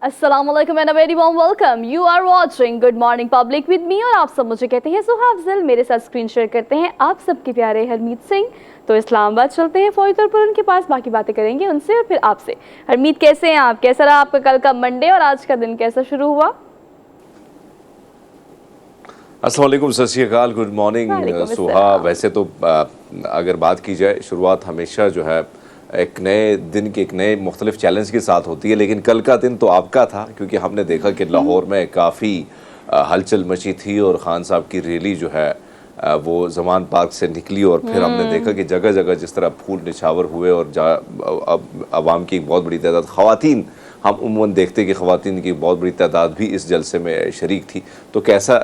अस्सलामुअलैकुम and a very warm welcome. You are watching good morning public with me, और आप सब मुझे कहते हैं सुहा अफजल। मेरे साथ स्क्रीन शेयर करते हैं आप सबके प्यारे हरमीत सिंह। तो इस्लामाबाद चलते हैं फौरी तौर पर उनके पास, बाकी बातें करेंगे उनसे और फिर आपसे। हरमीत, कैसे हैं आप? कैसा रहा आपका कल का मंडे और आज का दिन कैसा शुरू हुआ? अस्सलाम वालेकुम, सत श्री अकाल, गुड मॉर्निंग सुहा। वैसे तो अगर बात की जाए, शुरुआत हमेशा जो है एक नए दिन के एक नए मुख्तलिफ चैलेंज के साथ होती है, लेकिन कल का दिन तो आपका था क्योंकि हमने देखा कि लाहौर में काफ़ी हलचल मची थी और ख़ान साहब की रैली जो है वो जमान पार्क से निकली और फिर हमने देखा कि जगह जगह जिस तरह फूल निछावर हुए और आवाम की एक बहुत बड़ी तादाद, ख़वातीन, हम उम्मन देखते कि ख़वातीन की बहुत बड़ी तादाद भी इस जलसे में शरीक थी। तो कैसा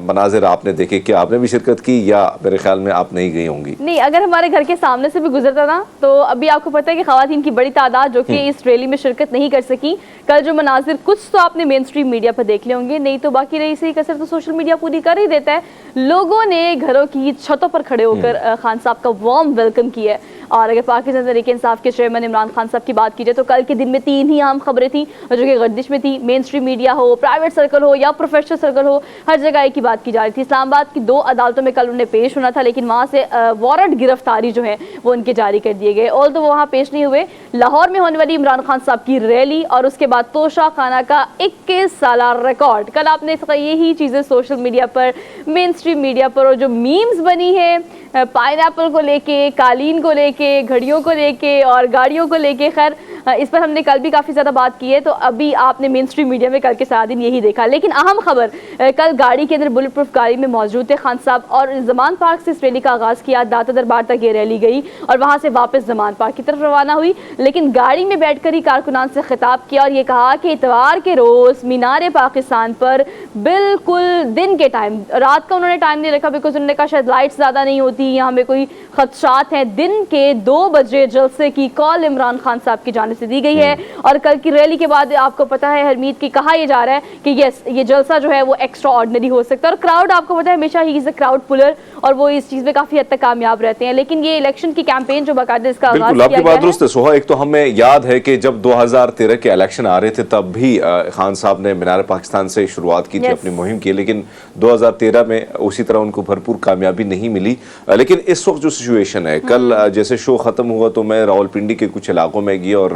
मनाजिर आपने देखे? क्या आपने भी शिरकत की या मेरे ख्याल में आप नहीं गई होंगी? नहीं, अगर हमारे घर के सामने से भी गुजरता ना तो अभी आपको पता है कि ख़वातीन की बड़ी तादाद जो कि इस रैली में शिरकत नहीं कर सकी। कल जो मनाजिर कुछ तो आपने मेन स्ट्रीम मीडिया पर देख ले होंगे, नहीं तो बाकी रही सही कसर तो सोशल मीडिया पूरी कर ही देता है। लोगों ने घरों की छतों पर खड़े होकर खान साहब का वार्म वेलकम किया है। और अगर पाकिस्तान तहरीक इंसाफ के चेयरमैन इमरान खान साहब की बात की जाए तो कल के दिन में 3 ही अहम खबरें थी जो कि गर्दिश में थी। मेन स्ट्रीम मीडिया हो, प्राइवेट सर्कल हो या प्रोफेशनल सर्कल हो, हर जगह एक ही बात की जा रही थी। इस्लामाबाद की 2 अदालतों में कल उन्हें पेश होना था, लेकिन वहाँ से वारंट गिरफ्तारी जो है वो उनके जारी कर दिए गए। और तो वो वहाँ पेश नहीं हुए। लाहौर में होने वाली इमरान खान साहब की रैली और उसके बाद तोशा खाना का 21 साला रिकॉर्ड, कल आपने यही चीज़ें सोशल मीडिया पर, मेन स्ट्रीम मीडिया पर, और जो मीम्स बनी है पाइनएप्पल को लेके, कालीन को लेके, घड़ियों को लेके और गाड़ियों को लेके, खैर इस पर हमने कल भी काफ़ी ज़्यादा बात की है। तो अभी आपने मेन स्ट्रीम मीडिया में कल के सारा दिन यही देखा। लेकिन अहम खबर, कल गाड़ी के अंदर बुलेट प्रूफ गाड़ी में मौजूद थे खान साहब और जमान पार्क से इस रैली का आगाज़ किया। दाता दरबार तक ये रैली गई और वहाँ से वापस जमान पार्क की तरफ रवाना हुई। लेकिन गाड़ी में बैठकर ही कारकुनान से खिताब किया और ये कहा कि इतवार के रोज़ मीनार पाकिस्तान पर बिल्कुल दिन के टाइम, रात का उन्होंने टाइम नहीं रखा बिकॉज उन्होंने कहा शायद लाइट्स ज़्यादा नहीं होती, यहाँ में कोई खदशात हैं। दिन के 2 बजे जलसे की कॉल इमरान खान साहब की जानिब से दी गई है। और कल की रैली के बाद आपको पता है हरमीत की, कहा यह जा रहा है कि यस, ये जलसा जो है वो एक्स्ट्रा ऑर्डिनरी हो सकता है। और क्राउड, आपको पता है हमेशा he is a crowd puller और वो इस चीज़ में काफ़ी हद तक कामयाब रहते हैं। लेकिन ये इलेक्शन की कैंपेन जो बाकायदा इसका आगाज़ किया आपकी बात दुरुस्त है सोहा। एक तो हमें याद है कि जब 2013 के इलेक्शन आ रहे थे तब भी खान साहब ने मीनार पाकिस्तान से शुरुआत की थी अपनी मुहिम की, लेकिन 2013 में उसी तरह उनको भरपूर कामयाबी नहीं मिली। लेकिन इस वक्त जो सिचुएशन है, कल जैसे शो ख़त्म हुआ तो मैं रावलपिंडी के कुछ इलाकों में गई और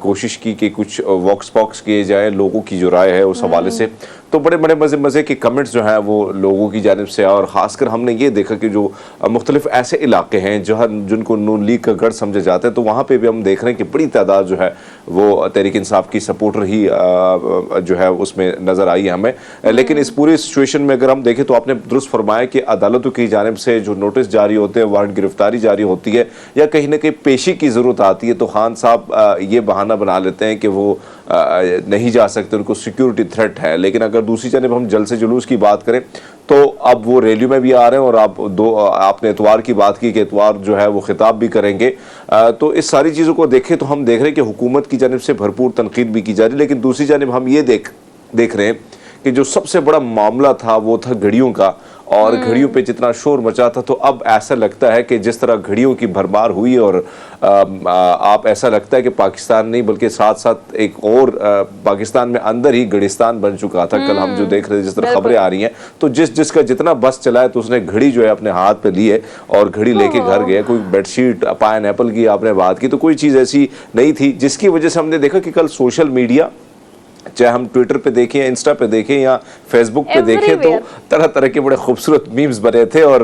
कोशिश की कि कुछ वॉक्स पॉक्स किए जाए, लोगों की जो राय है उस हवाले से। तो बड़े बड़े मज़े के कमेंट्स जो हैं वो लोगों की जानिब से, और ख़ासकर हमने ये देखा कि जो मुख्तलिफ ऐसे इलाके हैं जहाँ जिनको नून लीग का गढ़ समझे जाते हैं, तो वहाँ पे भी हम देख रहे हैं कि बड़ी तादाद जो है वो तहरीक इंसाफ की सपोर्टर ही जो है उसमें नज़र आई है हमें। लेकिन इस पूरी सिचुएशन में अगर हम देखें तो आपने दुरुस्त फरमाया कि अदालतों की जानिब से जो नोटिस जारी होते हैं, वारंट गिरफ्तारी जारी होती है या कहीं ना कहीं पेशी की ज़रूरत आती है, तो खान साहब ये बहाना बना लेते हैं कि वो नहीं जा सकते, उनको सिक्योरिटी थ्रेट है। लेकिन अगर दूसरी जानिब हम जलसे जुलूस की बात करें तो अब वो रैली में भी आ रहे हैं और आपने इतवार की बात की कि इतवार जो है वो खिताब भी करेंगे। तो इस सारी चीज़ों को देखें तो हम देख रहे हैं कि हुकूमत की जानिब से भरपूर तनकीद भी की जा रही है, लेकिन दूसरी जानिब हम ये देख रहे हैं कि जो सबसे बड़ा मामला था वो था घड़ियों का, और घड़ियों पे जितना शोर मचा था, तो अब ऐसा लगता है कि जिस तरह घड़ियों की भरमार हुई और आप ऐसा लगता है कि पाकिस्तान नहीं बल्कि साथ साथ एक और पाकिस्तान में अंदर ही घड़िस्तान बन चुका था। कल हम जो देख रहे थे, जिस तरह खबरें आ रही हैं, तो जिसका जितना बस चला है तो उसने घड़ी जो है अपने हाथ पे ली है और घड़ी लेके घर गया। कोई बेडशीट, पाइनएप्पल की आपने बात की, तो कोई चीज़ ऐसी नहीं थी जिसकी वजह से हमने देखा कि कल सोशल मीडिया, चाहे हम ट्विटर पे देखें या इंस्टा पे देखें या फेसबुक पे देखें, तो तरह तरह के बड़े खूबसूरत मीम्स बने थे और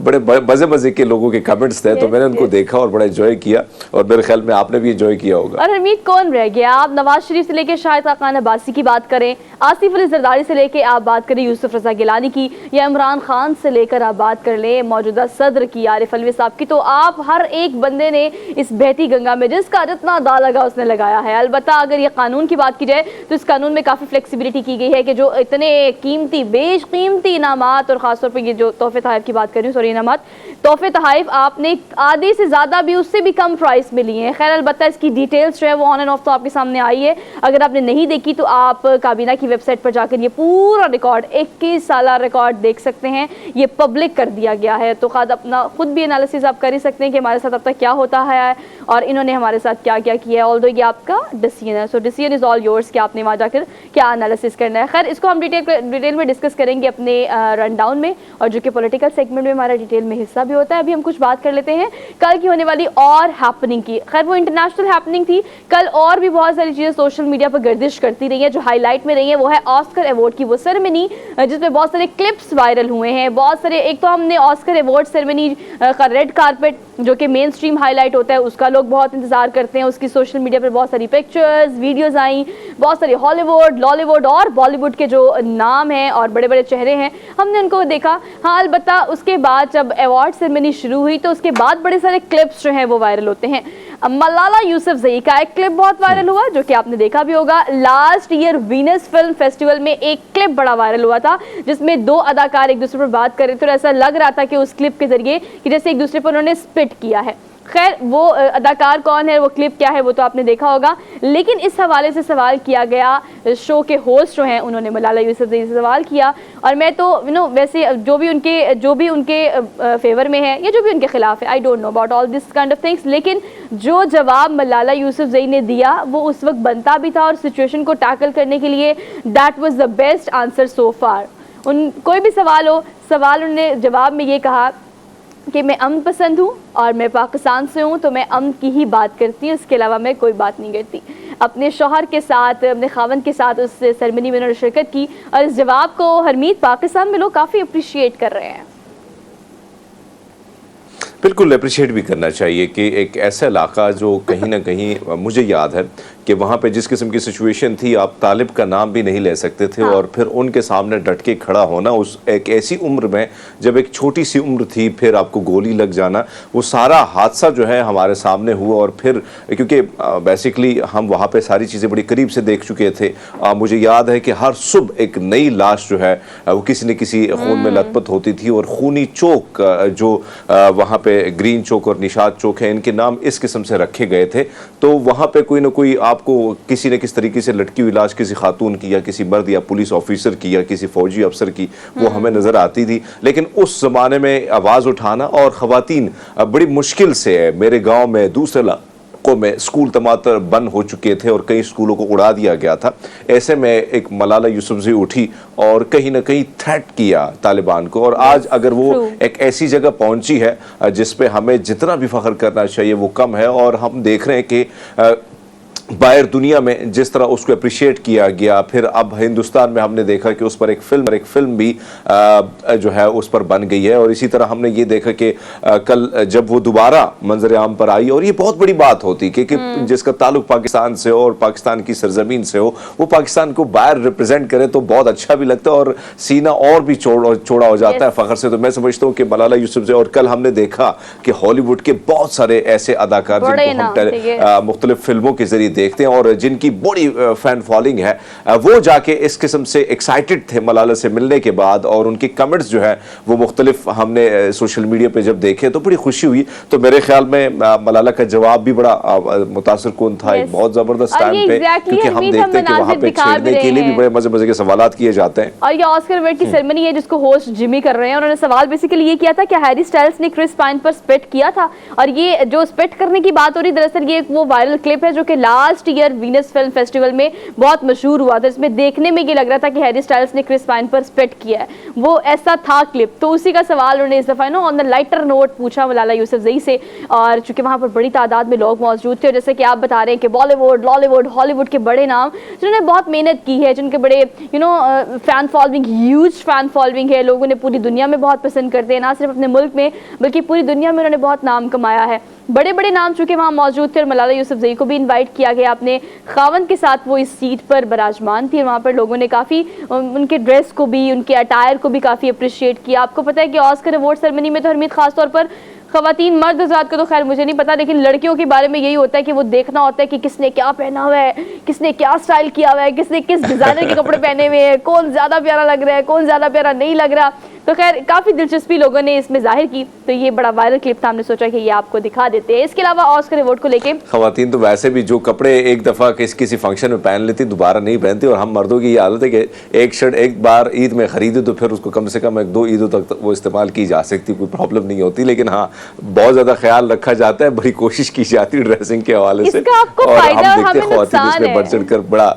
बड़े मजे के लोगों के कमेंट्स थे। तो मैंने उनको देखा और बड़ा एंजॉय किया, और मेरे ख्याल में आपने भी एंजॉय किया होगा। और हरमीत, कौन रह गया? आप नवाज शरीफ से लेकर शाहिद खान अब्बासी की बात करें, आसिफ अली जरदारी से लेकर आप बात करें यूसुफ रजा गिलानी की, या इमरान खान से लेकर आप बात कर लें मौजूदा सदर की आरिफ अलवी साहब की, तो आप हर एक बंदे ने इस बहती गंगा में जिसका जितना दा लगा उसने लगाया है। अलबत्ता अगर ये कानून की बात की जाए तो इस कानून में काफ़ी फ्लेक्सिबिलिटी की गई है कि जो इतने कीमती बेशकीमती इनामात, और ख़ासतौर पर ये जो तोहफे तोहफ़ की बात कर रही हूँ, सॉरी इनामात, तोहफे तोहफ़ आपने आधे से ज़्यादा भी, उससे भी कम प्राइस में लिए हैं। खैर अलबत्ता इसकी डिटेल्स जो है वो ऑन एंड ऑफ तो आपके सामने आई है। अगर आपने नहीं देखी तो आप काबीना की वेबसाइट पर जाकर ये पूरा रिकॉर्ड, 21 साल रिकॉर्ड देख सकते हैं। ये पब्लिक कर दिया गया है, तो खुद भी एनालिसिस आप कर ही सकते हैं कि हमारे साथ अब तक क्या होता है और इन्होंने हमारे साथ क्या क्या किया है। ऑल्दो ये आपका डिसीजन है, so decision is all yours कि आपने आपने वहाँ जाकर क्या एनालिसिस करना है। खैर इसको हम डिटेल में डिस्कस करेंगे अपने रन डाउन में, और जो कि पॉलिटिकल सेगमेंट में हमारा डिटेल में हिस्सा भी होता है। अभी हम कुछ बात कर लेते हैं कल की होने वाली और हैपनिंग की। खैर वो इंटरनेशनल हैपनिंग थी, कल और भी बहुत सारी चीज़ें सोशल मीडिया पर गर्दिश करती रही है। जो हाईलाइट में रही है वो है ऑस्कर अवार्ड की वो सेरेमनी, जिसमें बहुत सारे क्लिप्स वायरल हुए हैं। बहुत सारे, एक तो हमने ऑस्कर अवार्ड सेरेमनी का रेड कारपेट जो कि मेन स्ट्रीम हाईलाइट होता है उसका लोग बहुत इंतजार करते हैं, उसकी सोशल मीडिया पर बहुत सारी पिक्चर्स वीडियोस आई, बहुत सारी हॉलीवुड लॉलीवुड और बॉलीवुड के जो नाम हैं और बड़े बड़े चेहरे हैं हमने उनको देखा। हाँ अलबत्ता उसके बाद जब अवार्ड सेरेमनी शुरू हुई तो उसके बाद बड़े सारे क्लिप्स जो हैं वो वायरल होते हैं। मलाला यूसुफजई का एक क्लिप बहुत वायरल हुआ जो कि आपने देखा भी होगा। Last year Venus film festival में एक क्लिप बड़ा वायरल हुआ था जिसमें दो अदाकार एक दूसरे पर बात कर रहे थे और ऐसा लग रहा था कि उस क्लिप के जरिए कि जैसे एक दूसरे पर उन्होंने स्पिट किया है। खैर वो अदाकार कौन है, वो क्लिप क्या है, वो तो आपने देखा होगा। लेकिन इस हवाले से सवाल किया गया, शो के होस्ट जो हैं उन्होंने मलाला यूसुफजई से सवाल किया, और मैं तो वैसे जो भी उनके फेवर में है या जो भी उनके खिलाफ है, I don't know about all this kind of things, लेकिन जो जवाब मलाला यूसुफजई ने दिया वो उस वक्त बनता भी था और सिचुएशन को टैकल करने के लिए that was the best answer so far. कोई भी सवाल हो, उन्होंने जवाब में ये कहा कि मैं अमन पसंद हूँ और मैं पाकिस्तान से हूँ तो मैं अमन की ही बात करती हूँ, इसके अलावा मैं कोई बात नहीं करती। अपने शौहर के साथ, अपने खावंद के साथ उस सेरेमनी में उन्होंने शिरकत की और इस जवाब को हरमीत पाकिस्तान में लोग काफ़ी अप्रिशिएट कर रहे हैं। बिल्कुल अप्रिशिएट भी करना चाहिए कि एक ऐसा इलाका जो कहीं ना कहीं मुझे याद है कि वहाँ पे जिस किस्म की सिचुएशन थी आप तालिब का नाम भी नहीं ले सकते थे। हाँ। और फिर उनके सामने डट के खड़ा होना उस एक ऐसी उम्र में, जब एक छोटी सी उम्र थी, फिर आपको गोली लग जाना, वो सारा हादसा जो है हमारे सामने हुआ। और फिर क्योंकि बेसिकली हम वहाँ पे सारी चीज़ें बड़ी करीब से देख चुके थे, मुझे याद है कि हर सुबह एक नई लाश जो है वो किसी न किसी खून में लथपथ होती थी। और खूनी चौक जो वहाँ पे ग्रीन चौक और निशाद चौक है, इनके नाम इस किस्म से रखे गए थे। तो वहाँ पे कोई ना कोई आपको किसी न किसी तरीके से लटकी हुई लाश किसी खातून की या किसी मर्द या पुलिस ऑफिसर की या किसी फौजी अफसर की वो हमें नजर आती थी। लेकिन उस जमाने में आवाज़ उठाना, और ख़वातीन बड़ी मुश्किल से, मेरे गाँव में दूसरे इलाकों में स्कूल टमाटर बंद हो चुके थे और कई स्कूलों को उड़ा दिया गया था। ऐसे में एक मलाला यूसुफजई उठी और कहीं ना कहीं थ्रेट किया तालिबान को। और आज अगर वो एक ऐसी जगह पहुंची है जिस पे हमें जितना भी फख्र करना चाहिए वो कम है। और हम देख रहे हैं कि बाहर दुनिया में जिस तरह उसको अप्रिशिएट किया गया, फिर अब हिंदुस्तान में हमने देखा कि उस पर एक फिल्म भी जो है उस पर बन गई है। और इसी तरह हमने ये देखा कि कल जब वो दोबारा मंजर आम पर आई, और ये बहुत बड़ी बात होती कि जिसका ताल्लुक पाकिस्तान से हो और पाकिस्तान की सरजमीन से हो, वो पाकिस्तान को बाहर रिप्रेजेंट करे तो बहुत अच्छा भी लगता है और सीना और भी चौड़ा हो जाता है फख्र से। तो मैं समझता हूँ कि मलाला यूसुफजई, और कल हमने देखा कि हॉलीवुड के बहुत सारे ऐसे अदाकार जिनको हम मुख्तलिफ फिल्मों के जरिए देखते हैं और जिनकी बड़ी फैन फॉलोइंग है, वो जाके इस किस्म से एक्साइटेड थे मलाला से मिलने के बाद। और उनके कमेंट्स जो है वो मुख्तलिफ हमने सोशल मीडिया पे जब देखे तो बड़ी खुशी हुई। तो मेरे ख्याल में मलाला का जवाब भी बड़ा मुतासिर कुन था, एक बहुत जबरदस्त टाइम पे, क्योंकि हम देखते हैं कि वहाँ पे छेड़ने के लिए भी बड़े मजे मजे के सवाल किए जाते हैं। और ये ऑस्कर अवार्ड की सेरेमनी है जिसको होस्ट जिमी कर रहे हैं। उन्होंने सवाल बेसिकली ये किया था कि हैरी स्टाइल्स ने क्रिस पाइन पर स्पिट किया था, और ये जो स्पिट करने की बात हो रही, दरअसल ये वो वायरल क्लिप है जो कि last year Venus film festival में बहुत मशहूर हुआ था। इसमें देखने में ये लग रहा था कि हैरी स्टाइल्स ने क्रिस पाइन पर स्पिट किया है, वो ऐसा था क्लिप। तो उसी का सवाल उन्होंने इस दफा ऑन द लाइटर नोट पूछा मलाला यूसुफजई से। और चूंकि वहां पर बड़ी तादाद में लोग मौजूद थे, जैसे कि आप बता रहे हैं कि बॉलीवुड लॉलीवुड हॉलीवुड के बड़े नाम जिन्होंने बहुत मेहनत की है, जिनके बड़े fan following, huge fan following है, लोगों ने पूरी दुनिया में बहुत पसंद करते हैं, ना सिर्फ अपने मुल्क में बल्कि पूरी दुनिया में उन्होंने बहुत नाम कमाया है। बड़े बड़े नाम चूंकि वहाँ मौजूद थे और मलाला यूसुफजई को भी इनवाइट किया गया, अपने खावंद के साथ वो इस सीट पर बराजमान थी। वहाँ पर लोगों ने काफ़ी उनके ड्रेस को भी, उनके अटायर को भी काफ़ी अप्रिशिएट किया। आपको पता है कि ऑस्कर अवार्ड सेरेमनी में तो हरमीत खासतौर पर खवातीन, मर्द हज़रात को तो खैर मुझे नहीं पता, लेकिन लड़कियों के बारे में यही होता है कि वो देखना होता है कि किसने क्या पहना हुआ है, किसने क्या स्टाइल किया हुआ है, किसने किस डिज़ाइनर के कपड़े पहने हुए हैं, कौन ज़्यादा प्यारा लग रहा है, कौन ज़्यादा प्यारा नहीं लग रहा। तो खैर काफ़ी दिलचस्पी लोगों ने इसमें जाहिर की, तो ये बड़ा वायरल क्लिप था, हमने सोचा कि ये आपको दिखा देते हैं। इसके अलावा ऑस्कर अवार्ड को लेके खवातीन तो वैसे भी जो कपड़े एक दफ़ा किसी फंक्शन में पहन लेती दोबारा नहीं पहनती, और हम मर्दों की ये हालत है कि एक शर्ट एक बार ईद में खरीदे तो फिर उसको कम से कम 1-2 ईदों तक वो इस्तेमाल की जा सकती, कोई प्रॉब्लम नहीं होती। लेकिन हाँ, बहुत ज़्यादा ख्याल रखा जाता है, बड़ी कोशिश की जाती है ड्रेसिंग के हवाले से, और हम देखते हैं खवातीन इसमें बढ़ चढ़ कर बड़ा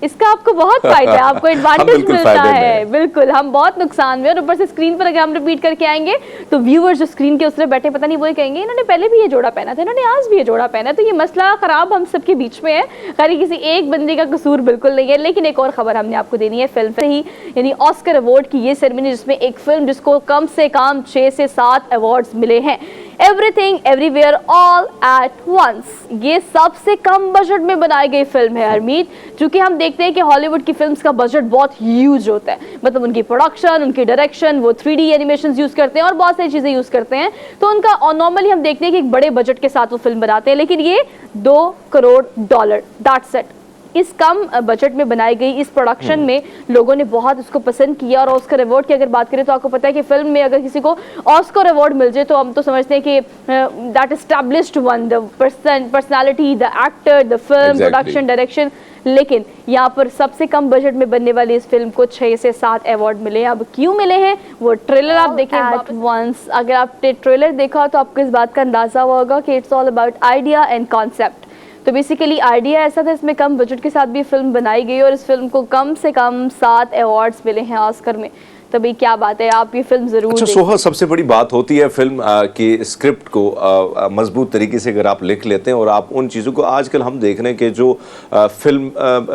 इसका आपको बहुत फायदा है, आपको एडवांटेज बिल्कुल मिलता फायदे में है। हैं। बिल्कुल, हम बहुत नुकसान में, और ऊपर से स्क्रीन पर अगर हम रिपीट करके आएंगे तो व्यूअर्स जो स्क्रीन के उस तरफ बैठे पता नहीं वो ही कहेंगे इन्होंने पहले भी ये जोड़ा पहना था, इन्होंने आज भी ये जोड़ा पहना, तो ये मसला खराब हम सबके बीच में है। खैर किसी एक बंदे का कसूर बिल्कुल नहीं है। लेकिन एक और खबर हमने आपको देनी है फिल्म से ही, यानी ऑस्कर अवार्ड की ये सेरेमनी जिसमें एक फिल्म जिसको कम से कम 6 से 7 अवार्ड्स मिले हैं, everything everywhere all at once, ये सबसे कम बजट में बनाई गई फिल्म है हरमीत। चूंकि हम देखते हैं कि हॉलीवुड की फिल्म्स का बजट बहुत ह्यूज होता है, मतलब उनकी प्रोडक्शन, उनकी डायरेक्शन, वो 3D एनिमेशंस यूज करते हैं और बहुत सारी चीजें यूज करते हैं, तो उनका नॉर्मली हम देखते हैं कि एक बड़े बजट के साथ वो फिल्म बनाते हैं। लेकिन ये $2 करोड़, दैट्स इट, इस कम बजट में बनाई गई इस प्रोडक्शन में लोगों ने बहुत उसको पसंद किया। और ऑस्कर अवार्ड की अगर बात करें तो आपको पता है कि फिल्म में अगर किसी को ऑस्कर अवार्ड मिल जाए तो हम तो समझते हैं कि that established one, the personality, the actor, the film, production, direction. लेकिन यहाँ पर सबसे कम बजट में बनने वाली इस फिल्म को 6 से 7 अवार्ड मिले हैं। अब क्यों मिले हैं वो ट्रेलर आप देखें एट वंस। अगर आपने ट्रेलर देखा तो आपको इस बात का अंदाजा हुआ होगा कि it's all about idea and concept. तो बेसिकली आइडिया ऐसा था, इसमें कम बजट के साथ भी फिल्म बनाई गई और इस फिल्म को कम से कम 7 अवार्ड्स मिले हैं ऑस्कर में। तो भाई क्या बात है, आप ये फिल्म जरूर अच्छा सोहा, सबसे बड़ी बात होती है फिल्म की स्क्रिप्ट को मजबूत तरीके से अगर आप लिख लेते हैं और आप उन चीज़ों को, आजकल हम देख रहे हैं कि जो फिल्म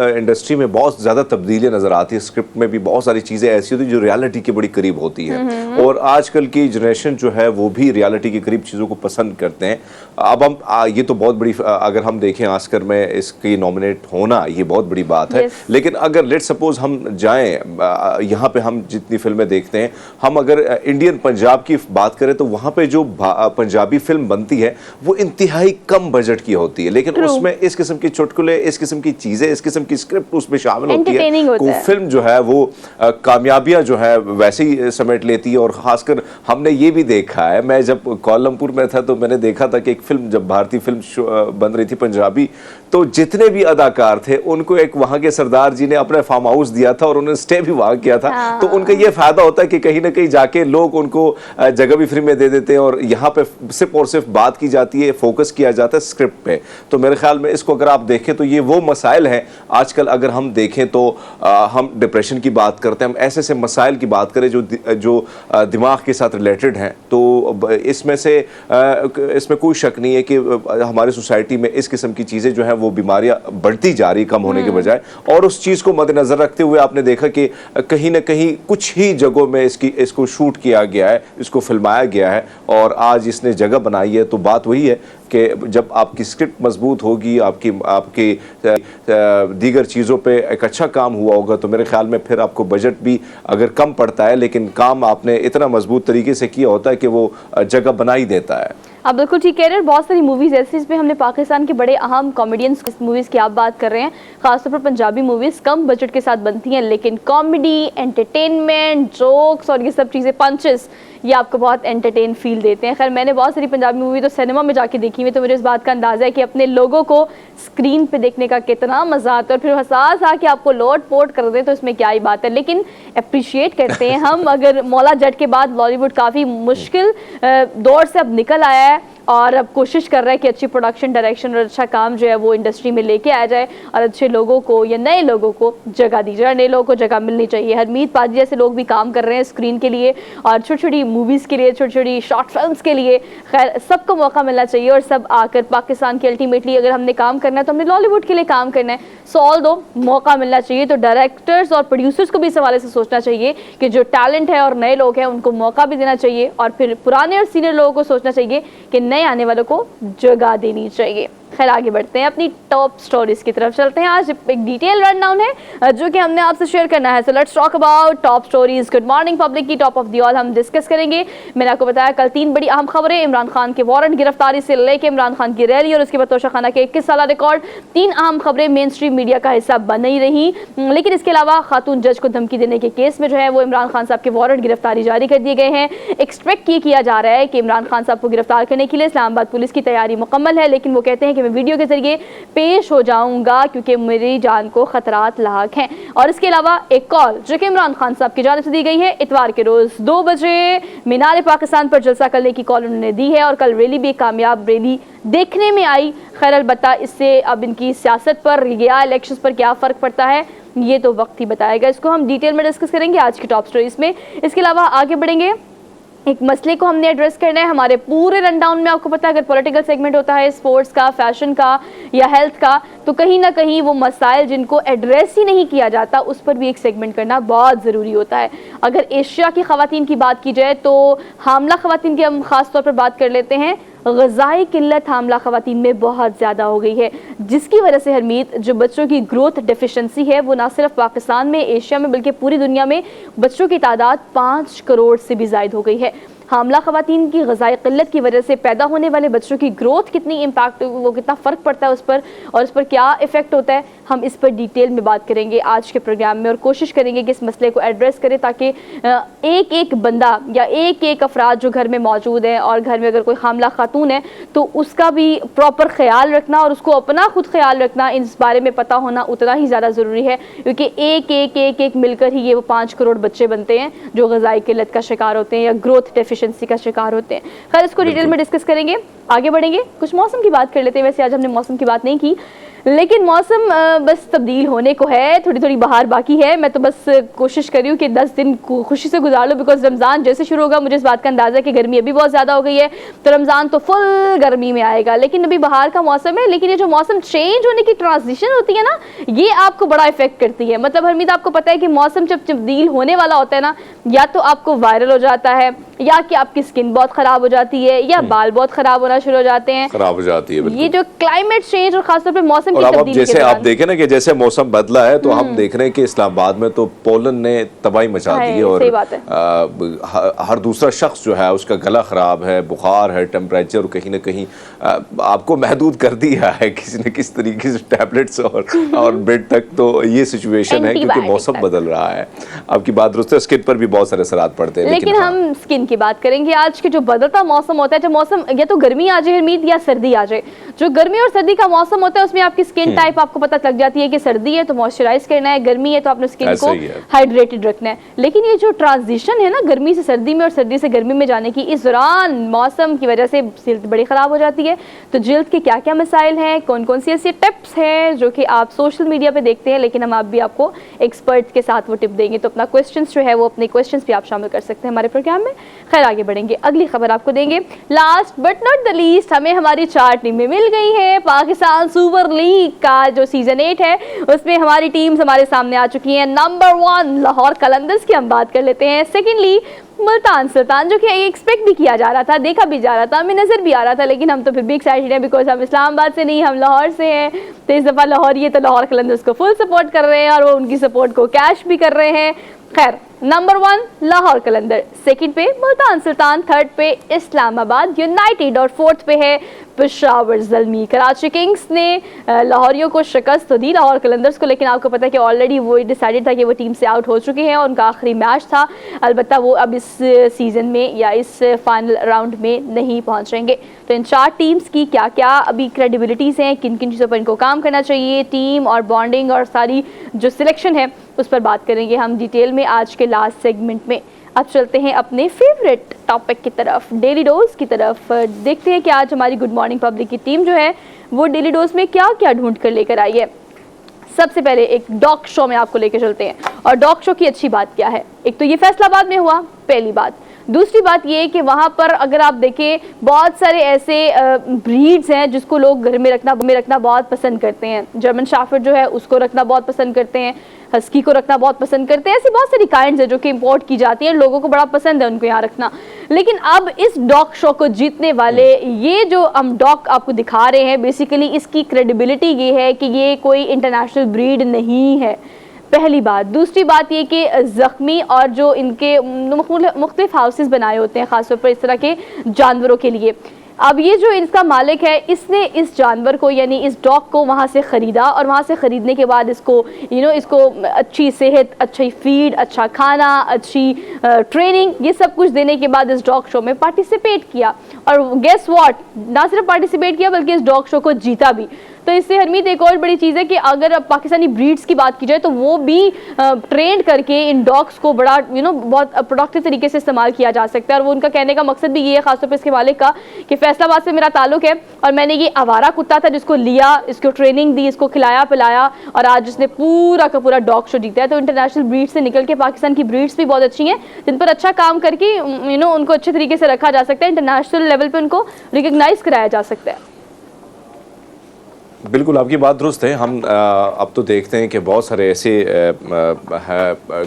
इंडस्ट्री में बहुत ज़्यादा तब्दीलियाँ नज़र आती है, स्क्रिप्ट में भी बहुत सारी चीज़ें ऐसी होती है जो रियलिटी के बड़ी करीब होती है और आजकल की जनरेशन जो है वो भी रियलिटी के करीब चीज़ों को पसंद करते हैं। अब हम ये तो बहुत बड़ी, अगर हम देखें ऑस्कर में इसकी नॉमिनेट होना ये बहुत बड़ी बात है। लेकिन अगर लेट सपोज हम जाएँ यहाँ पे, हम जितनी फिल्में देखते हैं, हम अगर इंडियन पंजाब की बात करें तो वहां पे जो पंजाबी फिल्म बनती है वो इंतहाई कम बजट की होती है, लेकिन उसमें इस किस्म की चुटकुले, इस किस्म की चीजें, इस किस्म की स्क्रिप्ट उसमें शामिल होती है, वो फिल्म जो है वो कामयाबियां जो है वैसे ही समेट लेती है। और खासकर हमने ये भी देखा है, मैं जब कोलमपुर में था तो मैंने देखा था कि एक फिल्म, जब भारतीय फिल्म बन रही थी पंजाबी, तो जितने भी अदाकार थे उनको एक वहां के सरदार जी ने अपना फार्म हाउस दिया था और उन्होंने स्टे भी वहां किया था। तो उनका ये फायदा होता है कि कहीं ना कहीं जाके लोग उनको जगह भी फ्री में दे देते हैं और यहाँ पे सिर्फ और सिर्फ बात की जाती है, फोकस किया जाता है स्क्रिप्ट पे। तो मेरे ख्याल में इसको अगर आप देखें तो ये वो मसाइल हैं आजकल। अगर हम देखें तो हम डिप्रेशन की बात करते हैं, हम ऐसे ऐसे मसाइल की बात करें जो दिमाग के साथ रिलेटेड हैं, तो इसमें कोई शक नहीं है कि हमारी सोसाइटी में इस किस्म की चीज़ें जो हैं वो बीमारियां बढ़ती जा रही कम होने के बजाय। और उस चीज़ को मद्देनजर रखते हुए आपने देखा कि कहीं ना कहीं कुछ ही जगहों में इसको शूट किया गया है, इसको फिल्माया गया है और आज इसने जगह बनाई है। तो बात वही है कि जब आपकी स्क्रिप्ट मजबूत होगी, आपकी दीगर चीज़ों पे एक अच्छा काम हुआ होगा, तो मेरे ख्याल में फिर आपको बजट भी अगर कम पड़ता है लेकिन काम आपने इतना मजबूत तरीके से किया होता है कि वो जगह बना ही देता है। आप बिल्कुल ठीक कह रहे हैं। बहुत सारी मूवीज़ ऐसी जिसमें हमने पाकिस्तान के बड़े अहम कॉमेडियंस मूवीज़ की आप बात कर रहे हैं, खासतौर पर पंजाबी मूवीज़ कम बजट के साथ बनती हैं लेकिन कॉमेडी, एंटरटेनमेंट, जोक्स और ये सब चीज़ें, पंचेस, ये आपको बहुत एंटरटेन फील देते हैं। खैर मैंने बहुत सारी पंजाबी मूवी तो सिनेमा में जाके देखी हुई, तो मुझे इस बात का अंदाज़ा है कि अपने लोगों को स्क्रीन पे देखने का कितना मज़ा आता है और फिर हसास आके आपको लोट पोट कर दें तो इसमें क्या ही बात है। लेकिन अप्रिशिएट करते हैं हम, अगर मौला जट के बाद बॉलीवुड काफ़ी मुश्किल दौर से अब निकल आया है और अब कोशिश कर रहा है कि अच्छी प्रोडक्शन, डायरेक्शन और अच्छा काम जो है वो इंडस्ट्री में लेके आया जाए और अच्छे लोगों को या नए लोगों को जगह दी जाए, नए लोगों को जगह मिलनी चाहिए। हरमीत पाजी जैसे लोग भी काम कर रहे हैं स्क्रीन के लिए और छोटी छोटी मूवीज़ के लिए, छोटी छोटी शॉर्ट फिल्म्स के लिए। खैर सबको मौका मिलना चाहिए और सब आकर पाकिस्तान के, अल्टीमेटली अगर हमने काम करना है तो हमने लॉलीवुड के लिए काम करना है, सो ऑल दो मौका मिलना चाहिए। तो डायरेक्टर्स और प्रोड्यूसर्स को भी इस हवाले से सोचना चाहिए कि जो टैलेंट है और नए लोग हैं उनको मौका भी देना चाहिए और फिर पुराने और सीनियर लोगों को सोचना चाहिए कि नए आने वालों को जगह देनी चाहिए। खैर आगे बढ़ते हैं, अपनी टॉप स्टोरीज की तरफ चलते हैं। आज एक डिटेल रन डाउन है जो कि हमने आपसे शेयर करना है। So let's talk about top stories. Good morning public की टॉप ऑफ द ऑल हम डिस्कस करेंगे। मैंने आपको बताया कल 3 बड़ी अहम खबरें, इमरान खान के वारंट गिरफ्तारी से लेकर इमरान खान की रैली और उसके बाद तोशाखाना के 21 साल रिकॉर्ड। 3 अहम खबरें मेन स्ट्रीम मीडिया का हिस्सा बन नहीं रही, लेकिन इसके अलावा खातून जज को धमकी देने के केस में जो है वो इमरान खान साहब के वारंट गिरफ्तारी जारी कर दिए गए हैं। एक्सपेक्ट ये किया जा रहा है कि इमरान खान साहब को गिरफ्तार करने के लिए इस्लामाबाद पुलिस की तैयारी मुकम्मल है, लेकिन वो कहते हैं कि कि मैं वीडियो के जरिए पेश हो जाऊंगा क्योंकि मेरी जान को खतरात लाक हैं। और इसके अलावा एक कॉल जो कि इमरान खान साहब की जानिब से दी गई है, इतवार के रोज 2 बजे मीनार पाकिस्तान पर जलसा करने की कॉल उन्होंने दी है और कल रैली भी कामयाब रैली देखने में आई। खैर अलबत्ता इससे अब इनकी सियासत पर या इलेक्शंस पर क्या फ़र्क पड़ता है ये तो वक्त ही बताएगा। इसको हम डिटेल में डिस्कस करेंगे आज की टॉप स्टोरीज में। इसके अलावा आगे बढ़ेंगे, एक मसले को हमने एड्रेस करना है हमारे पूरे रनडाउन में। आपको पता है अगर पॉलिटिकल सेगमेंट होता है, स्पोर्ट्स का, फैशन का या हेल्थ का, तो कहीं ना कहीं वो मसाइल जिनको एड्रेस ही नहीं किया जाता उस पर भी एक सेगमेंट करना बहुत ज़रूरी होता है। अगर एशिया की ख़वातीन की बात की जाए तो हामला ख़वातीन की हम ख़ास तौर पर बात कर लेते हैं। ग़िज़ाई किल्लत हामला ख़वातीन में बहुत ज़्यादा हो गई है, जिसकी वजह से हरमीत जो बच्चों की ग्रोथ डेफिशिएंसी है वो ना सिर्फ पाकिस्तान में, एशिया में, बल्कि पूरी दुनिया में बच्चों की तादाद 5 करोड़ से भी ज़ायद हो गई है। हामला ख़वातीन की ग़िज़ाई किल्लत की वजह से पैदा होने वाले बच्चों की ग्रोथ कितनी इम्पैक्ट, वो कितना फ़र्क पड़ता है उस पर और उस पर क्या इफ़ेक्ट होता है, हम इस पर डिटेल में बात करेंगे आज के प्रोग्राम में और कोशिश करेंगे कि इस मसले को एड्रेस करें ताकि एक एक बंदा या एक एक अफराद जो घर में मौजूद है और घर में अगर कोई हामला खातून है तो उसका भी प्रॉपर ख्याल रखना और उसको अपना खुद ख्याल रखना, इस बारे में पता होना उतना ही ज़्यादा ज़रूरी है क्योंकि एक मिलकर ही ये वो 5 करोड़ बच्चे बनते हैं जो ग़िज़ाई किल्लत का शिकार होते हैं या ग्रोथ डेफिशिएंसी का शिकार होते हैं। खैर इसको डिटेल में डिस्कस करेंगे, आगे बढ़ेंगे। कुछ मौसम की बात कर लेते हैं। वैसे आज हमने मौसम की बात नहीं की लेकिन मौसम बस तब्दील होने को है, थोड़ी थोड़ी बहार बाकी है। मैं तो बस कोशिश कर रही हूँ कि 10 दिन खुशी से गुजार लो बिकॉज रमज़ान जैसे शुरू होगा मुझे इस बात का अंदाज़ा है कि गर्मी अभी बहुत ज़्यादा हो गई है तो रमज़ान तो फुल गर्मी में आएगा, लेकिन अभी बहार का मौसम है। लेकिन ये जो मौसम चेंज होने की ट्रांजिशन होती है ना, ये आपको बड़ा इफेक्ट करती है। मतलब हरमीत आपको पता है कि मौसम जब तब्दील होने वाला होता है ना, या तो आपको वायरल हो जाता है या कि आपकी स्किन बहुत ख़राब हो जाती है या बाल बहुत ख़राब होना शुरू हो जाते हैं, खराब हो जाती है। ये जो क्लाइमेट चेंज और खासतौर पर मौसम की तब्दीली जैसे आप देखें ना कि जैसे मौसम बदला है तो हम देख रहे हैं कि इस्लामाबाद में तो पोलन ने तबाही मचा दी है और हर दूसरा शख्स जो है उसका गला खराब है, बुखार है, टेम्परेचर कहीं ना कहीं आपको महदूद कर दिया है किसी न किस तरीके से टैबलेट्स और बेड तक। तो ये सिचुएशन है क्योंकि मौसम बदल रहा है। आपकी बात दुरुस्त है, स्किन पर भी बहुत सारे असरात पड़ते हैं। लेकिन हम स्किन की बात करेंगे। आज के जो बदलता मौसम होता है, जब मौसम या तो गर्मी आ जाए हरमीत या सर्दी आ जाए, जो गर्मी और सर्दी का मौसम होता है उसमें आपकी स्किन टाइप आपको पता लग जाती है कि सर्दी है तो मॉइस्चराइज करना है, गर्मी है तो आपने स्किन को हाइड्रेटेड रखना है। लेकिन ये जो ट्रांजिशन है ना गर्मी से सर्दी में और सर्दी से गर्मी में जाने की, इस दौरान मौसम की वजह से जिल्द बड़ी ख़राब हो जाती है। तो जिल्द के क्या क्या मसाइल हैं, कौन कौन सी ऐसी टिप्स हैं जो कि आप सोशल मीडिया पे देखते हैं, लेकिन हम आप भी आपको एक्सपर्ट के साथ वो टिप देंगे। तो अपना क्वेश्चन जो है वो अपने क्वेश्चन भी आप शामिल कर सकते हैं हमारे प्रोग्राम में। खैर आगे बढ़ेंगे, अगली खबर आपको देंगे। Last but not the least, हमें हमारी 4 टीमें मिल गई हैं। पाकिस्तान सुपर लीग का जो सीजन 8 है उसमें हमारी टीम्स हमारे सामने आ चुकी हैं। नंबर 1 लाहौर कलंदर्स की हम बात कर लेते हैं। सेकेंडली मुल्तान सुल्तान, जो कि एक्सपेक्ट भी किया जा रहा था, देखा भी जा रहा था, हमें नजर भी आ रहा था, लेकिन हम तो फिर भी एक्साइटेड हैं बिकॉज हम इस्लामाबाद से नहीं, हम लाहौर से हैं। तो इस दफ़ा लाहौर ये तो लाहौर कलंदर्स को फुल सपोर्ट कर रहे हैं और वो उनकी सपोर्ट को कैश भी कर रहे हैं। खैर नंबर 1 लाहौर कलंदर, सेकंड पे मुल्तान सुल्तान, थर्ड पे इस्लामाबाद यूनाइटेड और फोर्थ पे है पेशावर ज़ल्मी। कराची किंग्स ने लाहौरियों को शिकस्त तो दी लाहौर कलंदर्स को, लेकिन आपको पता है कि ऑलरेडी वो डिसाइडेड था कि वो टीम से आउट हो चुके हैं और उनका आखिरी मैच था। अलबत्ता वो अब इस सीज़न में या इस फाइनल राउंड में नहीं पहुंचेंगे। तो इन 4 टीम्स की क्या क्या अभी क्रेडिबिलिटीज़ हैं, किन किन चीज़ों पर इनको काम करना चाहिए, टीम और बॉन्डिंग और सारी जो सिलेक्शन है उस पर बात करेंगे हम डिटेल में आज के लास्ट सेगमेंट में। अब चलते हैं अपने फेवरेट टॉपिक की तरफ, डेली डोज की तरफ। देखते हैं कि आज हमारी गुड मॉर्निंग पब्लिक की टीम जो है वो डेली डोज में क्या क्या ढूंढ कर लेकर आई है। सबसे पहले एक डॉग शो में आपको लेकर चलते हैं, और डॉग शो की अच्छी बात क्या है, एक तो ये फैसलाबाद में हुआ, पहली बात। दूसरी बात ये कि वहाँ पर अगर आप देखें बहुत सारे ऐसे ब्रीड्स हैं जिसको लोग घर में रखना बहुत पसंद करते हैं। जर्मन शेफर्ड जो है उसको रखना बहुत पसंद करते हैं, हस्की को रखना बहुत पसंद करते हैं। ऐसी बहुत सारी काइंड्स है जो कि इंपोर्ट की जाती हैं, लोगों को बड़ा पसंद है उनको यहाँ रखना। लेकिन अब इस डॉग शो को जीतने वाले ये जो हम डॉग आपको दिखा रहे हैं, बेसिकली इसकी क्रेडिबिलिटी ये है कि ये कोई इंटरनेशनल ब्रीड नहीं है, पहली बात। दूसरी बात ये कि ज़ख्मी और जो इनके मुख्तलिफ हाउसेस बनाए होते हैं ख़ासतौर पर इस तरह के जानवरों के लिए, अब ये जो इसका मालिक है, इसने इस जानवर को यानी इस डॉग को वहाँ से ख़रीदा और वहाँ से ख़रीदने के बाद इसको इसको अच्छी सेहत, अच्छी फीड, अच्छा खाना, अच्छी ट्रेनिंग, ये सब कुछ देने के बाद इस डॉग शो में पार्टिसिपेट किया। और गेस व्हाट, ना सिर्फ पार्टिसिपेट किया बल्कि इस डॉग शो को जीता भी। तो इससे हरमीत एक और बड़ी चीज़ है कि अगर अब पाकिस्तानी ब्रीड्स की बात की जाए तो वो भी ट्रेन करके इन डॉग्स को बड़ा बहुत प्रोडक्टिव तरीके से इस्तेमाल किया जा सकता है। और वो उनका कहने का मकसद भी ये है, खासतौर पर इसके मालिक का, कि फैसलाबाद से मेरा ताल्लुक है और मैंने ये आवारा कुत्ता था जिसको लिया, इसको ट्रेनिंग दी, इसको खिलाया पिलाया और आज उसने पूरा का पूरा डॉग शो जीता है। तो इंटरनेशनल ब्रीड से निकल के पाकिस्तान की ब्रीड्स भी बहुत अच्छी हैं जिन पर अच्छा काम करके उनको अच्छे तरीके से रखा जा सकता है, इंटरनेशनल लेवल पर उनको रिकग्नाइज कराया जा सकता है। बिल्कुल आपकी बात दुरुस्त है। हम अब तो देखते हैं कि बहुत सारे ऐसे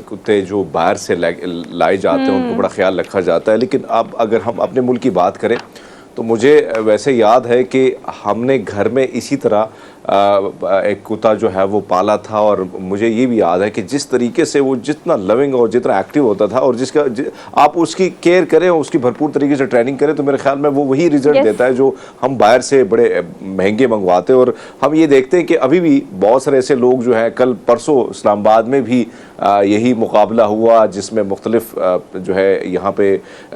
कुत्ते जो बाहर से लाए जाते हैं, उनको बड़ा ख्याल रखा जाता है। लेकिन अब अगर हम अपने मुल्क की बात करें तो मुझे वैसे याद है कि हमने घर में इसी तरह एक कुत्ता जो है वो पाला था और मुझे ये भी याद है कि जिस तरीके से वो जितना लविंग और जितना एक्टिव होता था और आप उसकी केयर करें और उसकी भरपूर तरीके से ट्रेनिंग करें तो मेरे ख्याल में वो वही रिजल्ट देता है जो हम बाहर से बड़े महंगे मंगवाते हैं। और हम ये देखते हैं कि अभी भी बहुत सारे ऐसे लोग जो हैं, कल परसों इस्लामाबाद में भी यही मुकाबला हुआ जिसमें मुख्तलिफ जो है यहाँ पे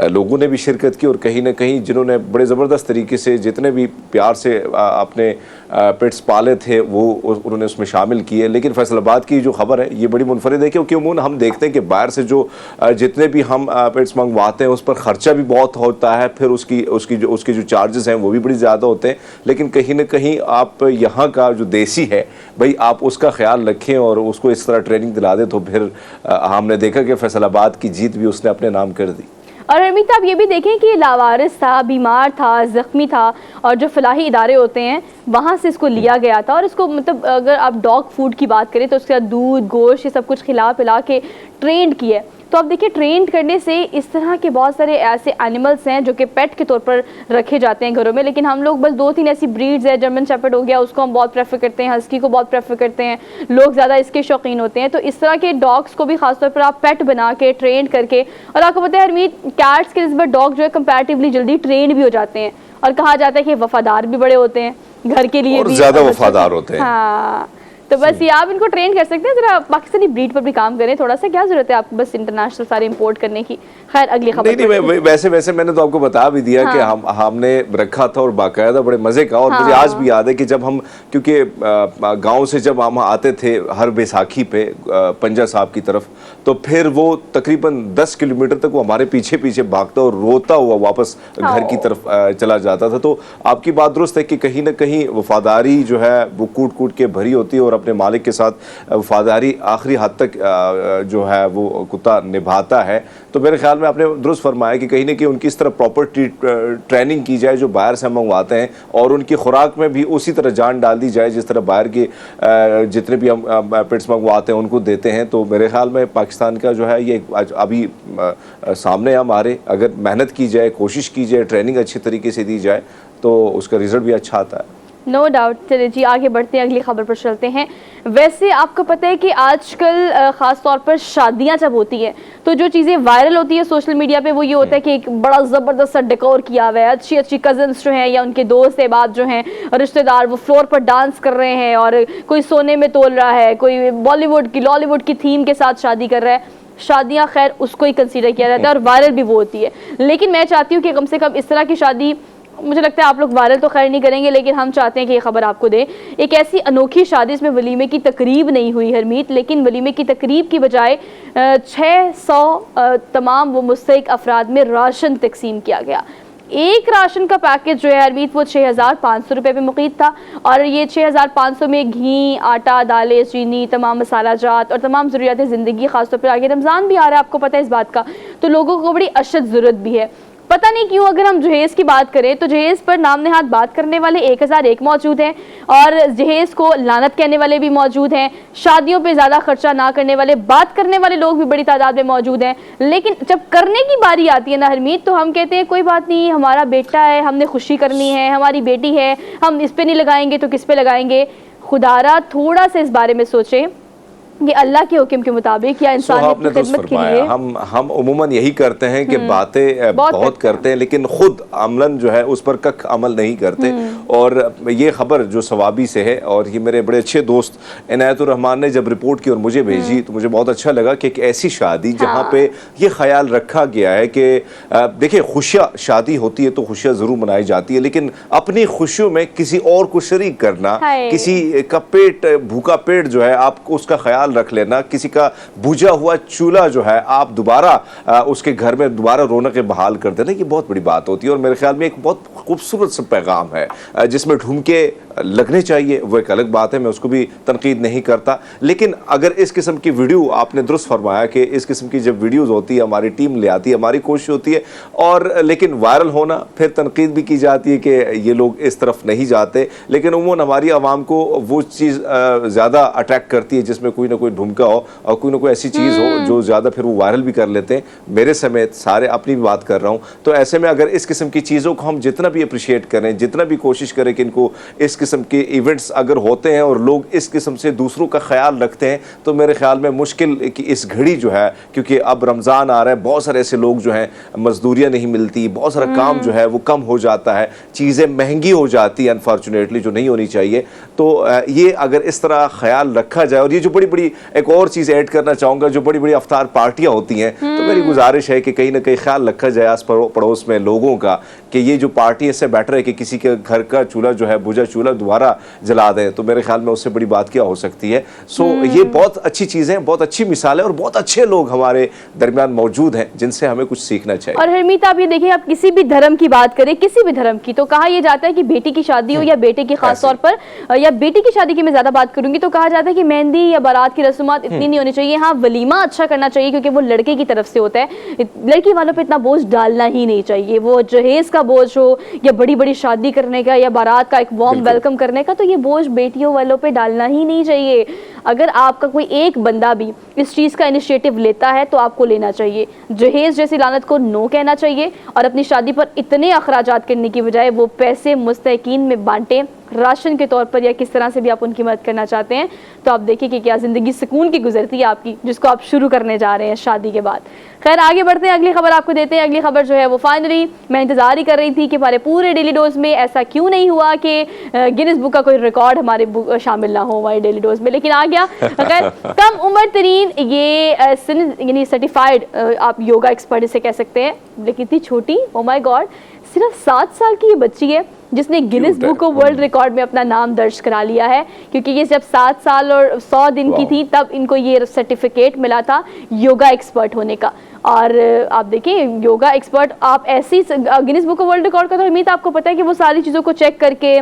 लोगों ने भी शिरकत की और कहीं ना कहीं जिन्होंने बड़े ज़बरदस्त तरीके से जितने भी प्यार से अपने पेट्स पाले थे वो उन्होंने उसमें शामिल किए। लेकिन फैसलाबाद की जो खबर है ये बड़ी मुनफरिद है क्योंकि उमूमन हम देखते हैं कि बाहर से जो जितने भी हम पेट्स मंगवाते हैं उस पर ख़र्चा भी बहुत होता है, फिर उसकी जो चार्जेस हैं वो भी बड़ी ज़्यादा होते हैं। लेकिन कहीं ना कहीं आप यहाँ का जो देसी है भाई आप उसका ख्याल रखें और उसको इस तरह ट्रेनिंग दिला दें तो फिर हमने देखा कि फैसलाबाद की जीत भी उसने अपने नाम कर दी। और हरमीत आप ये भी देखें कि लावारिस था, बीमार था, ज़ख्मी था और जो फलाही इदारे होते हैं वहाँ से इसको लिया गया था और इसको मतलब अगर आप डॉग फूड की बात करें तो उसके साथ दूध, गोश्त, ये सब कुछ खिला पिला के ट्रेंड किया। तो आप देखिए ट्रेन करने से इस तरह के बहुत सारे ऐसे एनिमल्स हैं जो कि पेट के तौर पर रखे जाते हैं घरों में, लेकिन हम लोग बस 2-3 ऐसी ब्रीड्स है, जर्मन शेपर्ड हो गया उसको हम बहुत प्रेफर करते हैं, हस्की को बहुत प्रेफर करते हैं, लोग ज़्यादा इसके शौकीन होते हैं। तो इस तरह के डॉग्स को भी खासतौर पर आप पेट बना के ट्रेन करके, और आपको पता है हरमीत कैट्स के नस्बत डॉग जो है कंपैरेटिवली जल्दी ट्रेन भी हो जाते हैं और कहा जाता है कि वफादार भी बड़े होते हैं, घर के लिए भी ज़्यादा वफादार होते हैं। हाँ, तो बस ये आप इनको ट्रेन कर सकते हैं। जरा पाकिस्तानी ब्रीड पर भी काम करें थोड़ा सा, क्या जरूरत है आपको बस इंटरनेशनल सारे इंपोर्ट करने की। खैर अगली खबर नहीं, वैसे मैंने तो आपको बता भी दिया कि हमने रखा था और बाकायदा बड़े मजे का। और मुझे आज भी याद है कि जब हम क्योंकि गांव से जब हम आते थे हर बैसाखी पे पंजा साहब की तरफ, तो फिर वो तकरीबन 10 किलोमीटर तक वो हमारे पीछे पीछे भागता और रोता हुआ वापस घर की तरफ चला जाता था। तो आपकी बात दुरुस्त है कि कहीं ना कहीं वफादारी जो है वो कूट कूट के भरी होती है और अपने मालिक के साथ वफादारी आखिरी हद तक जो है वो कुत्ता निभाता है। तो मेरे ख्याल में आपने दुरुस्त फरमाया कि कहीं ना कहीं उनकी इस तरह प्रॉपर ट्रेनिंग की जाए जो बाहर से मंगवाते हैं और उनकी खुराक में भी उसी तरह जान डाल दी जाए जिस तरह बाहर के जितने भी हम पेट्स मंगवाते हैं उनको देते हैं। तो मेरे ख्याल में पाकिस्तान का जो है ये अभी सामने हमारे, अगर मेहनत की जाए, कोशिश की जाए, ट्रेनिंग अच्छी तरीके से दी जाए तो उसका रिजल्ट भी अच्छा आता है। No doubt. चलिए जी आगे बढ़ते हैं, अगली खबर पर चलते हैं। वैसे आपको पता है कि आजकल ख़ास तौर पर शादियां जब होती हैं तो जो चीज़ें वायरल होती है सोशल मीडिया पे वो ये होता है कि एक बड़ा ज़बरदस्त सा डेकोर किया हुआ है, अच्छी अच्छी कज़न्स जो हैं या उनके दोस्त अहबाब जो हैं रिश्तेदार वो फ्लोर पर डांस कर रहे हैं और कोई सोने में तोल रहा है, कोई बॉलीवुड की लॉलीवुड की थीम के साथ शादी कर रहा है। शादियाँ खैर उसको ही कंसीडर किया जाता है और वायरल भी वो होती है, लेकिन मैं चाहती हूँ कि कम से कम इस तरह की शादी, मुझे लगता है आप लोग वायरल तो खैर नहीं करेंगे लेकिन हम चाहते हैं कि ये खबर आपको दे, एक ऐसी अनोखी शादी इसमें वलीमे की तकरीब नहीं हुई हरमीत, लेकिन वलीमे की तकरीब की बजाय 600 तमाम वो मुस्तहिक अफराद में राशन तकसीम किया गया। एक राशन का पैकेज जो है हरमीत वो 6500 रुपये पे मुक़ीद था और ये 6500 में घी, आटा, दालें, चीनी, तमाम मसाला जात और तमाम ज़रूरियात ज़िंदगी, ख़ासतौर पर आगे रमज़ान भी आ रहा है आपको पता है इस बात का, तो लोगों को बड़ी अशद ज़रूरत भी है। पता नहीं क्यों अगर हम जहेज़ की बात करें तो जहेज़ पर नाम नहाद बात करने वाले 1001 मौजूद हैं और जहेज़ को लानत कहने वाले भी मौजूद हैं, शादियों पे ज़्यादा खर्चा ना करने वाले बात करने वाले लोग भी बड़ी तादाद में मौजूद हैं। लेकिन जब करने की बारी आती है ना हरमीत तो हम कहते हैं कोई बात नहीं, हमारा बेटा है, हमने खुशी करनी है, हमारी बेटी है, हम इस पर नहीं लगाएंगे तो किस पे लगाएंगे। खुदारा थोड़ा सा इस बारे में सोचें ये अल्लाह के हुक्म के मुताबिक या इंसानियत की खिदमत के लिए। हम उम्मूमन यही करते हैं कि बातें बहुत करते हैं लेकिन खुद अमलन जो है उस पर कख अमल नहीं करते। और ये खबर जो सवाबी से है, और ये मेरे बड़े अच्छे दोस्त इनायतुर रहमान ने जब रिपोर्ट की और मुझे भेजी तो मुझे बहुत अच्छा लगा कि एक ऐसी शादी जहाँ पे ये ख्याल रखा गया है कि देखिए खुशियाँ, शादी होती है तो खुशियाँ जरूर मनाई जाती है, लेकिन अपनी खुशियों में किसी और को शरीक करना, किसी का पेट, भूखा पेट जो है आपको उसका ख्याल रख लेना, किसी का बुझा हुआ चूल्हा जो है आप दोबारा उसके घर में दोबारा रौनक बहाल कर देना, ये बहुत बड़ी बात होती है। और मेरे ख्याल में एक बहुत खूबसूरत सा पैगाम है जिसमें ढूंढके लगने चाहिए, वो एक अलग बात है, मैं उसको भी तनकीद नहीं करता। लेकिन अगर इस किस्म की वीडियो, आपने दुरुस्त फरमाया कि इस किस्म की जब वीडियोज़ होती है हमारी टीम ले आती है, हमारी कोशिश होती है, और लेकिन वायरल होना, फिर तनकीद भी की जाती है कि ये लोग इस तरफ नहीं जाते। लेकिन उम्मून हमारी आवाम को वो चीज़ ज़्यादा अट्रैक्ट करती है जिसमें कोई ना कोई ढुमका हो और कोई ना कोई ऐसी चीज़ हो जो ज़्यादा फिर वो वायरल भी कर लेते हैं, मेरे समेत सारे, अपनी भी बात कर रहा हूँ। तो ऐसे में अगर इस किस्म की चीज़ों को हम जितना भी अप्रिशिएट करें, जितना भी कोशिश करें कि इनको इस किस्म के इवेंट्स अगर होते हैं और लोग इस किस्म से दूसरों का ख्याल रखते हैं, तो मेरे ख्याल में मुश्किल कि इस घड़ी जो है, क्योंकि अब रमज़ान आ रहा है, बहुत सारे ऐसे लोग जो हैं मजदूरियाँ नहीं मिलती, बहुत सारा काम जो है वो कम हो जाता है, चीज़ें महंगी हो जाती हैं अनफॉर्चुनेटली, जो नहीं होनी चाहिए। तो ये अगर इस तरह ख्याल रखा जाए, और ये जो बड़ी बड़ी, एक और चीज़ ऐड करना चाहूँगा, जो बड़ी बड़ी अफ्तार पार्टियाँ होती हैं, तो मेरी गुजारिश है कि कहीं ना कहीं ख्याल रखा जाए आस पड़ोस में लोगों का कि ये जो पार्टी है, इससे बेटर है कि किसी के घर का चूल्हा जो है, बुझा चूल्हा दोबारा जला दें, तो मेरे ख्याल में उससे बड़ी बात क्या हो सकती है। सो ये बहुत अच्छी चीज़ है, बहुत अच्छी मिसाल है, और बहुत अच्छे लोग हमारे दरमियान मौजूद हैं जिनसे हमें कुछ सीखना चाहिए। और हरमीत, आप ये देखिए, आप किसी भी धर्म की बात करें, किसी भी धर्म की, तो कहा यह जाता है कि बेटी की शादी हो या बेटे की, खास तौर पर, या बेटी की शादी की मैं ज्यादा बात करूंगी, तो कहा जाता है कि मेहंदी या बारात की रस्मात इतनी नहीं होनी चाहिए। हाँ, वलीमा अच्छा करना चाहिए क्योंकि वो लड़के की तरफ से होता है, लड़की वालों पे इतना बोझ डालना ही नहीं चाहिए, वो जहेज का बोझ हो या बड़ी बड़ी शादी करने का या बारात का एक वार्म वेलकम करने का, तो ये बोझ बेटियों वालों पे डालना ही नहीं चाहिए। अगर आपका कोई एक बंदा भी इस चीज़ का इनिशिएटिव लेता है तो आपको लेना चाहिए। जहेज जैसी लानत को नो कहना चाहिए और अपनी शादी पर इतने अखराजात करने की बजाय वो पैसे मुस्तहिकीन में बांटें, राशन के तौर पर या किस तरह से भी आप उनकी मदद करना चाहते हैं। तो आप देखिए कि क्या ज़िंदगी सुकून की गुजरती है आपकी, जिसको आप शुरू करने जा रहे हैं शादी के बाद। खैर, आगे बढ़ते हैं, अगली खबर आपको देते हैं। अगली खबर जो है वो फाइनली मैं इंतजार ही कर रही थी कि हमारे पूरे डेली डोज में ऐसा क्यों नहीं हुआ कि गिनीज बुक का कोई रिकॉर्ड हमारे शामिल ना हो हमारे डेली डोज में, लेकिन आ गया। खैर, कम उम्र तरीन ये यानी सर्टिफाइड आप योगा एक्सपर्ट इसे कह सकते हैं, लेकिन इतनी छोटी, ओ माय गॉड, सिर्फ 7 साल की ये बच्ची है जिसने Guinness book of world record में अपना नाम दर्ज करा लिया है। क्योंकि ये जब 7 साल और 100 दिन की थी तब इनको ये सर्टिफिकेट मिला था योगा एक्सपर्ट होने का। और आप देखिए, योगा एक्सपर्ट आप ऐसी Guinness book of world record का तो हरमीत आपको पता है कि वो सारी चीज़ों को चेक करके,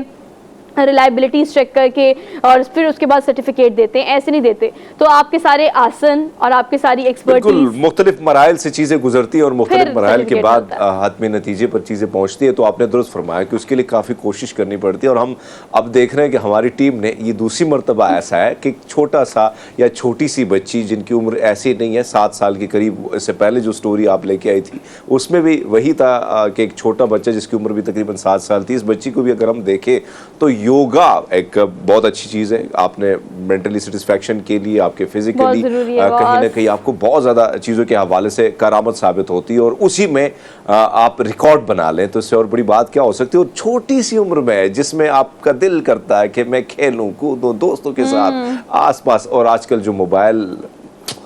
रिलायबिलिटीज चेक करके और फिर उसके बाद सर्टिफिकेट देते हैं, ऐसे नहीं देते। तो आपके सारे आसन और आपकी सारी एक्सपर्टीज मुख्तलिफ मराइल से चीज़ें गुजरती हैं और मुख्तलिफ मराइल के बाद हातमी नतीजे पर चीज़ें पहुंचती है। तो आपने दुरुस्त फरमाया कि उसके लिए काफ़ी कोशिश करनी पड़ती है। और हम अब देख रहे हैं कि हमारी टीम ने ये दूसरी मरतबा ऐसा है कि छोटा सा या छोटी सी बच्ची जिनकी उम्र ऐसी नहीं है, 7 साल के करीब, इससे पहले जो स्टोरी आप लेके आई थी उसमें भी वही था कि एक छोटा बच्चा जिसकी उम्र भी तकरीबन 7 साल थी, इस बच्ची को भी अगर हम देखें तो योगा एक बहुत अच्छी चीज़ है। आपने मेंटली सेटिस्फैक्शन के लिए, आपके फिजिकली कहीं ना कहीं आपको बहुत ज़्यादा चीज़ों के हवाले से करामत साबित होती है, और उसी में आप रिकॉर्ड बना लें तो इससे और बड़ी बात क्या हो सकती है। और छोटी सी उम्र में जिसमें आपका दिल करता है कि मैं खेलूं कूदूं दोस्तों के साथ आसपास, और आजकल जो मोबाइल,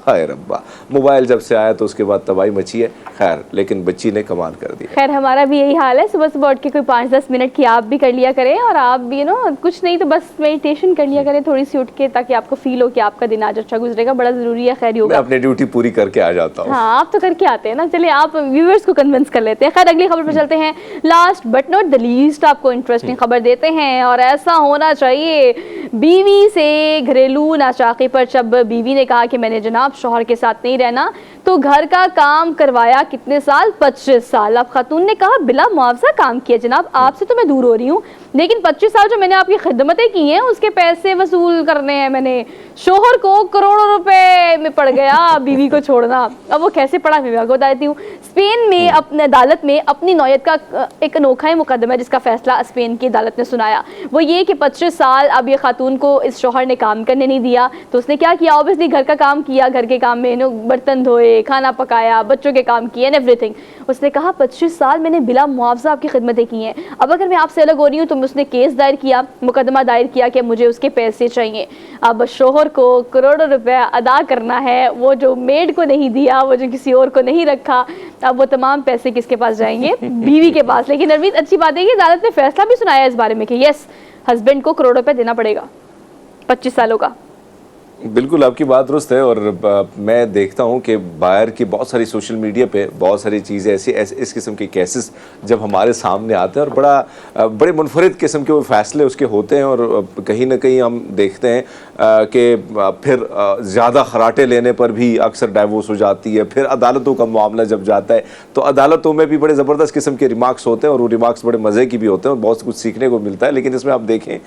हाय रब्बा, मोबाइल जब से आया तो उसके बाद तबाही मची है। खैर, लेकिन बच्ची ने कमाल कर दिया। खैर, हमारा भी यही हाल है, सुबह सुबह उठ के कोई 5-10 मिनट की आप भी कर लिया करें, और आप भी कुछ नहीं तो बस मेडिटेशन कर लिया करें थोड़ी सी उठ के, ताकि आपको फील हो कि आपका दिन आज अच्छा गुजरेगा। बड़ा जरूरी है। खैर, योगा मैं अपनी ड्यूटी पूरी करके आ जाता हूँ। हाँ, आप तो करके आते हैं ना। चलिए, आप व्यूअर्स को कन्विंस कर लेते हैं। खैर, अगली खबर पर चलते हैं। Last but not the least आपको इंटरेस्टिंग खबर देते हैं, और ऐसा होना चाहिए। बीवी से घरेलू नाचाकी पर जब बीवी ने कहा कि मैंने जनाब शौहर के साथ नहीं रहना, तो घर का काम करवाया कितने साल? 25 साल। अब खातून ने कहा बिला मुआवजा काम किया जनाब, आपसे तो मैं दूर हो रही हूँ, लेकिन 25 साल जो मैंने आपकी खिदमतें की हैं उसके पैसे वसूल करने हैं मैंने। शोहर को करोड़ों रुपए रुपए में पड़ गया बीवी को छोड़ना। अब वो कैसे पड़ा मैं आपको बता देती हूँ। स्पेन में अपने अदालत में अपनी नौयत का एक अनोखा ही मुकदमा जिसका फैसला स्पेन की अदालत ने सुनाया, वो ये कि 25 साल अब ये खातून को इस शौहर ने काम करने नहीं दिया, तो उसने क्या किया, ऑब्वियसली घर का काम किया, घर के काम में बर्तन धोए, खाना पकाया, बच्चों के काम किए एंड एवरीथिंग। उसने कहा 25 साल मैंने बिला मुआवजा आपकी खिदमतें की हैं, अब अगर मैं आपसे अलग हो रही हूँ तो उसने केस दायर किया, मुकदमा दायर किया कि मुझे उसके पैसे चाहिए। अब शोहर को करोड़ों रुपए अदा करना है, वो जो मेड को नहीं दिया, वो जो किसी और को नहीं रखा, अब वो तमाम पैसे किसके पास जाएंगे? बीवी के पास। लेकिन नरवीद अच्छी बात है कि अदालत ने फैसला भी सुनाया इस बारे में कि यस, हस्बैंड को करोड़ों रुपए देना पड़ेगा 25 सालों का। बिल्कुल आपकी बात दुरुस्त है। और मैं देखता हूं कि बाहर की बहुत सारी सोशल मीडिया पे बहुत सारी चीज़ें ऐसी इस किस्म के केसेस जब हमारे सामने आते हैं और बड़े मुनफरिद किस्म के वो फैसले उसके होते हैं, और कहीं ना कहीं हम देखते हैं कि फिर ज़्यादा खराटे लेने पर भी अक्सर डाइवोर्स हो जाती है। फिर अदालतों का मामला जब जाता है तो अदालतों में भी बड़े ज़बरदस्त किस्म के रिमार्क्स होते हैं, और वो रिमार्क्स बड़े मज़े की भी होते हैं और बहुत कुछ सीखने को मिलता है। लेकिन इसमें आप देखें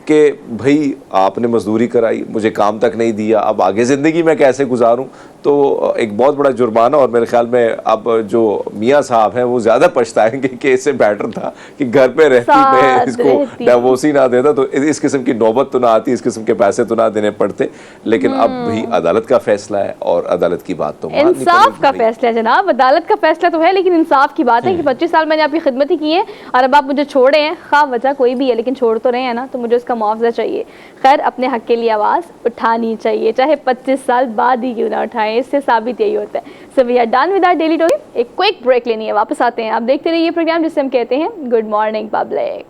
कि भाई आपने मजदूरी कराई, मुझे काम तक नहीं दिया, अब आगे ज़िंदगी में कैसे गुजारूं? तो एक बहुत बड़ा जुर्माना। और मेरे ख्याल में अब जो मियाँ साहब हैं वो ज़्यादा पछताएंगे कि इससे बेटर था कि घर पे रहती, मैं इसको डिवोर्स ही ना देता तो इस किस्म की नौबत तो ना आती, इस किस्म के पैसे तो ना देने पड़ते। लेकिन अब भी अदालत का फैसला है और अदालत की बात तो इंसाफ का फैसला है जनाब, अदालत का फैसला तो है, लेकिन इंसाफ की बात है कि 25 साल मैंने आपकी खिदमत ही की है और अब आप मुझे छोड़े हैं, खा वजह कोई भी है लेकिन छोड़ तो रहे हैं ना, तो मुझे उसका मुआवजा चाहिए। खैर, अपने हक के लिए आवाज़ उठानी चाहिए, चाहे 25 साल बाद ही क्यों ना उठाएं, इससे साबित यही होता है। So we are done with our daily talk. एक क्विक ब्रेक लेनी है, वापस आते हैं। आप देखते रहिए प्रोग्राम जिसे हम कहते हैं good morning public.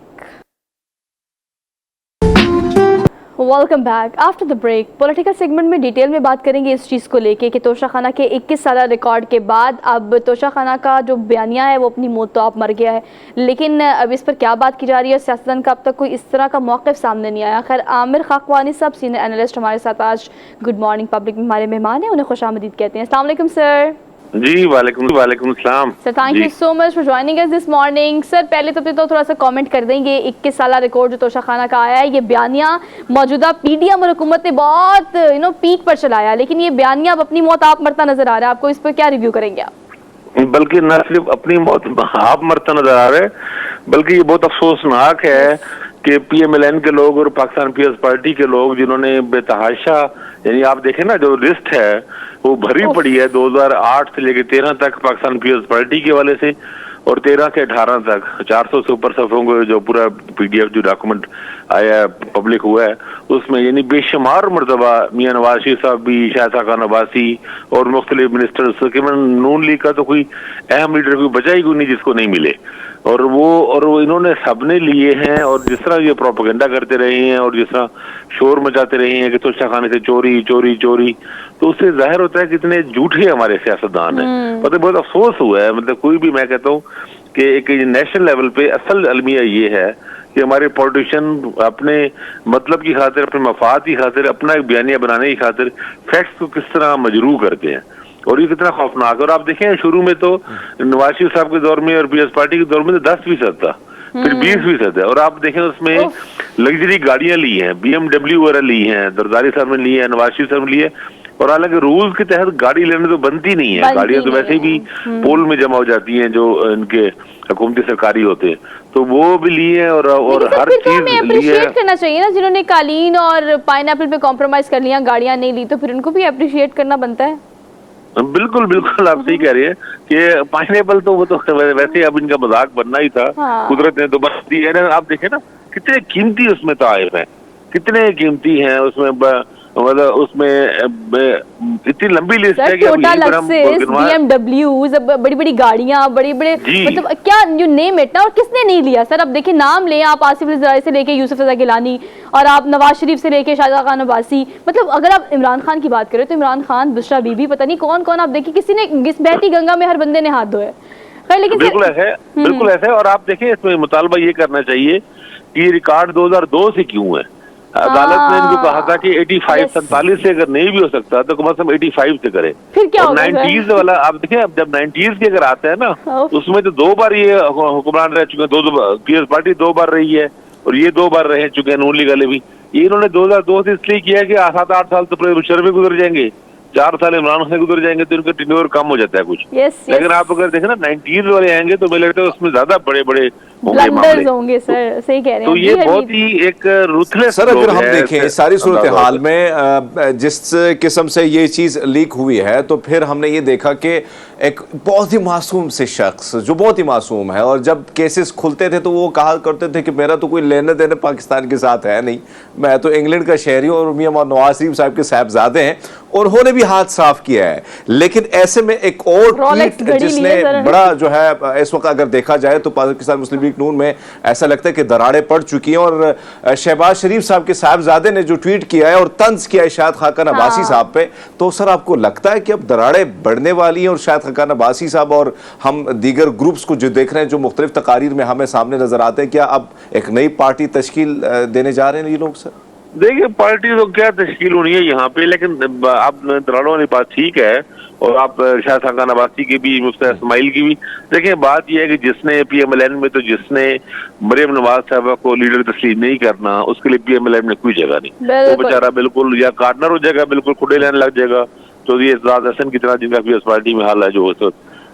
Welcome back after the break. Political segment में डिटेल में बात करेंगे इस चीज़ को लेके कि तोशा खाना के 21 साल रिकॉर्ड के बाद अब तोशा खाना का जो बयानिया है वो अपनी मौत तो आप मर गया है, लेकिन अब इस पर क्या बात की जा रही है? सियासतदान का अब तक कोई इस तरह का मौक़िफ़ सामने नहीं आया। खैर, आमिर खाकवानी साहब सीनियर एनालिस्ट हमारे साथ आज गुड मॉर्निंग पब्लिक में हमारे मेहमान हैं, उन्हें खुशामदीद कहते हैं। अस्सलाम वालेकुम सर। जी वालेकुम सलाम sir, thank you so much for joining us this morning. Sir, पहले तो थोड़ा सा कमेंट कर देंगे, 21 साल रिकॉर्ड जो तोशा खाना का आया है, ये बयानिया मौजूदा पीडीएम और हुकूमत ने बहुत पीक पर चलाया, लेकिन ये बयानिया अब अपनी मौत आप मरता नजर आ रहा है, आपको इस पर क्या रिव्यू करेंगे आप? बल्कि न सिर्फ अपनी मौत आप मरता नजर आ रहे, बल्कि ये बहुत अफसोसनाक है कि पीएमएलएन के लोग और पाकिस्तान पीपल्स पार्टी के लोग जिन्होंने बेतहाशा, यानी आप देखें ना, जो लिस्ट है वो भरी पड़ी है 2008 से लेकर 13 तक पाकिस्तान पीपल्स पार्टी के वाले से, और 13 से 18 तक 400 से ऊपर सफ़ों को जो पूरा पीडीएफ जो डॉक्यूमेंट आया पब्लिक हुआ है उसमें यानी बेशुमार मरतबा मियाँ नवाज शरीफ साहब भी, शायद खान अब्बासी और मुख्तलिफ मिनिस्टर्स, तकरीबन नून लीग का तो कोई अहम लीडर कोई बचा ही कोई नहीं जिसको नहीं मिले, और वो इन्होंने सबने लिए हैं। और जिस तरह ये प्रोपेगेंडा करते रहे हैं और जिस तरह शोर मचाते रहे हैं कि तोशा खाने से चोरी चोरी चोरी, तो उससे जाहिर होता है कितने झूठे हमारे सियासतदान हैं। मतलब बहुत अफसोस हुआ है, मतलब कोई भी, मैं कहता हूँ कि एक नेशनल लेवल पे असल अलमिया ये है कि हमारे पॉलिटिशियन अपने मतलब की खातिर, अपने मफाद की खातिर, अपना एक बयानिया बनाने की खातिर फैक्ट्स को किस तरह मजरू करते हैं, और ये कितना खौफनाक है। और आप देखें शुरू में तो नवाज शरीफ साहब के दौर में और पीएस पार्टी के दौर में तो 10% था, फिर 20% है, और आप देखें उसमें लग्जरी गाड़ियां ली हैं, BMW वगैरह ली हैं, दरदारी साहब ने ली है, नवाज शरीफ साहब ने ली है, और हालांकि रूल्स के तहत गाड़ी लेने तो बनती नहीं है, गाड़ियां तो वैसे भी पोल में जमा हो जाती हैं जो इनके हुकूमती सरकारी होते हैं, तो वो भी लिए हैं और हर चीज ली है। करना चाहिए ना, जिन्होंने कालीन और पाइनएप्पल पे कॉम्प्रोमाइज कर लिया, गाड़ियां नहीं ली, तो फिर उनको भी अप्रिशिएट करना बनता है। बिल्कुल बिल्कुल, आप सही कह रही है कि पाइनएप्पल तो वो तो वैसे अब इनका मजाक बनना ही था, कुदरत ने तो बस दी है ना। आप देखें ना कितने कीमती उसमें ताइफ है, कितने कीमती हैं उसमें, मतलब उसमें इतनी लंबी लिस्ट है कि BMW, बड़ी बड़ी गाड़ियां, बड़ी बड़े, मतलब क्या यू नेम इट ना, और किसने नहीं लिया सर? अब देखिए नाम लें आप, आसिफ अली ज़रदारी से लेके यूसुफ रज़ा गिलानी, और आप नवाज शरीफ से लेके शाहिद खान अब्बासी, मतलब अगर आप इमरान खान की बात करें तो इमरान खान, बुशरा बीबी, पता नहीं कौन कौन, आप देखिए किसी ने बहती गंगा में हर बंदे ने हाथ धोए। लेकिन बिल्कुल ऐसा है। और आप देखें इसमें मुतालबा ये करना चाहिए कि रिकॉर्ड 2002 से क्यों है। अदालत ने इनको कहा था कि 45-47 से अगर नहीं भी हो सकता तो कम से कम 85 से करे। फिर क्या और 90s वाला आप देखें, अब जब 90s के अगर आता है ना, उसमें तो 2 बार ये हुक्मरान रह चुके हैं, 2 पीएस पार्टी 2 बार रही है और ये 2 बार रह चुके हैं, नून लीग वाले भी। ये इन्होंने 2002 से इसलिए किया कि 7-8 साल तो मुशर्रफ गुजर जाएंगे, 4 साल इमरान खान गुजर जाएंगे तो इनका टेन्योर कम हो जाता है कुछ। लेकिन आप अगर देखें ना 90s वाले आएंगे तो मुझे लगता है उसमें ज्यादा बड़े बड़े होंगे मामले होंगे सर, सही कह रहे हैं। तो ये बहुत ही एक रूथलेस सर, अगर हम देखें इस सारी सूरत हाल में जिस किस्म से ये चीज लीक हुई है, तो फिर हमने ये देखा कि एक बहुत ही मासूम से शख्स जो बहुत ही मासूम है, और जब केसेस खुलते थे तो वो कहा करते थे कि मेरा तो कोई लेने देने पाकिस्तान के साथ है नहीं, मैं तो इंग्लैंड का शहरी हूं और मियां नवाज शरीफ साहब के साहबजादे हैं, और उन्होंने भी हाथ साफ किया है। लेकिन ऐसे में एक और ट्वीट जिसने बड़ा जो है इस वक्त अगर देखा जाए तो पाकिस्तान मुस्लिम लीग नून में ऐसा लगता है कि दरारें पड़ चुकी हैं, और शहबाज शरीफ साहब के साहबजादे ने जो ट्वीट किया है और तंज किया है शाहिद खाकान अब्बासी साहब पे, तो सर आपको लगता है कि अब दरारें बढ़ने वाली हैं और शाहिद खाकान अब्बासी साहब और हम दीगर ग्रुप्स को जो देख रहे हैं जो मुख्तलिफ तकारीर में हमें सामने नजर आते हैं, क्या अब एक नई पार्टी तश्कील देने जा रहे हैं ये लोग? सर देखिए, पार्टी तो क्या तश्कील होनी है यहाँ पे, लेकिन आप दरारों वाली बात ठीक है, और आप शाहिद खाकान अब्बासी की भी, मुफ्ती इस्माइल की भी देखें। बात यह है कि जिसने PMLN में तो जिसने मरियम नवाज साहबा को लीडर तस्लीम नहीं करना, उसके लिए PMLN में कोई जगह नहीं। वो बेचारा बिल्कुल या कार्नर हो जाएगा, बिल्कुल खुदे लेने लग जाएगा। तो ये इज़ाद हसन की तरह जिनका पीएस पार्टी में हाल है जो,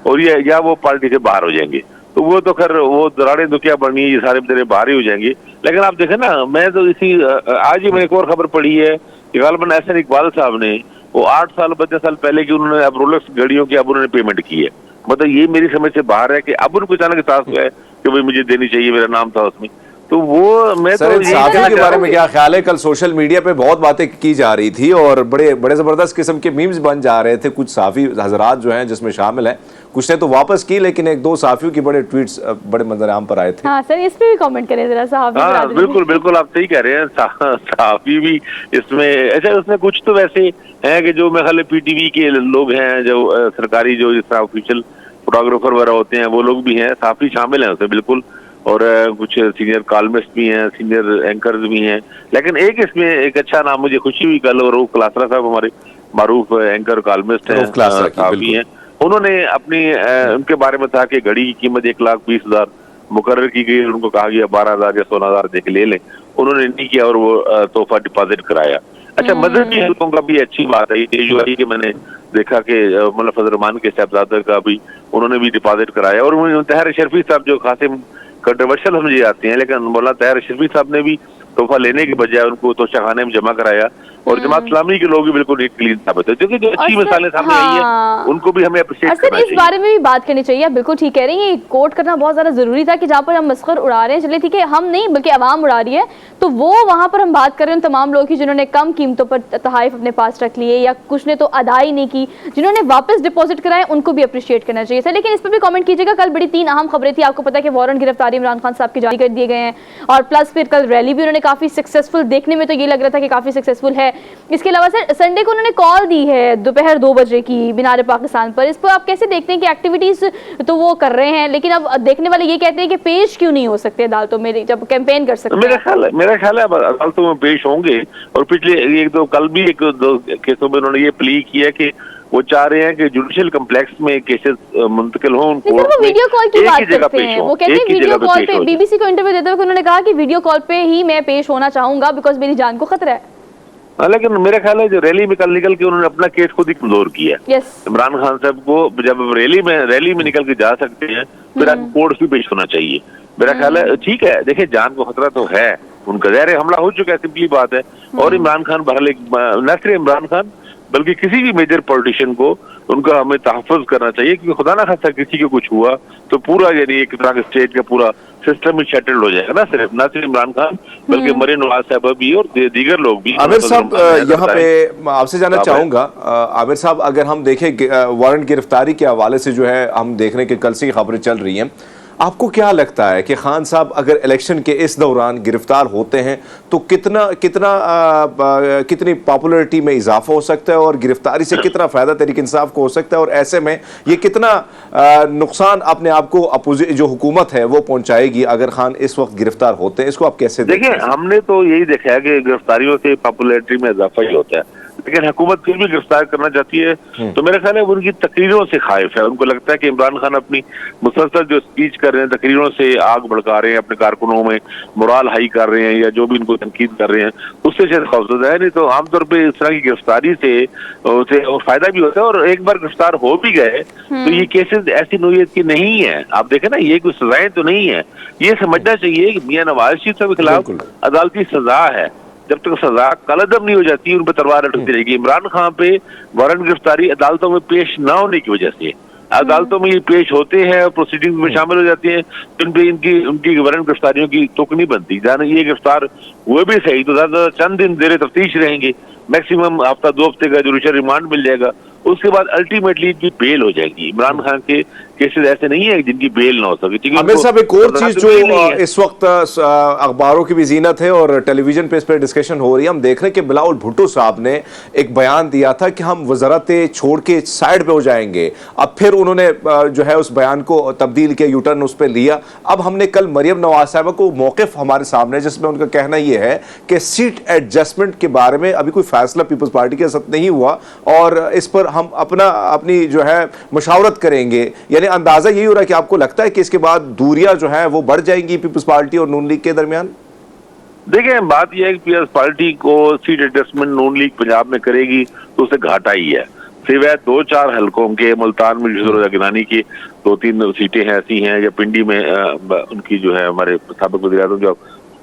और ये या वो पार्टी से बाहर हो जाएंगे, तो वो तो खैर वो दरारें तो क्या बढ़नी है, ये सारे बेचारे बाहर ही हो जाएंगे। लेकिन आप देखें ना, मैं तो इसी आज ही मैंने एक और खबर पढ़ी है कि गालिबन एहसन इकबाल साहब ने वो 8 साल 15 साल पहले की उन्होंने अब रोलेक्स घड़ियों की अब उन्होंने पेमेंट की है। मतलब ये मेरी समझ से बाहर है कि अब उनको अचानक एहसास हुआ है कि भाई मुझे देनी चाहिए, मेरा नाम था उसमें। तो वो मैं सर, तो साफी के बारे में क्या ख्याल है? कल सोशल मीडिया पे बहुत बातें की जा रही थी और बड़े बड़े जबरदस्त किस्म के मीम्स बन जा रहे थे, कुछ साफी हजरात जो हैं जिसमें शामिल हैं, कुछ ने तो वापस की, लेकिन एक दो साफियों की बड़े ट्वीट्स बड़े मंजर आम पर आए थे। हाँ सर, इस पे भी कमेंट करें जरा साहब। हाँ बिल्कुल बिल्कुल, आप सही कह रहे हैं। साफी भी इसमें अच्छा, उसमें कुछ तो वैसे हैं कि जो मेरे ख्याल PTV के लोग हैं, जो सरकारी जो जिस तरह ऑफिशियल फोटोग्राफर वगैरह होते हैं, वो लोग भी हैं, साफी शामिल हैं उसमें बिल्कुल, और कुछ सीनियर कॉलमिस्ट भी हैं, सीनियर एंकर्स भी हैं। लेकिन एक इसमें एक अच्छा नाम मुझे खुशी हुई कल, और रऊफ क्लासरा साहब हमारे मारूफ एंकर कॉलमिस्ट हैं, साफी हैं। उन्होंने अपनी उनके बारे में था कि घड़ी की कीमत 1,20,000 मुकर्रर की गई, उनको कहा गया 12,000 या 16,000 दे के ले लें, उन्होंने नहीं किया और वो तोहफा डिपॉजिट कराया। अच्छा, मजहबी हल्कों का भी अच्छी बात है ये कि मैंने देखा कि मतलब फजल रहमान के साहबजादा का भी उन्होंने भी डिपॉजिट कराया, और तहर शर्फी साहब जो खासे कंट्रोवर्शियल समझे जाते हैं, लेकिन मौलाना तहर शर्फी साहब ने भी तोहफा लेने के बजाय उनको तोशाखाने में जमा कराया, और जमात इस्लामी के लोग भी बिल्कुल क्लीन साबित है, क्योंकि जो अच्छी मिसालें सामने आई है उनको भी हमें अप्रिशिएट करना चाहिए। इस बारे में भी बात करनी चाहिए, बिल्कुल ठीक कह रही हैं, कोट करना बहुत ज्यादा जरूरी था कि जहाँ पर हम मस्खर उड़ा रहे हैं, चलिए ठीक है हम नहीं बल्कि आवाम उड़ा रही है, तो वो वहां पर हम बात कर रहे हैं तमाम लोग की जिन्होंने कम कीमतों पर तहाइफ अपने पास रख लिए, या कुछ ने तो अदाई नहीं की, जिन्होंने वापस डिपॉजिट कराए उनको भी अप्रिशिएट करना चाहिए था। लेकिन इस पर भी कमेंट कीजिएगा। कल बड़ी 3 अहम खबरें थी, आपको पता है कि वारंट गिरफ्तारी इमरान खान साहब की जारी कर दिए गए हैं, और प्लस फिर कल रैली भी उन्होंने काफी सक्सेसफुल, देखने में तो ये लग रहा था कि काफी सक्सेसफुल है। इसके अलावा सर संडे को उन्होंने कॉल दी है दोपहर 2 बजे की मीनार पाकिस्तान पर, इस पर आप कैसे देखते हैं कि एक्टिविटीज तो वो कर रहे हैं, लेकिन अब देखने वाले ये कहते हैं कि पेश क्यों नहीं हो सकते अदालतों में जब कैंपेन कर सकते हैं? मेरा ख्याल है अदालतों में पेश होंगे, और पिछले एक दो कल भी एक दो केसों में उन्होंने ये प्ली किया कि वो चाह रहे हैं कि जुडिशियल कम्प्लेक्स में केसेस मुंतकिल हों, वो वीडियो कॉल की बात करते हैं, वो कहते हैं वीडियो कॉल पे, BBC को इंटरव्यू देते हुए उन्होंने कहा कि वीडियो कॉल पे ही मैं पेश होना चाहूंगा बिकॉज मेरी जान को खतरा है। लेकिन मेरा ख्याल है जो रैली में कल निकल के उन्होंने अपना केस खुद ही कमजोर किया। इमरान खान साहब को जब रैली में निकल के जा सकते हैं, फिर आपको कोर्ट भी पेश होना चाहिए। मेरा ख्याल है ठीक है, देखिए जान को खतरा तो है, उनका ज़ाहिर हमला हो चुका है, सिंपली बात है। और इमरान खान बहरहाल न सिर्फ इमरान खान बल्कि किसी भी मेजर पॉलिटिशियन को उनका हमें तहफ़्फ़ुज़ करना चाहिए, क्योंकि खुदा ना खास्ता किसी को कुछ हुआ तो पूरा यानी एक तरह के स्टेट का पूरा सिस्टम ही शटल्ड हो जाएगा, ना सिर्फ इमरान खान बल्कि मरियम नवाज साहबा भी और दीगर लोग भी। आमिर साहब, यहाँ पे आपसे जानना चाहूंगा, आमिर साहब अगर हम देखें वारंट गिरफ्तारी के हवाले से जो है हम देख रहे हैं कि कल से खबरें चल रही हैं, आपको क्या लगता है कि खान साहब अगर इलेक्शन के इस दौरान गिरफ्तार होते हैं तो कितनी पॉपुलैरिटी में इजाफा हो सकता है, और गिरफ्तारी से कितना फायदा तहरीक इंसाफ को हो सकता है, और ऐसे में ये कितना नुकसान अपने आप को अपोजिट जो हुकूमत है वो पहुंचाएगी अगर खान इस वक्त गिरफ्तार होते हैं? इसको आप कैसे देखिए? हमने तो यही देखा है कि गिरफ्तारियों से पॉपुलैरिटी में इजाफा ही होता है। लेकिन हुकूमत फिर भी गिरफ्तार करना चाहती है। तो मेरा ख्याल है वो उनकी तकरीरों से खाइफ है। उनको लगता है कि इमरान खान अपनी मुसलसल जो स्पीच कर रहे हैं, तकरीरों से आग भड़का रहे हैं, अपने कारकुनों में मोराल हाई कर रहे हैं या जो भी उनको तनकीद कर रहे हैं, उससे शायद खौफजदा है। नहीं तो आमतौर पर इस तरह की गिरफ्तारी से और फायदा भी होता है। और एक बार गिरफ्तार हो भी गए तो ये केसेस ऐसी नोयत की नहीं है। आप देखें ना, ये कोई सजाएं तो नहीं है। ये समझना चाहिए कि मियां नवाज शरीफ साहब के खिलाफ अदालती सजा है। जब तक सजा कलअदब नहीं हो जाती, उन पर तलवार लटकती रहेगी। इमरान खान पे वारंट गिरफ्तारी अदालतों में पेश न होने की वजह से, अदालतों में ये पेश होते हैं और प्रोसीडिंग में शामिल हो जाते हैं, तो इन पे उनकी वारंट गिरफ्तारियों की तुक नहीं बनती। जाने ये गिरफ्तार हुए भी सही तो ज्यादा चंद दिन देर तफ्तीश रहेंगे, मैक्सिमम हफ्ता 2 हफ्ते का जुडिशल रिमांड मिल जाएगा, उसके बाद अल्टीमेटली इनकी बेल हो जाएगी। इमरान खान के केसेस ऐसे नहीं है जिनकी बेल ना हो सके। आमिर साहब, एक और चीज जो इस वक्त अखबारों की भी जीनत है और टेलीविजन पे इस पर डिस्कशन हो रही है, हम देख रहे हैं कि बिलावल भुट्टो साहब ने एक बयान दिया था कि हम वजारत छोड़ के साइड पे हो जाएंगे। अब फिर उन्होंने जो है उस बयान को तब्दील किया, यूटर्न उस पर लिया। अब हमने कल मरियम नवाज साहबा को मौक़िफ़ हमारे सामने, जिसमें उनका कहना यह है कि सीट एडजस्टमेंट के बारे में अभी कोई फैसला पीपल्स पार्टी के साथ नहीं हुआ और इस पर हम अपनी जो है मशावरत करेंगे। यानी अंदाजा यही हो रहा है कि आपको लगता है कि इसके बाद दूरियां जो है वो बढ़ जाएंगी पीपल्स पार्टी और नून लीग के दरमियान? देखिए, बात यह है कि पीपल्स पार्टी को सीट एडजस्टमेंट नून लीग पंजाब में करेगी तो उसे घाटा ही है। सिवाय 2-4 हलकों के, मुल्तान में जो गिलानी की 2-3 सीटें ऐसी हैं, या पिंडी में उनकी जो है हमारे साबिक वज़ीर-ए-आज़म जो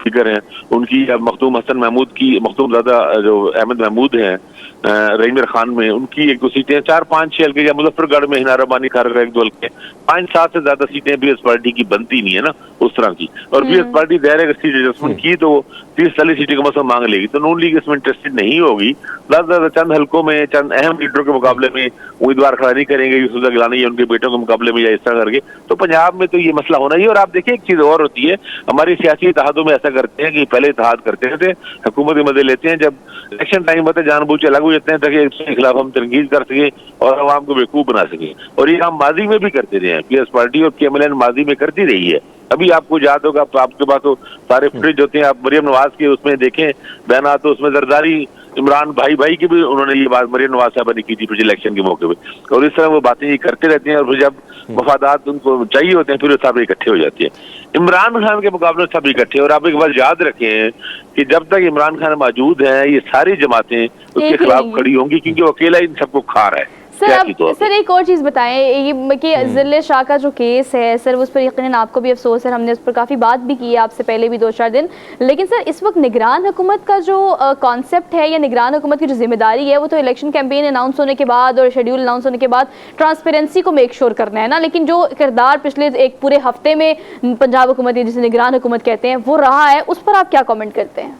फिक्र हैं उनकी, या मखदूम हसन महमूद की, मखदूम ज़ादा जो अहमद महमूद हैं रहीमर खान में, उनकी 1-2 सीटें, 4-5-6 हल्के, या मुजफ्फरगढ़ में हिना रबानी खारगा 1-2 हल्के, 5-7 से ज्यादा सीटें पीएस पार्टी की बनती नहीं है ना उस तरह की। और पीएस पार्टी दायरे अगर सीट एडजस्टमेंट की तो 30-40 सीटें का मसला मांग लेगी, तो नून लीग इसमें इंटरेस्टेड नहीं होगी। ज्यादा चंद हल्कों में चंद अहम लीडरों के मुकाबले में उम्मीदवार खड़ा नहीं करेंगे, यूसुफ गिलानी या उनके बेटों के मुकाबले में या इस तरह करके, तो पंजाब में तो ये मसला होना ही। और आप देखिए एक चीज और होती है, हमारी सियासी इत्तेहादों में ऐसा करते हैं कि पहले इत्तेहाद करते थे, हुकूमत की मदद लेते हैं, जब इलेक्शन टाइम होता है जानबूझ के अलग हो जाते हैं ताकि इसके खिलाफ हम तनकीद कर सके और आवाम को बेवकूफ बना सके। और ये हम माजी में भी करते रहे हैं, पीएस पार्टी और केएमएलएन माजी में करती रही है। अभी आपको याद होगा, आपके पास तो सारे फुटेज होते हैं, आप मरियम नवाज के उसमें देखें बयान, तो उसमें जरदारी इमरान भाई की भी उन्होंने ये बात मरियम नवाज साहब ने की थी पिछले इलेक्शन के मौके पे। और इस तरह वो बातें ये करते रहते हैं और फिर जब मफादात उनको चाहिए होते हैं फिर सब इकट्ठे हो जाती है। इमरान खान के मुकाबले सब इकट्ठे। और आप एक बात याद रखें कि जब तक इमरान खान मौजूद हैं ये सारी जमातें उसके खिलाफ खड़ी होंगी, क्योंकि वो अकेला इन सबको खा रहा है। सर एक और चीज़ बताएं, ये कि जिले शाह का जो केस है सर, उस पर यकीनन आपको भी अफसोस है, हमने उस पर काफ़ी बात भी की है आपसे पहले भी 2-4 दिन। लेकिन सर इस वक्त निगरान हुकूमत का जो कॉन्सेप्ट है या निगरान हुकूमत की जो जिम्मेदारी है वो तो इलेक्शन कैंपेन अनाउंस होने के बाद और शेड्यूल अनाउंस होने के बाद ट्रांसपेरेंसी को मेक श्योर करना है ना। लेकिन जो किरदार पिछले एक पूरे हफ्ते में पंजाब हुकूमत जिसे निगरान हुकूमत कहते हैं वो रहा है, उस पर आप क्या कॉमेंट करते हैं?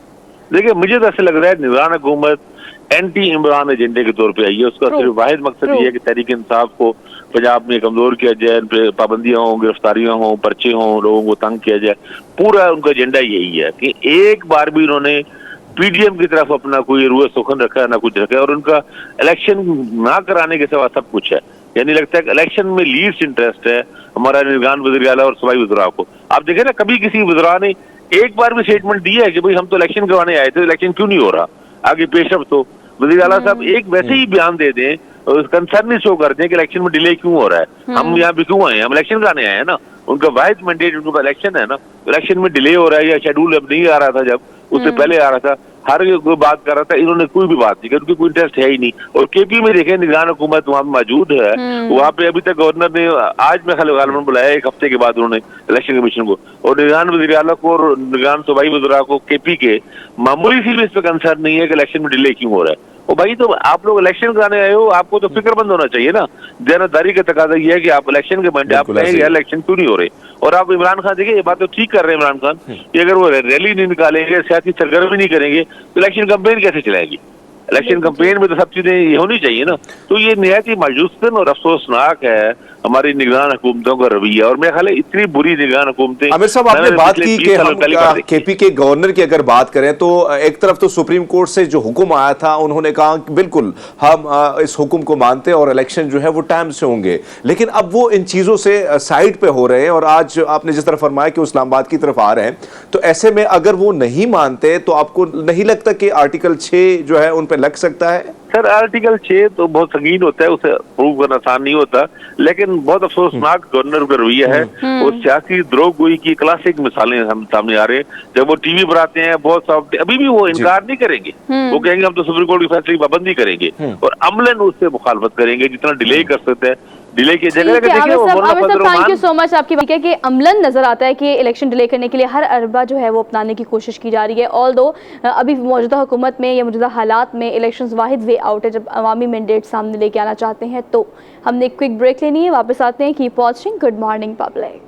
देखिए, मुझे तो ऐसा लग रहा है निगरान हुकूमत एंटी इमरान एजेंडे के तौर पे आई है। उसका सिर्फ वाहिद मकसद ये है कि तहरीक इंसाफ को पंजाब में कमजोर किया जाए, उन पे पाबंदियां हों, गिरफ्तारियां हों, पर्चे हों, लोगों को तंग किया जाए। पूरा उनका एजेंडा यही है कि एक बार भी उन्होंने पीडीएम की तरफ अपना कोई रूह सुखन रखा है ना कुछ रखा है। और उनका इलेक्शन ना कराने के सिवा सब कुछ है। यानी लगता है कि इलेक्शन में लीस्ट इंटरेस्ट है हमारा निगरान वज़ीर आला और सूबाई वज़रा को। आप देखें ना, कभी किसी वज़रा ने एक बार भी स्टेटमेंट दिया है कि भाई हम तो इलेक्शन करवाने आए थे, इलेक्शन क्यों नहीं हो रहा, आगे पेशरफ तो वज़ीर आला साहब एक वैसे ही बयान दे दें, कंसर्न शो कर दें कि इलेक्शन में डिले क्यों हो रहा है, हम यहाँ पे क्यों आए हैं, हम इलेक्शन कराने आए हैं ना। उनका वाहिद मैंडेट उनका इलेक्शन है ना, इलेक्शन में डिले हो रहा है या शेड्यूल अब नहीं आ रहा था, जब उससे पहले आ रहा था, हर कोई बात कर रहा था, इन्होंने कोई भी बात नहीं की, उनकी कोई इंटरेस्ट है ही नहीं। और केपी में देखें निगरान हुकूमत वहाँ मौजूद है, वहाँ पे अभी तक गवर्नर ने आज में गालिबन बुलाया 1 हफ्ते के बाद उन्होंने इलेक्शन कमीशन को, और निगरान वज़ीर आला को और निगरान सूबाई वज़रा को केपी के मामूली सी भी इस पर कंसर्न नहीं है कि इलेक्शन में डिले क्यों हो रहा है। ओ भाई, तो आप लोग इलेक्शन कराने आए हो, आपको तो फिक्रमंद होना चाहिए ना। जानदारी का तकाजा ये है कि आप इलेक्शन के मंडे आप कहेंगे इलेक्शन क्यों नहीं हो रहे। और आप इमरान खान देखिए, ये बात तो ठीक कर रहे हैं इमरान खान कि अगर वो रैली नहीं निकालेंगे, सियासी सरगर्मी नहीं करेंगे तो इलेक्शन कैंपेन कैसे चलाएगी। इलेक्शन कैंपेन में तो सब चीजें ये होनी चाहिए ना। तो ये निहायत ही मायूसकन और अफसोसनाक है हमारी निगरान हुकूमतों का रवैया। और मेरे ख्याल है इतनी बुरी निगरान हुकूमतें। आमिर साहब, आपने बात की कि हम केपी के गवर्नर की अगर बात करें तो एक तरफ तो सुप्रीम कोर्ट से जो हुक्म आया था उन्होंने कहा कि बिल्कुल हम इस हुक्म को मानते हैं और इलेक्शन जो है वो टाइम से होंगे, लेकिन अब वो इन चीजों से साइड पे हो रहे हैं और आज आपने जिस तरह फरमाया कि इस्लामाबाद की तरफ आ रहे हैं, तो ऐसे में अगर वो नहीं मानते तो आपको नहीं लगता कि आर्टिकल 6 जो है उन पर लग सकता है? सर आर्टिकल 6 तो बहुत संगीन होता है, उसे प्रूव करना आसान नहीं होता, लेकिन बहुत अफसोसनाक गवर्नर का रवैया है और सियासी द्रोहगोई की क्लासिक मिसालें हम सामने आ रहे हैं। जब वो टीवी पर आते हैं बहुत साफ, अभी भी वो इनकार नहीं करेंगे, वो कहेंगे हम तो सुप्रीम कोर्ट की फैसले की पाबंदी करेंगे और अमलन उससे मुखालफत करेंगे, जितना डिले कर सकते हैं डिले की जगह। ठीक है आमिर साहब थैंक यू सो मच आपकी बात है कि अमलन नजर आता है कि इलेक्शन डिले करने के लिए हर अरबा जो है वो अपनाने की कोशिश की जा रही है। ऑल दो अभी मौजूदा हुकूमत में या मौजूदा हालात में इलेक्शंस वाहिद वे आउट है जब अवामी मैंडेट सामने लेके आना चाहते हैं। तो हमने एक क्विक ब्रेक लेनी है, वापस आते हैं। Keep watching good morning public.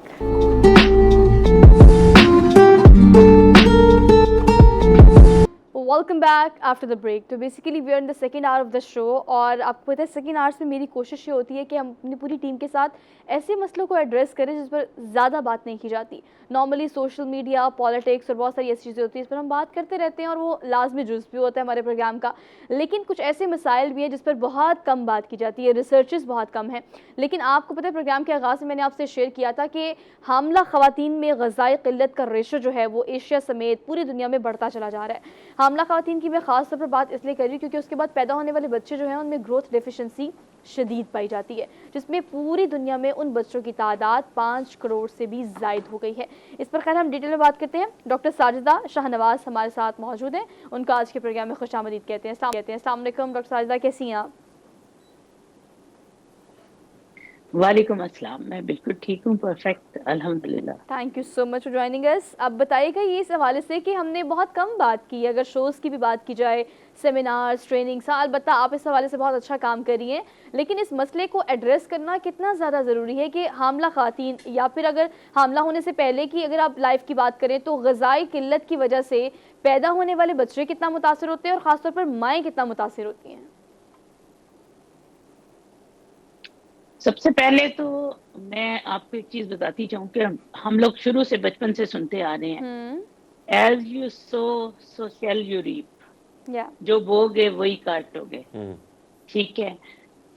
Welcome back after the break. तो basically we are in the second hour of the show और आपको पता है सेकेंड आवर्स में मेरी कोशिश ये होती है कि हम अपनी पूरी टीम के साथ ऐसे मसलों को एड्रेस करें जिस पर ज़्यादा बात नहीं की जाती। नॉर्मली सोशल मीडिया, पॉलिटिक्स और बहुत सारी ऐसी चीज़ें होती हैं इस पर हम बात करते रहते हैं और वो लाजमी जुज़ भी होता है हमारे प्रोग्राम का, लेकिन कुछ ऐसे मसाइल भी हैं जिस पर बहुत कम बात की जाती है, रिसर्चेस बहुत कम हैं। लेकिन आपको पता है प्रोग्राम के आगाज़ में मैंने आपसे शेयर किया था कि हामला ख़वातीन में ग़ज़ाई क़िल्लत का रेशो जो है वो एशिया समेत पूरी दुनिया में बढ़ता चला जा रहा है। हामला ख़वातीन की मैं ख़ास तौर पर बात इसलिए कर रही हूँ क्योंकि उसके बाद पैदा होने वाले बच्चे जो हैं उनमें ग्रोथ डेफिशिएंसी शदीद पाई जाती है, जिसमें पूरी दुनिया में उन बच्चों की तादाद 5 करोड़ से भी ज़ायद हो गई है। इस पर खैर हम डिटेल में बात करते हैं। डॉक्टर साजिदा शाहनवाज हमारे साथ मौजूद हैं, उनका आज के प्रोग्राम में खुशामदीद कहते हैं। अस्सलाम वालेकुम डॉक्टर साजिदा, कैसी हैं आप? वालेकुम अस्सलाम, मैं बिल्कुल ठीक हूँ, परफेक्ट अल्हम्दुलिल्लाह। Thank you so much for joining us. अब बताइएगा ये इस हवाले से कि हमने बहुत कम बात की, अगर शोज़ की भी बात की जाए, सेमिनार्स, ट्रेनिंग्स, अलबत्ता आप इस हवाले से बहुत अच्छा काम कर रही हैं, लेकिन इस मसले को एड्रेस करना कितना ज़्यादा ज़रूरी है कि हामला ख़वातीन या फिर अगर हामला होने से पहले की अगर आप लाइफ की बात करें तो ग़ज़ाई किल्लत की वजह से पैदा होने वाले बच्चे कितना मुतासर होते हैं और ख़ासतौर पर माएँ कितना मुतासर होती हैं? सबसे पहले तो मैं आपको एक चीज बताती चाहूँ कि हम लोग शुरू से बचपन से सुनते आ रहे हैं, as you sow shall you reap, जो बोगे वही काटोगे। ठीक है,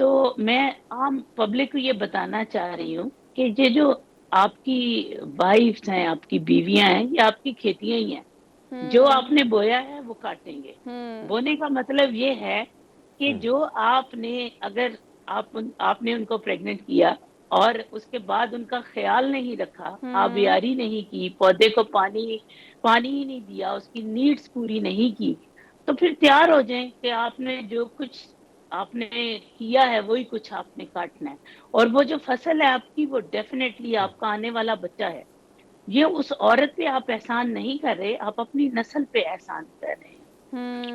तो मैं आम पब्लिक को ये बताना चाह रही हूँ कि ये जो आपकी वाइफ्स हैं, आपकी बीवियां हैं, ये आपकी खेतियां ही हैं। जो आपने बोया है वो काटेंगे। बोने का मतलब ये है कि जो आपने अगर आपने उनको प्रेग्नेंट किया और उसके बाद उनका ख्याल नहीं रखा, आबियारी नहीं की, पौधे को पानी ही नहीं दिया, उसकी नीड्स पूरी नहीं की, तो फिर तैयार हो जाएं कि आपने जो कुछ आपने किया है वही कुछ आपने काटना है। और वो जो फसल है आपकी, वो डेफिनेटली आपका आने वाला बच्चा है। ये उस औरत पे आप एहसान नहीं कर रहे, आप अपनी नस्ल पे एहसान कर रहे हैं।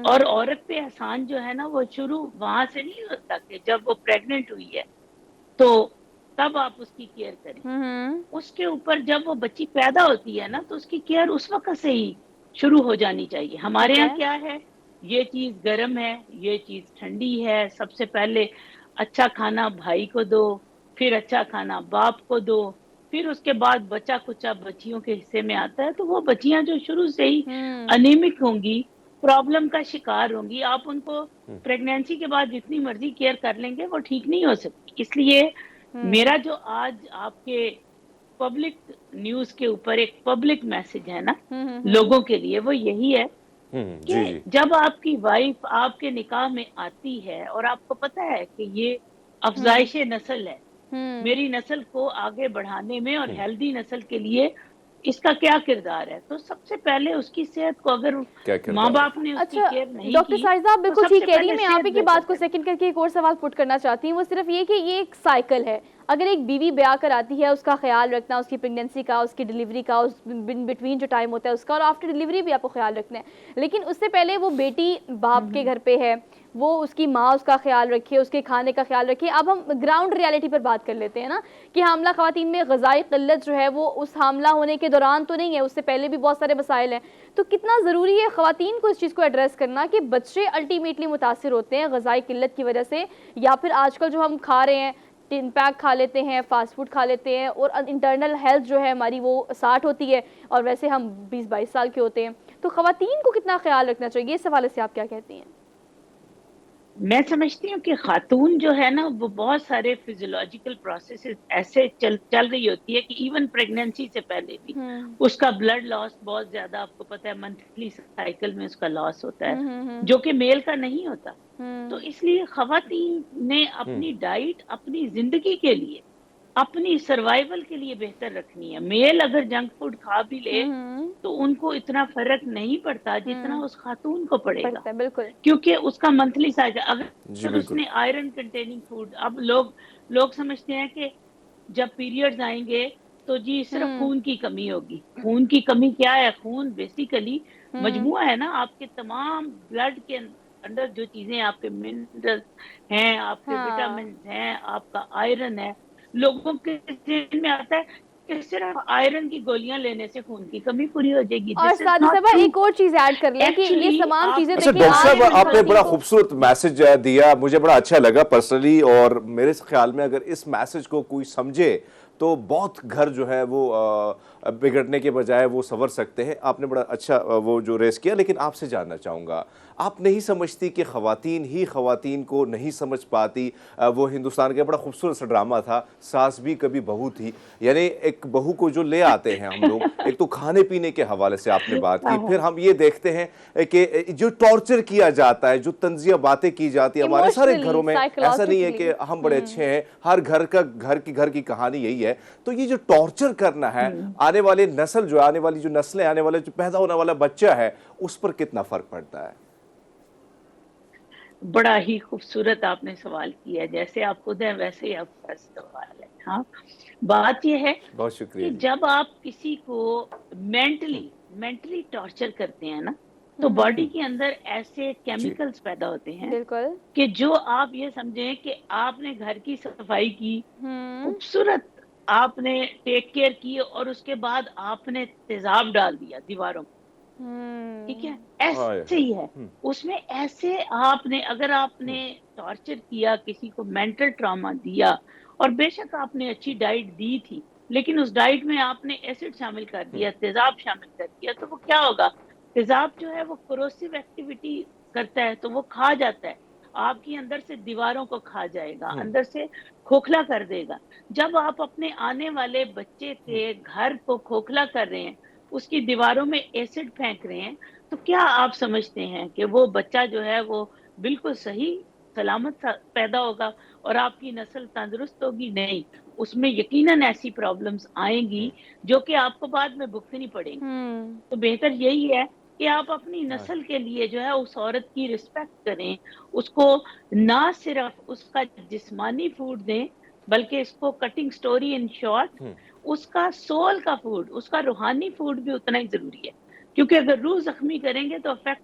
और औरत पे एहसान जो है ना, वो शुरू वहां से नहीं होता कि जब वो प्रेग्नेंट हुई है तो तब आप उसकी केयर करें। उसके ऊपर जब वो बच्ची पैदा होती है ना, तो उसकी केयर उस वक्त से ही शुरू हो जानी चाहिए। हमारे यहाँ क्या है, ये चीज गर्म है, ये चीज ठंडी है, सबसे पहले अच्छा खाना भाई को दो, फिर अच्छा खाना बाप को दो, फिर उसके बाद बचा कुचा बच्चियों के हिस्से में आता है। तो वो बच्चियां जो शुरू से ही अनीमिक होंगी, प्रॉब्लम का शिकार होंगी, आप उनको प्रेगनेंसी के बाद जितनी मर्जी केयर कर लेंगे वो ठीक नहीं हो सकती। इसलिए मेरा जो आज आपके पब्लिक न्यूज के ऊपर एक पब्लिक मैसेज है ना लोगों के लिए, वो यही है कि जब आपकी वाइफ आपके निकाह में आती है और आपको पता है कि ये अफजाइश नस्ल है, मेरी नस्ल को आगे बढ़ाने में और हेल्दी नस्ल के लिए इसका क्या किरदार है, तो सबसे पहले उसकी सेहत को अगर माँ बाप ने उसकी केयर नहीं डॉक्टर की, साजिदा आप बिल्कुल ठीक कह रही हैं। मैं आप ही की बात को बेहतर सेकंड करके एक और सवाल पुट करना चाहती हूँ, वो सिर्फ ये कि ये एक साइकिल है। अगर एक बीवी ब्याह कर आती है, उसका ख्याल रखना, उसकी प्रेगनेंसी का, उसकी डिलीवरी का, उस बिटवीन जो टाइम होता है उसका, और आफ्टर डिलीवरी भी आपको ख्याल रखना है। लेकिन उससे पहले वो बेटी बाप के घर पे है, वो उसकी माँ उसका ख्याल रखे, उसके खाने का ख्याल रखे। अब हम ग्राउंड रियलिटी पर बात कर लेते हैं ना कि हामला ख़वातीन में ग़ज़ाई क़िल्लत जो है वो उस हामला होने के दौरान तो नहीं है, उससे पहले भी बहुत सारे मसाइल हैं। तो कितना ज़रूरी है ख़वातीन को इस चीज़ को एड्रेस करना कि बच्चे अल्टीमेटली मुतासिर होते हैं ग़ज़ाई क़िल्लत की वजह से, या फिर आजकल जो हम खा रहे हैं, टिन पैक खा लेते हैं, फास्ट फूड खा लेते हैं, और इंटरनल हेल्थ जो है हमारी वो 60 होती है और वैसे हम 20-22 साल के होते हैं। तो ख़वातीन को कितना ख्याल रखना चाहिए, इस हवाले से आप क्या कहती हैं? मैं समझती हूँ कि खातून जो है ना, वो बहुत सारे फिजियोलॉजिकल प्रोसेसेस ऐसे चल रही होती है कि इवन प्रेगनेंसी से पहले भी उसका ब्लड लॉस बहुत ज्यादा, आपको पता है, मंथली साइकिल में उसका लॉस होता है, जो कि मेल का नहीं होता। तो इसलिए खवातीन ने अपनी डाइट अपनी जिंदगी के लिए, अपनी सर्वाइवल के लिए बेहतर रखनी है। मेल अगर जंक फूड खा भी ले तो उनको इतना फर्क नहीं पड़ता जितना उस खातून को पड़ेगा, पड़ता है, बिल्कुल। क्योंकि उसका मंथली साइकिल, जी अगर बिल्कुल। उसने आयरन कंटेनिंग फूड, अब लोग समझते हैं कि जब पीरियड्स आएंगे तो जी सिर्फ खून की कमी होगी। खून की कमी क्या है? खून बेसिकली मजमुआ है ना, आपके तमाम ब्लड के अंदर जो चीजें, आपके मिनरल्स हैं, आपके हाँ। विटामिन हैं, आपका आयरन है। लोगों के ज़हन में आता है कि सिर्फ आयरन की गोलियां लेने से खून की कमी पूरी हो जाएगी। और दिस इज साथ ही नॉट साहब ट्रू। एक और चीज ऐड कर लें कि ये एक्चुअली तमाम चीजें अच्छा देखिए डॉक्टर आज साहब, आपने खातून बड़ा को खूबसूरत मैसेज दिया, मुझे बड़ा अच्छा लगा पर्सनली, और मेरे ख्याल में अगर इस मैसेज को कोई समझे तो बहुत घर जो है वो बिगड़ने के बजाय वो संवर सकते हैं। आपने बड़ा अच्छा वो जो रेस किया। लेकिन आपसे जानना चाहूँगा, आप नहीं समझती कि ख़वातीन ही ख़वातीन को नहीं समझ पाती? वो हिंदुस्तान का बड़ा खूबसूरत सा ड्रामा था, सास भी कभी बहू थी, यानी एक बहू को जो ले आते हैं हम लोग, एक तो खाने पीने के हवाले से आपने बात की, फिर हम ये देखते हैं कि जो टॉर्चर किया जाता है, जो तंजिया बातें की जाती है हमारे सारे इमोशनली, घरों में। ऐसा नहीं है कि हम बड़े अच्छे हैं, हर घर की कहानी यही है। तो ये जो टॉर्चर करना है, आने वाली नस्ल जो आने वाली जो नस्लें, आने वाले जो पैदा होने वाला बच्चा है, उस पर कितना फर्क पड़ता है? बड़ा ही खूबसूरत आपने सवाल किया है। जैसे आप खुद हैं वैसे ही आपका सवाल है। हाँ, बात यह है बहुत शुक्रिया कि जी। जब आप किसी को मेंटली टॉर्चर करते हैं ना, तो बॉडी के अंदर ऐसे जी। केमिकल्स पैदा होते हैं बिल्कुल। कि जो आप ये समझें कि आपने घर की सफाई की, खूबसूरत आपने टेक केयर की, और उसके बाद आपने तेजाब डाल दिया दीवारों में। ठीक है, हाय ऐसे हाय। ही है। उसमें ऐसे आपने, अगर आपने टॉर्चर किया, किसी को मेंटल ट्रॉमा दिया, और बेशक आपने अच्छी डाइट दी थी, लेकिन उस डाइट में आपने एसिड शामिल कर दिया, तेजाब शामिल कर दिया, तो वो क्या होगा? तेजाब जो है वो कोरोसिव एक्टिविटी करता है, तो वो खा जाता है, आपकी अंदर से दीवारों को खा जाएगा, अंदर से खोखला कर देगा। जब आप अपने आने वाले बच्चे के घर को खोखला कर रहे हैं, उसकी दीवारों में एसिड फेंक रहे हैं, तो क्या आप समझते हैं कि वो बच्चा जो है वो बिल्कुल सही सलामत पैदा होगा और आपकी नस्ल तंदुरुस्त होगी? नहीं, उसमें यकीनन ऐसी प्रॉब्लम्स आएंगी जो कि आपको बाद में भुगतनी पड़ेंगी। तो बेहतर यही है कि आप अपनी नस्ल के लिए जो है उस औरत की रिस्पेक्ट करें, उसको ना सिर्फ उसका जिस्मानी फूड दें, बल्कि इसको कटिंग स्टोरी इन शॉर्ट, उसका सोल का फूड, उसका रूहानी फूड भी उतना ही जरूरी है, क्योंकि अगर रूह जख्मी करेंगे तो इफेक्ट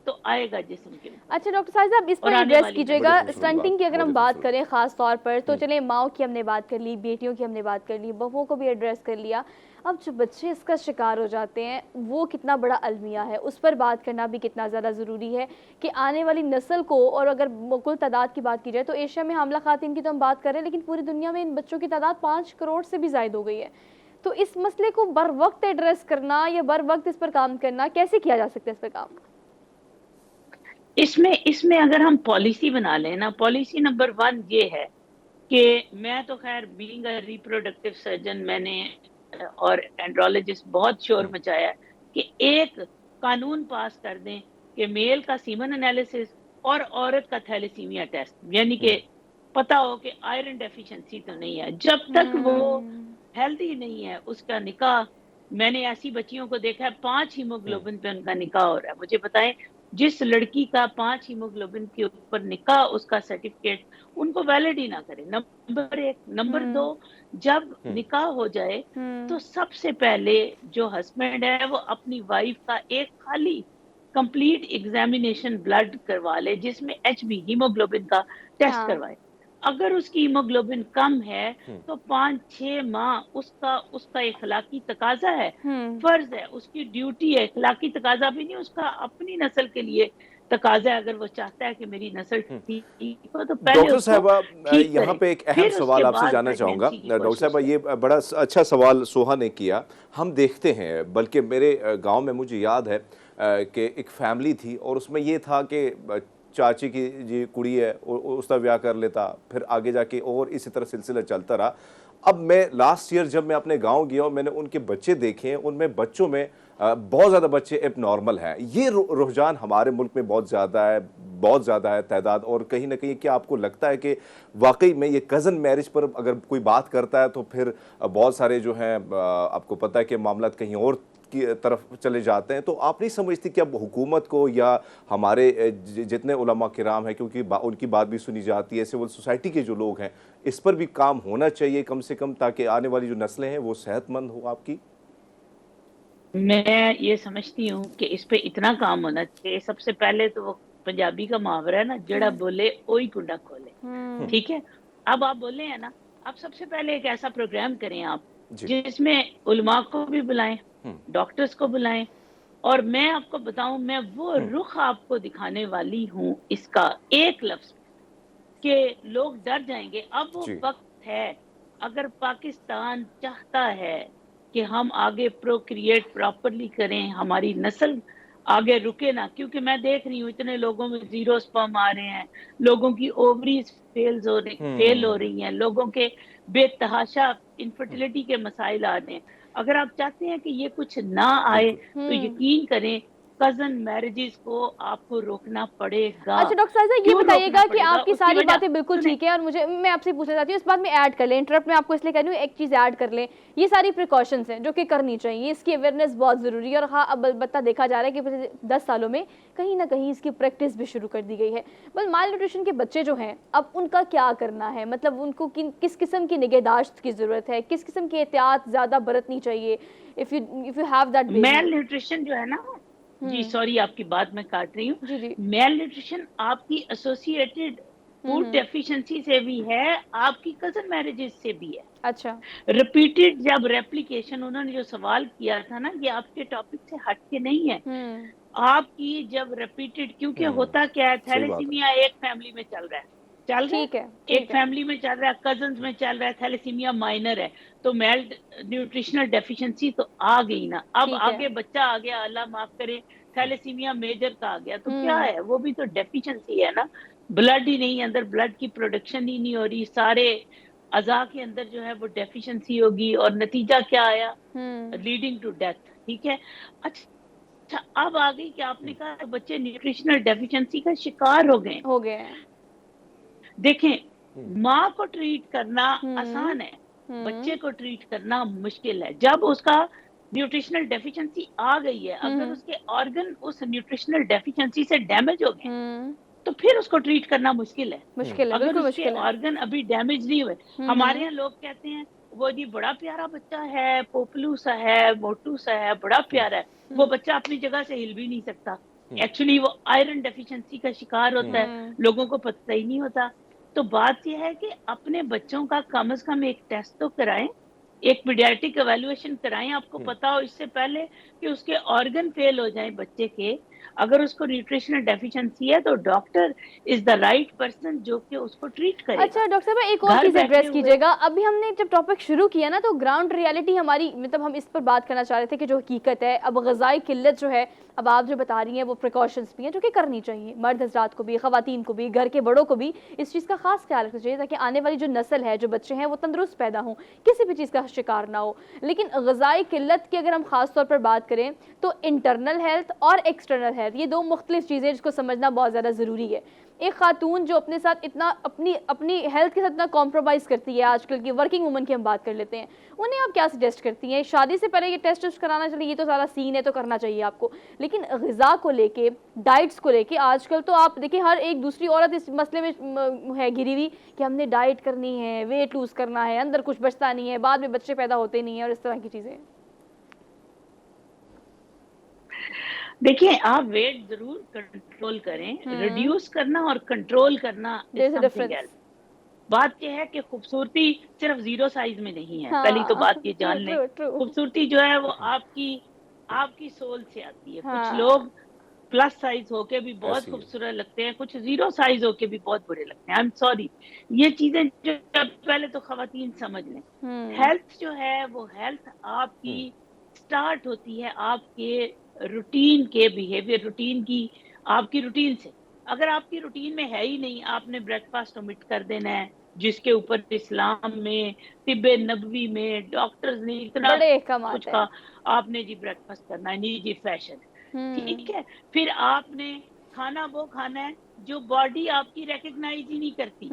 तो आएगा जिस्म के ऊपर अच्छा डॉक्टर साहब, इस और पर आने एड्रेस वाली बड़ी कीजिएगा। खूबसूरत बात, स्टंटिंग की अगर बहुत हम ही बात खूबसूरत। करें खास तौर पर, तो चले माओ की हमने बात कर ली, बेटियों की हमने बात कर ली, बहुओं को भी एड्रेस कर लिया। अब जो बच्चे इसका शिकार हो जाते हैं वो कितना बड़ा अलमिया है, उस पर बात करना भी कितना ज़्यादा ज़रूरी है कि आने वाली नस्ल को। और अगर कुल तादाद की बात की जाए तो एशिया में हामला खातिन की तो हम बात करें, लेकिन पूरी दुनिया में इन बच्चों की तादाद 5 करोड़ से भी ज़ायद हो गई है। तो इस मसले को बर वक्त एड्रेस करना या बर वक्त इस पर काम करना, कैसे किया जा सकता है इस पर काम? इसमें अगर हम पॉलिसी बना लें ना, पॉलिसी नंबर 1 ये है कि मैं तो खैर बीइंग अ रिप्रोडक्टिव सर्जन, मैंने और एंड्रोलॉजिस्ट बहुत शोर मचाया है कि एक कानून पास कर दें कि मेल का सीमन एनालिसिस और औरत का थैलेसीमिया टेस्ट, यानी कि पता हो कि आयरन डेफिशिएंसी तो नहीं है। जब तक वो हेल्दी नहीं है उसका निकाह, मैंने ऐसी बच्चियों को देखा है 5 हीमोग्लोबिन पे उनका निकाह हो रहा है। मुझे बताएं, जिस लड़की का 5 हीमोग्लोबिन के ऊपर निकाह, उसका सर्टिफिकेट उनको वैलिड ही ना करे, नंबर 1। नंबर 2, जब निकाह हो जाए तो सबसे पहले जो हस्बैंड है वो अपनी वाइफ का एक खाली कंप्लीट एग्जामिनेशन ब्लड करवा ले, जिसमें HB हीमोग्लोबिन का टेस्ट हाँ। करवाए। अगर उसकी हीमोग्लोबिन कम है तो 5-6 माह उसका इखलाकी तकाजा है, फर्ज है, उसकी ड्यूटी है। इखलाकी तकाजा भी नहीं, उसका अपनी नस्ल के लिए तकाजा है। अगर वो चाहता है कि मेरी नस्ल ठीक हो तो पहले डॉक्टर उसको साहबा, ठीक यहाँ करे, पे एक अहम फिर उसके सवाल आपसे बाद जानना चाहूँगा। प्रेगनेंसी की डॉक्टर कोशिश साहबा, करे। ये बड़ा अच्छा सवाल सोहा ने किया। हम देखते हैं, बल्कि मेरे गांव में मुझे याद है कि एक फैमिली थी और उसमें ये था कि चाची की जी कुड़ी है उसका ब्याह कर लेता, फिर आगे जाके और इसी तरह सिलसिला चलता रहा। अब मैं लास्ट ईयर जब मैं अपने गांव गया और मैंने उनके बच्चे देखे हैं, उनमें बच्चों में बहुत ज़्यादा बच्चे एब नॉर्मल हैं। ये रुझान हमारे मुल्क में बहुत ज़्यादा है तादाद। और कहीं ना कहीं क्या आपको लगता है कि वाकई में ये कज़न मैरिज पर अगर कोई बात करता है तो फिर बहुत सारे जो हैं आपको पता है कि मामला कहीं और की तरफ चले जाते हैं, तो आप नहीं समझती कि अब हुकूमत को या हमारे जितने उलमा किराम हैं, क्योंकि उनकी बात भी सुनी जाती है, सिविल सोसाइटी के जो लोग हैं, इस पर भी काम होना चाहिए कम से कम, ताकि आने वाली जो नस्लें हैं वो सेहतमंद हो आपकी? मैं ये समझती हूँ कि इस पे इतना काम होना चाहिए। सबसे पहले तो वो पंजाबी का मुहावरा है ना, जड़ा बोले ओही कुंडा खोले। ठीक है, अब आप बोले हैं ना, आप सबसे पहले एक ऐसा प्रोग्राम करें आप जी। जिसमें उलमा को भी बुलाएं, डॉक्टर्स को बुलाएं, और मैं आपको बताऊं, मैं वो रुख आपको दिखाने वाली हूँ इसका एक लफ्ज के लोग डर जाएंगे। अब वो जी। वक्त है, अगर पाकिस्तान चाहता है कि हम आगे प्रोक्रिएट प्रॉपरली करें, हमारी नस्ल आगे रुके ना, क्योंकि मैं देख रही हूँ इतने लोगों में जीरो स्पर्म आ रहे हैं, लोगों की ओवरीज फेल हो रही हैं, लोगों के बेतहाशा इनफर्टिलिटी के मसाइल आ रहे हैं। अगर आप चाहते हैं कि ये कुछ ना आए तो यकीन करें कजन मैरिजेस को आपको रोकना पड़ेगा। अच्छा डॉक्टर साहिबा, ये क्यों बताइएगा रोकना कि पड़ेगा? आपकी उसकी सारी वजह बातें बिल्कुल सुने, ठीक है, और मैं आपसे पूछना चाहती हूँ इस बात में ऐड कर लें, इंटरप्ट मैं आपको इसलिए कह रही हूँ, एक चीज़ ऐड कर लें, ये सारी प्रिकॉशंस हैं जो कि करनी चाहिए, इसकी अवेयरनेस बहुत ज़रूरी है। और हाँ, अब अलबत्ता देखा जा रहा है कि पिछले 10 सालों में कहीं ना कहीं इसकी प्रैक्टिस भी शुरू कर दी गई है। बस माल न्यूट्रिशन के बच्चे जो हैं, अब उनका क्या करना है, मतलब उनको किस किस्म की निगहदाश्त की ज़रूरत है, किस किस्म की एहतियात ज़्यादा बरतनी चाहिए if you have that baby? Mail nutrition जो है ना, जी सॉरी आपकी बात मैं काट रही हूँ, जी जी। मेल न्यूट्रिशन आपकी एसोसिएटेड फूड डेफिशिएंसी से भी है, आपकी कजन मैरिजेस से भी है। अच्छा। रिपीटेड जब रेप्लिकेशन, उन्होंने जो सवाल किया था ना, ये आपके टॉपिक से हट के नहीं है, आपकी जब रिपीटेड, क्योंकि होता क्या है, सही बात है। थैलेसीमिया एक फैमिली में चल रहा है, ठीक है एक ठीक है। फैमिली में चल रहा है, कजन्स में चल रहा है, थैलेसीमिया माइनर है, तो मेल न्यूट्रिशनल डेफिशिएंसी तो आ गई ना। अब ठीक है। आगे बच्चा आ गया, अल्लाह माफ करे, थैलेसीमिया मेजर का आ गया, तो क्या है, वो भी तो डेफिशिएंसी है ना। ब्लड ही नहीं, अंदर ब्लड की प्रोडक्शन ही नहीं हो रही, सारे अज़ा के अंदर जो है वो डेफिशिएंसी होगी, और नतीजा क्या आया, लीडिंग टू डेथ। ठीक है, अच्छा अब आ गई कि आपने कहा बच्चे न्यूट्रिशनल डेफिशिएंसी का शिकार हो गए। हो गए हैं। देखें, माँ को ट्रीट करना आसान है, हम्म। बच्चे को ट्रीट करना मुश्किल है। जब उसका न्यूट्रिशनल डेफिशिएंसी आ गई है, अगर उसके ऑर्गन उस न्यूट्रिशनल डेफिशिएंसी से डैमेज हो गए, तो फिर उसको ट्रीट करना मुश्किल है। मुश्किल है, अगर बिल्कुल उसके मुश्किल है। ऑर्गन अभी डैमेज नहीं हुए, हमारे यहाँ लोग कहते हैं वो जी बड़ा प्यारा बच्चा है, पोपलू सा है, मोटू सा है, बड़ा प्यारा है, वो बच्चा अपनी जगह से हिल भी नहीं सकता। एक्चुअली वो आयरन डेफिशिएंसी का शिकार होता है, लोगों को पता ही नहीं होता। तो बात यह है कि अपने बच्चों का कम से कम एक टेस्ट तो कराएं, एक पीडियाट्रिक एवेल्युएशन कराएं, आपको पता हो इससे पहले कि उसके ऑर्गन फेल हो जाएं बच्चे के। अगर उसको न्यूट्रिशनल डेफिशिएंसी है तो doctor is the right person जो कि उसको ट्रीट करेगा। अच्छा डॉक्टर साहब, एक और घर चीज़ बैठे एड्रेस हुए कीजिएगा, अभी हमने जब टॉपिक शुरू किया ना, तो ग्राउंड रियलिटी हमारी, मतलब हम इस पर बात करना चाह रहे थे कि जो हकीकत है, अब ग़िज़ाई किल्लत जो है, अब आप जो बता रही हैं वो प्रिकॉशंस भी हैं जो कि करनी चाहिए, मर्द हज़रात को भी, ख़वातीन को भी, घर के बड़ों को भी इस चीज़ का खास ख्याल रखना चाहिए, ताकि आने वाली जो नस्ल है, जो बच्चे हैं, वो तंदुरुस्त पैदा हों, किसी भी चीज़ का शिकार ना हो। लेकिन ग़िज़ाई किल्लत की अगर हम ख़ास तौर पर बात करें तो इंटरनल हेल्थ और एक्सटर्नल हेल्थ, ये दो मुख्तलिफ चीज़ें जिसको समझना बहुत ज़्यादा ज़रूरी है। एक खातून जो अपने साथ इतना अपनी हेल्थ के साथ इतना कॉम्प्रोमाइज़ करती है, आजकल की वर्किंग वुमन की हम बात कर लेते हैं, उन्हें आप क्या सजेस्ट करती हैं? शादी से पहले ये टेस्ट कराना चाहिए, ये तो सारा सीन है, तो करना चाहिए आपको, लेकिन ग़िज़ा को लेके, डाइट्स को लेके, आजकल तो आप देखिए हर एक दूसरी औरत इस मसले में है घिरी हुई कि हमने डाइट करनी है, वेट लूज़ करना है, अंदर कुछ बचता नहीं है, बाद में बच्चे पैदा होते नहीं है, और इस तरह की चीज़ें। देखिए, आप वेट जरूर कंट्रोल करें, रिड्यूस करना और कंट्रोल करना इज समथिंग एल्स। बात यह है कि खूबसूरती सिर्फ जीरो साइज में नहीं है, पहली तो बात ये जान लें। खूबसूरती जो है वो आपकी सोल से आती है। कुछ लोग प्लस साइज होके भी बहुत खूबसूरत लगते हैं, कुछ जीरो साइज होके भी बहुत बुरे लगते हैं। आई एम सॉरी, ये चीजें जो पहले तो खवातीन समझ लें। हेल्थ जो है वो हेल्थ आपकी स्टार्ट होती है आपके रूटीन के बिहेवियर, रूटीन की, आपकी रूटीन से। अगर आपकी रूटीन में है ही नहीं, आपने ब्रेकफास्ट ओमिट कर देना है, जिसके ऊपर इस्लाम में, तिब्बे नबवी में डॉक्टर्स ने इतना बड़े अहकाम कुछ है। कहा, आपने जी ब्रेकफास्ट करना है, नहीं जी फैशन, ठीक है। फिर आपने खाना वो खाना है जो बॉडी आपकी रिकग्नाइज ही नहीं करती।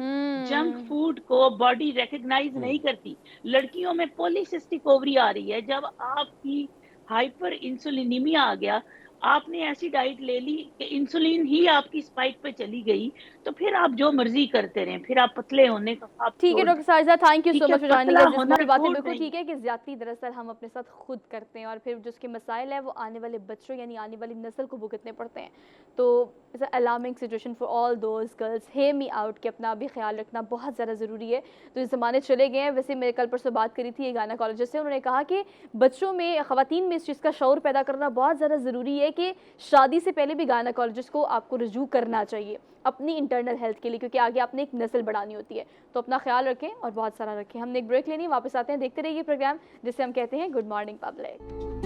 जंक फूड को बॉडी रिकग्नाइज नहीं करती। लड़कियों में पॉलीसिस्टिक ओवरी आ रही है, जब आपकी हाइपर इंसुलिनीमिया आ गया, आपने ऐसी डाइट ले ली कि इंसुलिन ही आपकी स्पाइक पे चली गई, तो फिर आप जो मर्जी करते रहें, फिर आप पतले होने का आप ठीक है छोड़ डॉक्टर साजिदा, थैंक यू ठीक सो है, मच फॉर जॉइनिंग पतला अस। होना बातें छोड़ बिल्कुल दें। ठीक है कि ज्यादती दरअसल हम अपने साथ खुद करते हैं और फिर जिसके मसाइल है वो आने वाले बच्चों यानी आने वाली नस्ल को भुगतने पड़ते हैं। तो it's alarming situation for all those girls. Hear me out कि अपना भी ख्याल रखना बहुत ज़्यादा ज़रूरी है। तो इस ज़माने चले गए हैं। वैसे मेरे कल परसों बात करी थी एक गायनेकोलॉजिस्ट से, उन्होंने कहा कि बच्चों में, ख़वातीन में इस चीज़ का शऊर पैदा करना बहुत ज़्यादा ज़रूरी है कि शादी से पहले भी गायनेकोलॉजिस्ट को आपको रुजू करना चाहिए अपनी इंटरनल हेल्थ के लिए, क्योंकि आगे आपने एक नस्ल बढ़ानी होती है। तो अपना ख्याल रखें और बहुत सारा रखें। हमने एक ब्रेक लेनी है, वापस आते हैं, देखते रहिए प्रोग्राम जिसे हम कहते हैं good morning public.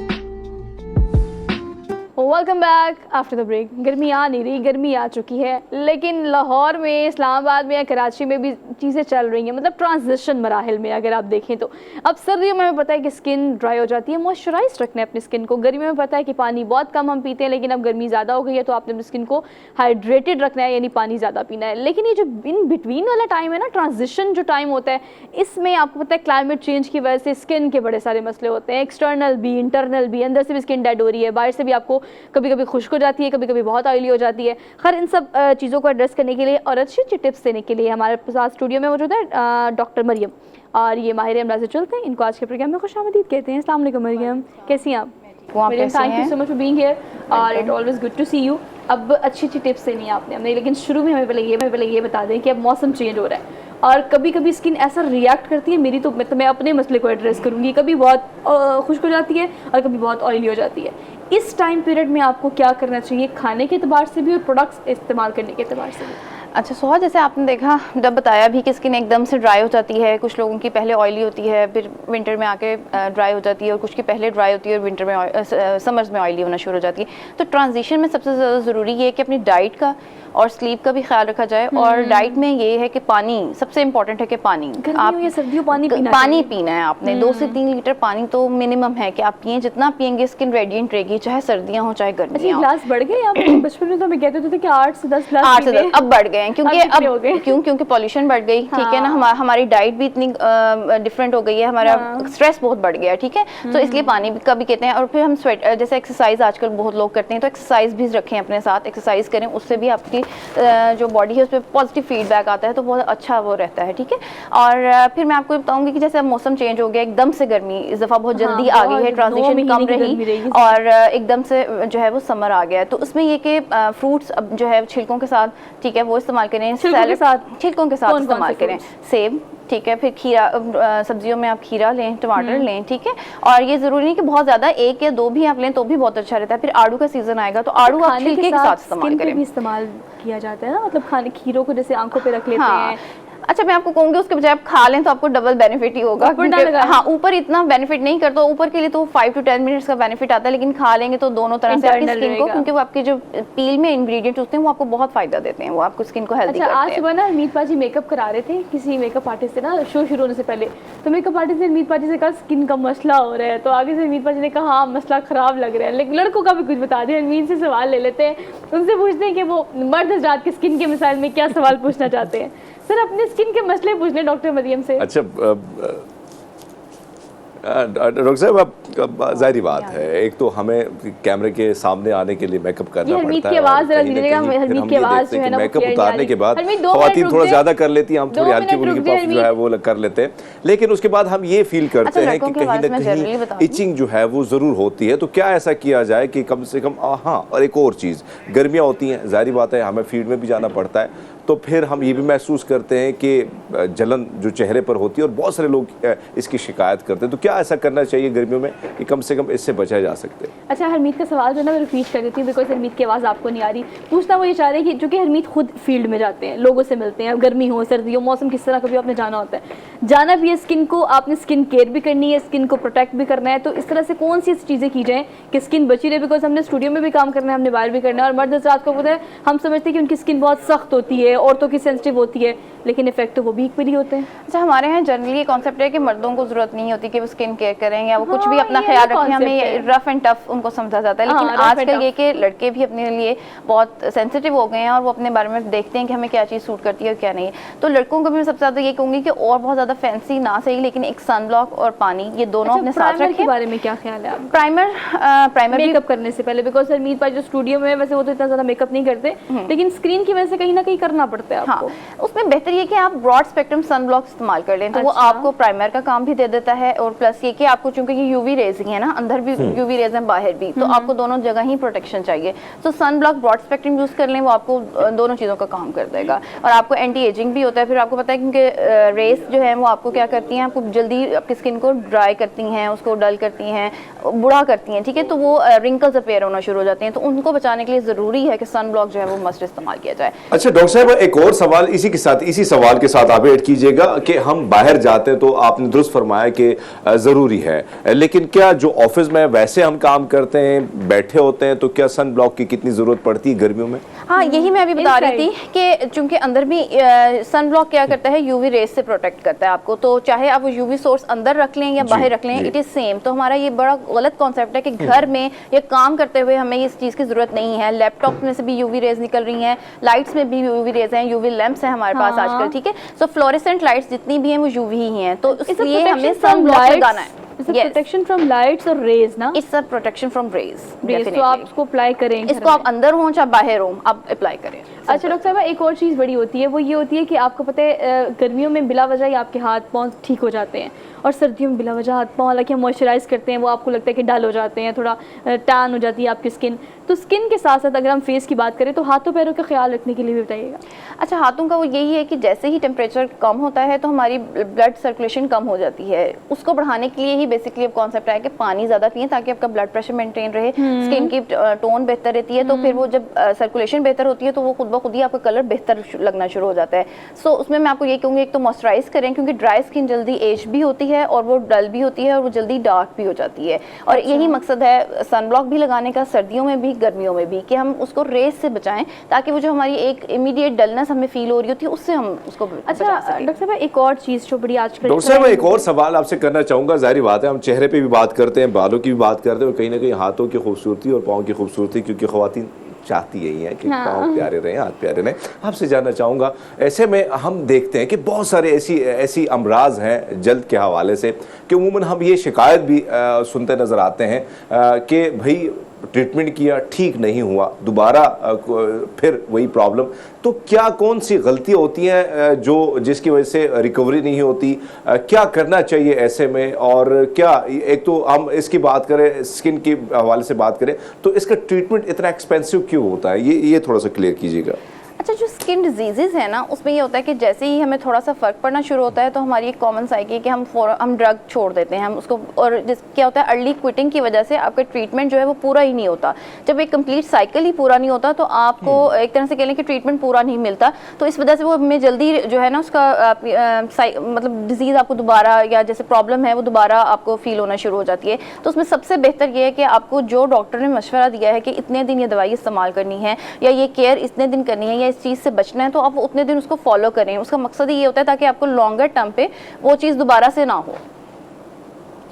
Welcome back after the break. गर्मी आ नहीं रही, गर्मी आ चुकी है, लेकिन लाहौर में, इस्लामाबाद में या कराची में भी चीज़ें चल रही हैं, मतलब ट्रांजिशन मराहिल में अगर आप देखें तो। अब सर्दियों में हमें पता है कि स्किन ड्राई हो जाती है, मॉइस्चराइज रखना है अपनी स्किन को। गर्मियों में पता है कि पानी बहुत कम हम पीते हैं, लेकिन अब गर्मी ज़्यादा हो गई है तो आपने अपनी स्किन को हाइड्रेटेड रखना है, यानी पानी ज़्यादा पीना है। लेकिन ये जो इन बिटवीन वाला टाइम है ना, ट्रांजिशन जो टाइम होता है, इसमें आपको पता है क्लाइमेट चेंज की वजह से स्किन के बड़े सारे मसले होते हैं, एक्सटर्नल भी, इंटरनल भी। अंदर से भी स्किन डेड हो रही है, बाहर से भी आपको कभी कभी खुश्क हो जाती है, कभी कभी बहुत ऑयली हो जाती है। खैर, इन सब चीज़ों को एड्रेस करने के लिए और अच्छी अच्छी टिप्स देने के लिए हमारे साथ स्टूडियो में मौजूद है डॉक्टर मरियम, और ये माहिर अमराज से चलते हैं। इनको आज के प्रोग्राम में खुशामदीद कहते हैं। अस्सलाम वालेकुम मरियम, कैसी हैं आप? Maryam, thank you so much for being here और it always good to see you. अब अच्छी अच्छी टिप्स देनी है आपने हमने, लेकिन शुरू में हमें पहले ये बता दें कि अब मौसम चेंज हो रहा है और कभी कभी स्किन ऐसा रिएक्ट करती है मेरी, तो मैं अपने मसले को एड्रेस करूँगी। कभी बहुत खुश्क हो जाती है और कभी बहुत ऑयली हो जाती है। इस टाइम पीरियड में आपको क्या करना चाहिए, खाने के एतबार से भी और प्रोडक्ट्स इस्तेमाल करने के एतबार से भी? अच्छा सोहा, जैसे आपने देखा, जब बताया भी कि स्किन एकदम से ड्राई हो जाती है, कुछ लोगों की पहले ऑयली होती है, फिर विंटर में आके ड्राई हो जाती है, और कुछ की पहले ड्राई होती है और विंटर में समर्स में ऑयली होना शुरू हो जाती है। तो ट्रांजिशन में सबसे ज़्यादा ज़रूरी ये है कि अपनी डाइट का और स्लीप का भी ख्याल रखा जाए। और डाइट में ये है कि पानी सबसे इम्पॉर्टेंट है कि पानी, आप सर्दियों पानी पीना है आपने। 2 से 3 लीटर पानी तो मिनिमम है कि आप पिए। जितना पियेंगे स्किन रेडिएंट रहेगी, चाहे सर्दियाँ हो चाहे गर्मियाँ। ग्लास बढ़ गए आप? बचपन में तो हमें कहते थे कि 8 से 10 ग्लास। 8 से 10 अब बढ़ गए हैं, क्योंकि अब क्योंकि पॉल्यूशन बढ़ गई, ठीक है ना, हमारी डाइट भी इतनी डिफरेंट हो गई है, हमारा स्ट्रेस बहुत बढ़ गया है, ठीक है। तो इसलिए पानी का भी कहते हैं। और फिर हम स्वेट, जैसे एक्सरसाइज आजकल बहुत लोग करते हैं, तो एक्सरसाइज भी रखें अपने साथ, एक्सरसाइज करें, उससे भी आपकी जो बॉडी है उस पर पॉजिटिव फीडबैक आता है, तो बहुत अच्छा वो रहता है, ठीक है। और फिर मैं आपको बताऊंगी कि जैसे मौसम चेंज हो गया, एकदम से गर्मी इस दफ़ा बहुत जल्दी आ गई है, ट्रांजिशन कम रही और एकदम से जो है वो समर आ गया है। तो उसमें ये कि फ्रूट्स अब जो है छिलकों के साथ, ठीक है, वो इस्तेमाल करें, छिलकों के साथ इस्तेमाल करें। सेब, ठीक है, फिर खीरा, सब्जियों में आप खीरा लें, टमाटर लें, ठीक है। और ये ज़रूरी नहीं कि बहुत ज़्यादा, 1 या 2 भी आप लें तो भी बहुत अच्छा रहता है। फिर आड़ू का सीज़न आएगा तो आड़ू आप छिलके के साथ इस्तेमाल करें। इस्तेमाल किया जाता है ना, मतलब खाने खीरों को जैसे आंखों पे रख लेते हैं। अच्छा, मैं आपको कहूँगी उसके बजाय आप खा लें तो आपको डबल बेनिफिट ही होगा। हाँ, ऊपर इतना बेनिफिट नहीं करता, ऊपर के लिए तो 5 to 10 मिनट्स का बेनिफिट आता है, लेकिन खा लेंगे तो दोनों तरह से आपकी स्किन को, क्योंकि वो आपके जो पील में इंग्रेडिएंट्स होते हैं वो आपको बहुत फायदा देते हैं, वो आपको स्किन को हेल्दी करते हैं। आज सुबह ना हरमीत पाजी मेकअप करा रहे थे किसी मेकअप आर्टिस्ट से ना, शो शुरू होने से पहले। तो मेकअप आर्टिस्ट ने हरमीत पाजी से कहा स्किन का मसला हो रहा है, तो आगे से हरमीत पाजी ने कहा हाँ मसला खराब लग रहा है, लेकिन लड़कों का भी कुछ बता दें। हरमीत से सवाल ले लेते हैं, उनसे पूछते हैं कि वो मर्द हज़रात के स्किन के मसाइल में क्या सवाल पूछना चाहते हैं। सर, अपने स्किन के मसले पूछ लें डॉक्टर मरियम से। अच्छा डॉक्टर साहब, अब जाहिर बात है, एक तो हमें कैमरे के सामने आने के लिए मेकअप करना पड़ता है, मेकअप उतारने के बाद ख़वातीन थोड़ा ज्यादा कर लेती हैं, हम थोड़ी हल्की फुल्की पफ जो है वो कर लेते हैं, लेकिन उसके बाद हम ये फील करते हैं कि कहीं ना कहीं इचिंग जो है वो जरूर होती है। तो क्या ऐसा किया जाए कि कम से कम, हाँ, और एक और चीज़, गर्मियाँ होती हैं, जाहिर बात है हमें फील्ड में भी जाना पड़ता है, तो फिर हम ये भी महसूस करते हैं कि जलन जो चेहरे पर होती है, और बहुत सारे लोग इसकी शिकायत करते हैं। तो क्या ऐसा करना चाहिए गर्मियों में कि कम से कम इससे बचा जा सकते? अच्छा, हरमीत का सवाल जो है ना मैं रिपीट कर देती हूँ, बिकॉज हरमीत की आवाज़ आपको नहीं आ रही। पूछना वो ये चाह रहे हैं कि चूँकि हरमीत खुद फील्ड में जाते हैं, लोगों से मिलते हैं, गर्मी हो सर्दी हो, मौसम किस तरह का भी आपने जाना होता है, जाना भी है स्किन को, आपने स्किन केयर भी करनी है, स्किन को प्रोटेक्ट भी करना है, तो इस तरह से कौन सी चीज़ें की जाएँ कि स्किन बची रहे? बिकॉज हमने स्टूडियो में भी काम करना है, हमने बाहर भी करना है, और मर्द हज़रात को पता है, हम समझते हैं कि उनकी स्किन बहुत सख्त होती है, औरतों की सेंसिटिव होती है, लेकिन इफेक्ट तो वो भी इक्वली होते हैं। अच्छा, हमारे यहाँ जनरली ये कॉन्सेप्ट है कि मर्दों को जरूरत नहीं होती कि वो स्किन केयर करें या वो कुछ भी हाँ, अपना ये ख्याल भी रखें, हमें concept है। रफ एंड टफ उनको समझा जाता है। लेकिन हाँ, rough and आजकल tough। ये कि लड़के भी अपने लिए बहुत सेंसिटिव हो गए हैं और वो अपने बारे में देखते हैं कि हमें क्या चीज़ सूट करती है और क्या नहीं। तो लड़कों को भी मैं सबसे ज़्यादा ये कहूँगी कि और बहुत ज़्यादा फैंसी ना सही, लेकिन एक सन ब्लॉक और पानी, ये दोनों अपने साथ प्राइमर के रखें। बारे में क्या ख्याल है आपका? प्राइमर भी मेकअप करने से पहले, बिकॉज हरमीत भाई जो स्टूडियो में, वैसे वो तो इतना ज्यादा मेकअप नहीं करते, लेकिन स्क्रीन की वजह से कहीं ना कहीं करना पड़ता है आपको। हाँ, उसमें बेहतर ये कि आप ब्रॉड स्पेक्ट्रम सन ब्लॉक इस्तेमाल कर लें, तो वो अच्छा। आपको प्राइमर का काम भी दे देता है, और प्लस ये कि आपको चूंकि ये यूवी रेज ही है ना, अंदर भी यूवी रेज है बाहर भी, तो आपको दोनों जगह ही प्रोटेक्शन चाहिए। तो sun block broad spectrum use कर लें, वो आपको दोनों चीज़ों का काम कर देगा, और आपको एंटी एजिंग भी होता है। फिर आपको पता है क्योंकि रेस जो है वो आपको क्या करती हैं, आपको जल्दी आपकी स्किन को ड्राई करती हैं, उसको डल करती हैं, बूढ़ा करती हैं, ठीक है, तो वो रिंकल्स अपीयर होना शुरू हो जाते हैं। तो उनको बचाने के लिए ज़रूरी है कि सन ब्लॉक जो है वो मस्ट इस्तेमाल किया जाए। अच्छा डॉक्टर साहब, एक और सवाल इसी सवाल के साथ आप ऐड कीजिएगा कि हम बाहर जाते हैं तो आपने दुरुस्त फरमाया कि ज़रूरी है, लेकिन क्या जो ऑफिस में वैसे हम काम करते हैं, बैठे होते हैं, तो क्या सन ब्लॉक की कितनी ज़रूरत पड़ती है गर्मियों में? हाँ, यही मैं अभी बता रही थी कि चूंकि अंदर भी सन ब्लॉक क्या करता है, यूवी रेस से प्रोटेक्ट करता है आपको, तो चाहे आप वो यूवी सोर्स अंदर रख लें या बाहर रख लें, इट इज सेम। तो हमारा ये बड़ा गलत कॉन्सेप्ट है कि घर में ये काम करते हुए हमें इस चीज़ की जरूरत नहीं है। लैपटॉप में से भी यूवी रेज निकल रही हैं, लाइट्स में भी यूवी रेज हैं, यूवी लैंप्स हैं हमारे पास आजकल, ठीक है। सो फ्लोरेसेंट लाइट्स जितनी भी हैं वो यूवी ही हैं, तो इसलिए हमें सन ब्लॉक लगाना है। प्रोटेक्शन फ्रॉम लाइट्स और रेज ना, it's a protection from rays, तो आप इसको अप्लाई करें, इसको आप अंदर हो चाहे बाहर हो, आप अप्लाई करें। अच्छा डॉक्टर साहब, एक और चीज़ बड़ी होती है, वो ये होती है कि आपको पता है गर्मियों में बिला वजह ही आपके हाथ पाँव ठीक हो जाते हैं, और सर्दियों में बिला वजह हाथ पाँव, हालांकि हम मॉइस्चराइज करते हैं, वो आपको लगता है कि डल हो जाते हैं, थोड़ा टैन हो जाती है आपकी स्किन। तो स्किन के साथ साथ अगर हम फेस की बात करें तो हाथों पैरों का ख्याल रखने के लिए भी बताइएगा। अच्छा, हाथों का वो यही है कि जैसे ही टेम्परेचर कम होता है तो हमारी ब्लड सर्कुलेशन कम हो जाती है, उसको बढ़ाने के लिए ही बेसिकली अब कॉन्सेप्ट है कि पानी ज़्यादा पिएं ताकि आपका ब्लड प्रेशर मेंटेन रहे, स्किन की टोन बेहतर रहती है, तो फिर वो जब सर्कुलेशन बेहतर होती है तो वो खुद ब खुद ही आपका कलर बेहतर लगना शुरू हो जाता है। सो उसमें मैं आपको ये कहूँगी, एक तो मॉइस्चराइज करें, क्योंकि ड्राई स्किन जल्दी एज भी होती है और वो डल भी होती है और वो जल्दी डार्क भी हो जाती है, और यही मकसद है सन ब्लॉक भी लगाने का, सर्दियों में भी गर्मियों में भी, कि हम उसको रेस से बचाएं ताकि वो जो हमारी एक इमीडिएट डलनेस हमें फील हो रही होती है उससे हम उसको अच्छा डॉक्टर साहब, एक और चीज़ जो बड़ी आजकल, डॉक्टर साहब, मैं एक और सवाल आपसे करना चाहूंगा। जाहिर बात है हम चेहरे पे भी बात करते हैं, बालों की भी बात करते हैं, और कहीं ना कहीं हाथों की खूबसूरती और पाँव की खूबसूरती, क्योंकि ख़वातीन चाहती यही है कि पाँव प्यारे रहें, हाथ प्यारे रहें। आपसे जानना चाहूँगा, ऐसे में हम देखते हैं कि बहुत सारे ऐसी अमराज हैं जल्द के हवाले से कि उमूमन हम ये शिकायत भी सुनते नज़र आते हैं कि भाई ट्रीटमेंट किया, ठीक नहीं हुआ, दोबारा फिर वही प्रॉब्लम। तो क्या कौन सी गलतियाँ होती हैं जिसकी वजह से रिकवरी नहीं होती? क्या करना चाहिए ऐसे में? और क्या, एक तो हम इसकी बात करें, स्किन के हवाले से बात करें, तो इसका ट्रीटमेंट इतना एक्सपेंसिव क्यों होता है? ये थोड़ा सा क्लियर कीजिएगा। अच्छा, जो स्किन डिजीजेज है ना, उसमें ये होता है कि जैसे ही हमें थोड़ा सा फर्क पड़ना शुरू होता है तो हमारी एक कॉमन साइकी है कि हम ड्रग छोड़ देते हैं, हम उसको, और क्या होता है, अर्ली क्विटिंग की वजह से आपका ट्रीटमेंट जो है वो पूरा ही नहीं होता। जब एक कंप्लीट साइकिल ही पूरा नहीं होता तो आपको एक तरह से कह लें कि ट्रीटमेंट पूरा नहीं मिलता, तो इस वजह से वो हमें जल्दी जो है ना उसका मतलब डिजीज़ आपको दोबारा, या जैसे प्रॉब्लम है वो दोबारा आपको फील होना शुरू हो जाती है। तो उसमें सबसे बेहतर ये है कि आपको जो डॉक्टर ने मशवरा दिया है कि इतने दिन ये दवाई इस्तेमाल करनी है या ये केयर इतने दिन करनी है या इस चीज़ से बचना है, तो आप उतने दिन उसको फॉलो करें। उसका मकसद ही ये होता है ताकि आपको लॉन्गर टर्म पे वो चीज़ दोबारा से ना हो।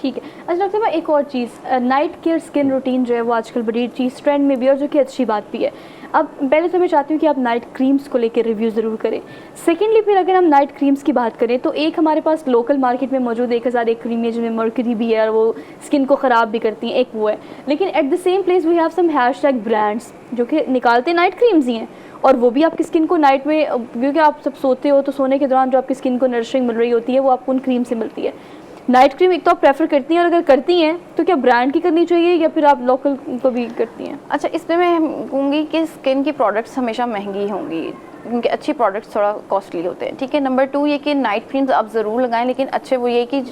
ठीक है। अच्छा डॉक्टर साहब, एक और चीज़, नाइट केयर स्किन रूटीन जो है वो आजकल बड़ी चीज़ ट्रेंड में भी है, और जो कि अच्छी बात भी है। अब पहले तो मैं चाहती हूँ कि आप नाइट क्रीम्स को लेकर रिव्यू ज़रूर करें। सेकेंडली, फिर अगर हम नाइट क्रीम्स की बात करें तो एक हमारे पास लोकल मार्केट में मौजूद 1001 क्रीम है जिनमें मर्क्यूरी भी है और वो स्किन को ख़राब भी करती हैं, एक वो है। लेकिन at the same place we have some hashtag brands जो कि निकालते नाइट क्रीम्स ही हैं, और वो भी आपकी स्किन को नाइट में, क्योंकि आप सब सोते हो तो सोने के दौरान जो आपकी स्किन को नरिशिंग मिल रही होती है वो आपको उन क्रीम से मिलती है। नाइट क्रीम एक तो आप प्रेफर करती हैं, और अगर करती हैं तो क्या ब्रांड की करनी चाहिए या फिर आप लोकल को भी करती हैं? अच्छा, इसमें मैं कहूँगी कि स्किन की प्रोडक्ट्स हमेशा महंगी होंगी, क्योंकि अच्छे प्रोडक्ट्स थोड़ा कॉस्टली होते हैं, ठीक है। नंबर 2 ये कि नाइट क्रीम्स आप ज़रूर लगाएं, लेकिन अच्छे वो ये कि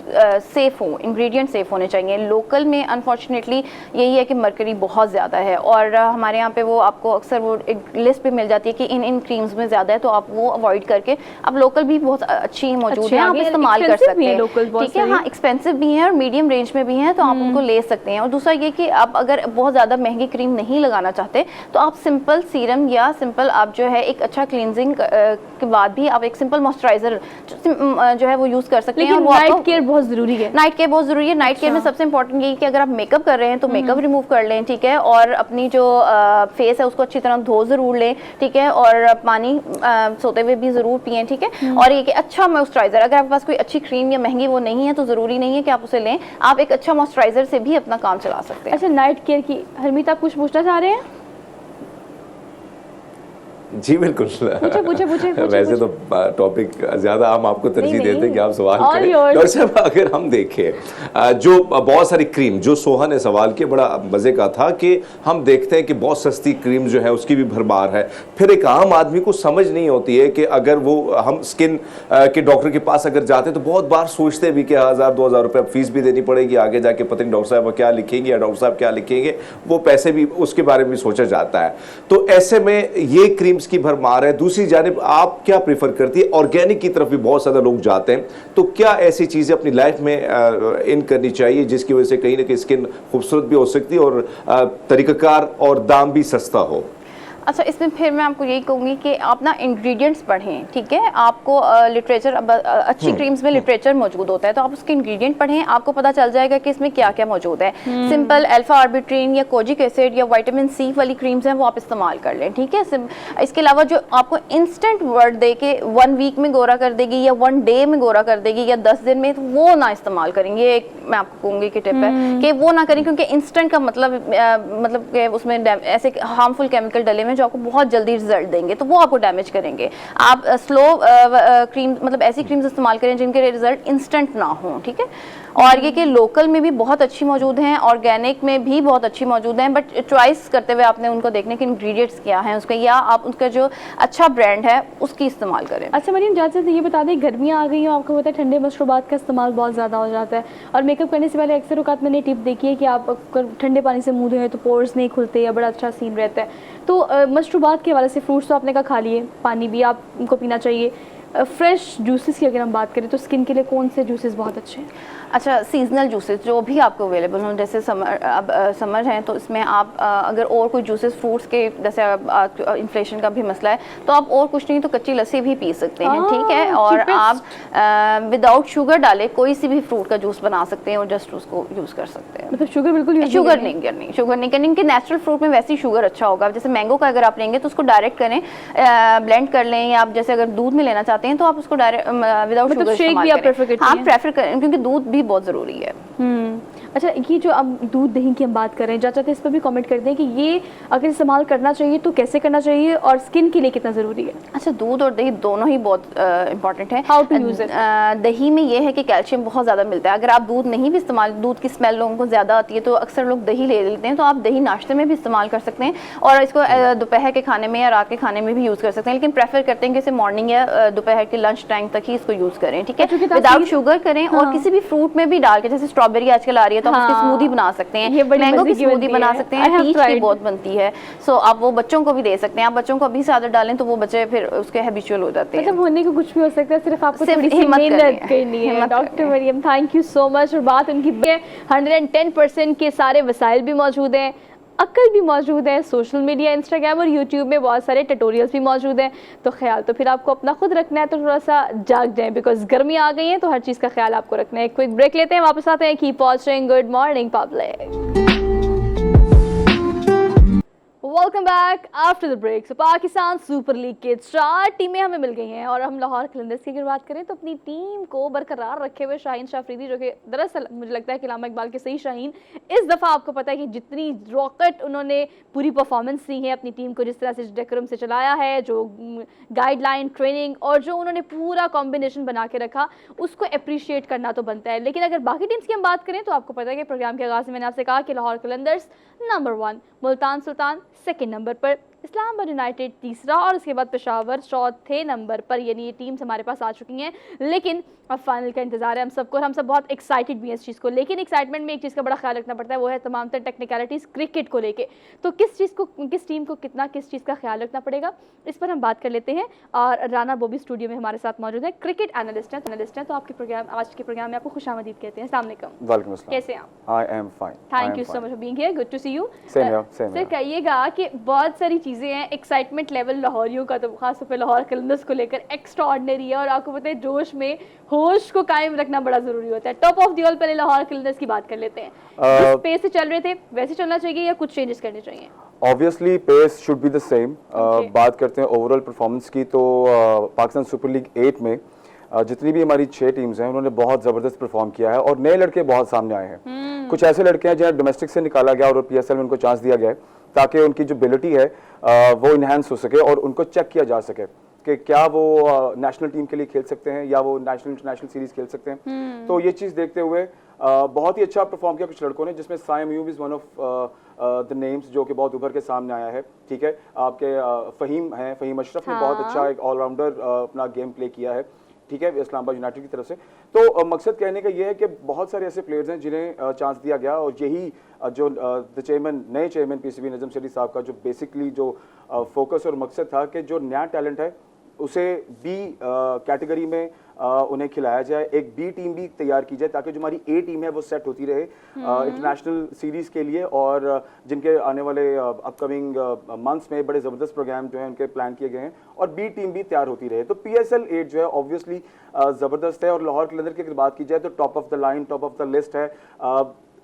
सेफ़ हो, इंग्रेडिएंट सेफ़ होने चाहिए। लोकल में अनफॉर्चुनेटली यही है कि मरकरी बहुत ज़्यादा है, और हमारे यहाँ पे वो आपको अक्सर वो एक लिस्ट पे मिल जाती है कि इन क्रीम्स में ज़्यादा है, तो आप वो अवॉइड करके, अब लोकल भी बहुत अच्छी मौजूद है, आप इस्तेमाल कर सकते हैं, ठीक है। हाँ, एक्सपेंसिव भी है और मीडियम रेंज में भी है, तो आप उनको ले सकते हैं। और दूसरा ये कि आप अगर बहुत ज़्यादा महंगी क्रीम नहीं लगाना चाहते तो आप सिंपल सीरम या सिंपल आप जो है एक अच्छा क्लींजिंग के बाद भी आप एक सिंपल मॉइस्चराइजर जो है वो यूज़ कर सकते हैं। और नाइट केयर बहुत ज़रूरी है। नाइट केयर बहुत ज़रूरी है। नाइट केयर में सबसे इंपॉर्टेंट ये कि अगर आप मेकअप कर रहे हैं तो मेकअप रिमूव कर लें, ठीक है, और अपनी जो फेस है उसको अच्छी तरह धो ज़रूर लें, ठीक है, और पानी सोते हुए भी ज़रूर पिएं, ठीक है। और ये कि अच्छा मॉइस्चराइजर, अगर आपके पास कोई अच्छी क्रीम या महंगी वो नहीं है तो ज़रूरी नहीं है कि आप उसे लें, आप एक अच्छा मॉइस्चराइजर से भी अपना काम चला सकते हैं। अच्छा, नाइट केयर की हरमीत आप कुछ पूछना चाह रहे हैं? जी बिल्कुल, पूछे। वैसे तो टॉपिक ज्यादा हम आपको तरजीह देते हैं कि आप सवाल करें। और सब अगर हम देखें जो बहुत सारी क्रीम, जो सोहा ने सवाल किया बड़ा मजे का था कि हम देखते हैं कि बहुत सस्ती क्रीम जो है उसकी भी भरमार है, फिर एक आम आदमी को समझ नहीं होती है कि अगर वो हम स्किन के डॉक्टर के पास अगर जाते हैं तो बहुत बार सोचते भी कि 1000-2000 रुपये फीस भी देनी पड़ेगी, आगे जाके पता नहीं डॉक्टर साहब क्या लिखेंगे या डॉक्टर साहब क्या लिखेंगे, वो पैसे भी उसके बारे में भी सोचा जाता है। तो ऐसे में ये क्रीम की भरमार है। दूसरी जानिब आप क्या प्रेफर करती है? ऑर्गेनिक की तरफ भी बहुत ज्यादा लोग जाते हैं, तो क्या ऐसी चीजें अपनी लाइफ में इन करनी चाहिए जिसकी वजह से कहीं ना कहीं स्किन खूबसूरत भी हो सकती है और तरीकाकार और दाम भी सस्ता हो? अच्छा, इसमें फिर मैं आपको यही कहूँगी कि आप ना इंग्रेडिएंट्स पढ़ें, ठीक है। आपको लिटरेचर, अच्छी क्रीम्स में लिटरेचर मौजूद होता है, तो आप उसके इंग्रेडिएंट पढ़ें, आपको पता चल जाएगा कि इसमें क्या क्या मौजूद है। सिंपल अल्फा आर्बिट्रीन या कोजिक एसिड या विटामिन सी वाली क्रीम्स हैं वो आप इस्तेमाल कर लें, ठीक है। इसके अलावा जो आपको इंस्टेंट वर्ड दे के 1 वीक में गोरा कर देगी या 1 डे में गोरा कर देगी या 10 दिन में, तो वो ना इस्तेमाल करेंगे। एक मैं आपको कहूँगी कि टिप है कि वो ना करें, क्योंकि इंस्टेंट का मतलब कि उसमें ऐसे हार्मफुल केमिकल डले जो आपको बहुत जल्दी रिजल्ट देंगे, तो वो आपको डैमेज करेंगे। आप स्लो क्रीम, मतलब ऐसी क्रीम्स इस्तेमाल करें जिनके रिजल्ट इंस्टेंट ना हो, ठीक है। और ये कि लोकल में भी बहुत अच्छी मौजूद हैं, ऑर्गेनिक में भी बहुत अच्छी मौजूद हैं, बट चॉइस करते हुए आपने उनको देखने के इंग्रेडिएंट्स क्या हैं उसके, या आप उसका जो अच्छा ब्रांड है उसकी इस्तेमाल करें। अच्छा मरीम, जैसे ये बता दें, गर्मियाँ आ गई हैं, आपको पता है ठंडे मशरूबात का इस्तेमाल बहुत ज़्यादा हो जाता है, और मेकअप करने से पहले अक्सर औकात मैंने टिप देखी है कि आप ठंडे पानी से मुँह धोएं तो पोर्स नहीं खुलते या बड़ा अच्छा सीन रहता है। तो मशरूबात के हवाले से फ्रूट्स तो आपने कहा खा लिए, पानी भी आपको पीना चाहिए। फ्रेश जूसेस की अगर हम बात करें तो स्किन के लिए कौन से जूसेस बहुत अच्छे हैं? अच्छा, सीजनल जूसेस जो भी आपको अवेलेबल हों, जैसे समर है तो इसमें आप अगर और कोई जूसेस फ्रूट्स के, जैसे इन्फ्लेशन का भी मसला है, तो आप और कुछ नहीं तो कच्ची लस्सी भी पी सकते हैं, ठीक है। और आप विदाउट शुगर डाले कोई सी भी फ्रूट का जूस बना सकते हैं और जस्ट उसको यूज़ कर सकते हैं। मतलब शुगर बिल्कुल शुगर नहीं करनी, कि नेचुरल फ्रूट में वैसे ही शुगर अच्छा होगा। जैसे मैंगो का अगर आप लेंगे तो उसको डायरेक्ट करें, ब्लेंड कर लें, या आप जैसे अगर दूध में लेना चाहते हैं तो आप उसको डायरेक्ट विदाउट शुगर इस्तेमाल करें। आप प्रेफर करें, क्योंकि दूध भी बहुत ज़रूरी है। अच्छा, ये जो अब दूध दही की हम बात कर रहे हैं, चाहते हैं इस पर भी कमेंट कर दें कि ये अगर इस्तेमाल करना चाहिए तो कैसे करना चाहिए और स्किन के लिए कितना ज़रूरी है? अच्छा, दूध और दही दोनों ही बहुत इंपॉर्टेंट है। How to use it? दही में ये है कि कैल्शियम बहुत ज़्यादा मिलता है। अगर आप दूध नहीं भी इस्तेमाल, दूध की स्मेल लोगों को ज़्यादा आती है तो अक्सर लोग दही ले लेते हैं, तो आप दही नाश्ते में भी इस्तेमाल कर सकते हैं और इसको दोपहर के खाने में या रात के खाने में भी यूज़ कर सकते हैं, लेकिन प्रेफर करते हैं कि इसे मॉर्निंग या दोपहर के लंच टाइम तक ही इसको यूज़ करें, ठीक है। विदाउट शुगर करें। और किसी भी फ्रूट में भी डाल के, जैसे स्ट्रॉबेरी आजकल आ रही है तो आप उसकी स्मूदी बना सकते हैं, मैंगो की स्मूदी बना सकते हैं, पीच की बहुत बनती है, सो आप वो बच्चों को भी दे सकते हैं। आप बच्चों को अभी से आदत डालें तो वो बच्चे फिर उसके हैबिचुअल हो जाते हैं। मतलब होने को कुछ भी हो सकता है, सिर्फ आपको थोड़ी सी मेहनत करनी है। Doctor Mariam, thank you so much. और बात उनकी 110% के सारे वसाइल भी मौजूद हैं, अक्ल भी मौजूद है, सोशल मीडिया, इंस्टाग्राम और यूट्यूब में बहुत सारे ट्यूटोरियल्स भी मौजूद हैं। तो ख्याल तो फिर आपको अपना खुद रखना है, तो थोड़ा सा जाग जाएं, बिकॉज गर्मी आ गई है तो हर चीज़ का ख्याल आपको रखना है। क्विक ब्रेक लेते हैं, वापस आते हैं। Keep watching good morning public. Welcome back after the break. So Pakistan super league के 4 टीमें हमें मिल गई हैं, और हम लाहौर कलंदर्स की अगर बात करें तो अपनी टीम को बरकरार रखे हुए शाहीन शाह अफरीदी, जो कि दरअसल मुझे लगता है कि अल्लामा इकबाल के सही शाहीन, इस दफ़ा आपको पता है कि जितनी रॉकेट उन्होंने पूरी परफॉर्मेंस दी है अपनी टीम को, जिस तरह से डेकोरम से चलाया है, जो गाइडलाइन ट्रेनिंग और जो उन्होंने पूरा कॉम्बिनेशन बना के रखा, उसको अप्रिशिएट करना तो बनता है। लेकिन अगर बाकी टीम्स की हम बात करें तो आपको पता है कि प्रोग्राम के आगाज़ में मैंने आपसे कहा कि Lahore Qalandars number 1, Multan Sultan second number पर, इस्लामाबाद यूनाइटेड तीसरा और उसके बाद पेशावर चौथे नंबर पर, यानी ये टीम्स हमारे पास आ चुकी हैं। लेकिन अब फाइनल का इंतजार है हम सबको, और हम सब बहुत एक्साइटेड भी हैं इस चीज़ को। लेकिन एक्साइटमेंट में एक चीज़ का बड़ा ख्याल रखना पड़ता है, वो है तमाम तर टेक्निकलिटीज़ क्रिकेट को लेके। तो किस टीम को कितना किस चीज़ का ख्याल रखना पड़ेगा, इस पर हम बात कर लेते हैं। और राना बोबी स्टूडियो में हमारे साथ मौजूद है, क्रिकेट एनालिस्ट हैं। तो आपके प्रोग्राम, आज के प्रोग्राम में आपको खुशामदीद कहते हैं। अस्सलाम वालेकुम। वालेकुम अस्सलाम। कैसे हैं आप? I am fine. Thank you so much for being here, good to see you. Same sir here. कहिएगा कि बहुत सारी चीज़ें हैं, एक्साइटमेंट लेवल लाहौरियों का तो खासतौर पे लाहौर कलंदर्स को लेकर एक्स्ट्रा ऑर्डिनरी है, और आपको पता है जोश में होश को कायम रखना बड़ा ज़रूरी होता है। टॉप ऑफ द ऑल पहले लाहौर कलंदर्स की बात कर लेते हैं। जिस पेस से चल रहे थे वैसे चलना चाहिए या कुछ चेंजेस करने चाहिए? Obviously pace should be the same. बात करते हैं ओवरऑल परफॉर्मेंस की, तो पाकिस्तान सुपर लीग 8 में जितनी भी हमारी 6 टीम्स हैं उन्होंने बहुत ज़बरदस्त परफॉर्म किया है, और नए लड़के बहुत सामने आए हैं। कुछ ऐसे लड़के हैं जिन्हें डोमेस्टिक से निकाला गया और PSL में उनको चांस दिया गया है, ताकि उनकी जो एबिलिटी है वो इन्हांस हो सके और उनको चेक किया जा सके कि क्या वो नेशनल टीम के लिए खेल सकते हैं या वो नेशनल इंटरनेशनल सीरीज खेल सकते हैं। तो ये चीज़ देखते हुए बहुत ही अच्छा परफॉर्म किया कुछ लड़कों ने, जिसमें Saim Ayub is one of the names जो कि बहुत उभर के सामने आया है। ठीक है, आपके फ़हीम हैं, फ़हीम अशरफ ने बहुत अच्छा एक ऑलराउंडर अपना गेम प्ले किया है। ठीक है, इस्लामाबाद यूनाइटेड की तरफ से। तो मकसद कहने का ये है कि बहुत सारे ऐसे प्लेयर्स हैं जिन्हें चांस दिया गया, और यही जो द चेयरमैन, नए चेयरमैन PCB नजम शेरी साहब का जो बेसिकली जो फोकस और मकसद था कि जो नया टैलेंट है उसे बी कैटेगरी में उन्हें खिलाया जाए, एक बी टीम भी तैयार की जाए, ताकि जो हमारी ए टीम है वो सेट होती रहे इंटरनेशनल सीरीज के लिए, और जिनके आने वाले अपकमिंग मंथ्स में बड़े ज़बरदस्त प्रोग्राम जो हैं उनके प्लान किए गए हैं, और बी टीम भी तैयार होती रहे। तो PSL 8 जो है ऑब्वियसली ज़बरदस्त है, और लाहौर कलंदर की अगर बात की जाए तो top of the line, top of the list है।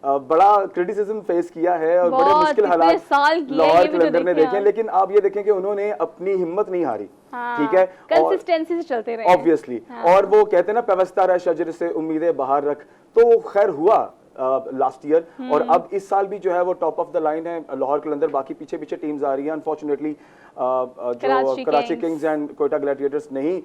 बड़ा क्रिटिसिज्म फेस किया है और बड़े मुश्किल हालात लाहौर कलंदर ने देखे, लेकिन आप ये देखें कि उन्होंने अपनी हिम्मत नहीं हारी। ठीक है, कंसिस्टेंसी से चलते रहे ऑब्वियसली। और वो कहते हैं ना, पेवस्ता रहा शजर से उम्मीदें बाहर रख, तो खैर हुआ लास्ट ईयर, और अब इस साल भी जो है वो टॉप ऑफ द लाइन है लाहौर कलंदर। बाकी पीछे पीछे टीम्स आ रही हैं, अनफॉर्चुनेटली जो Karachi Kings and Quetta Gladiators नहीं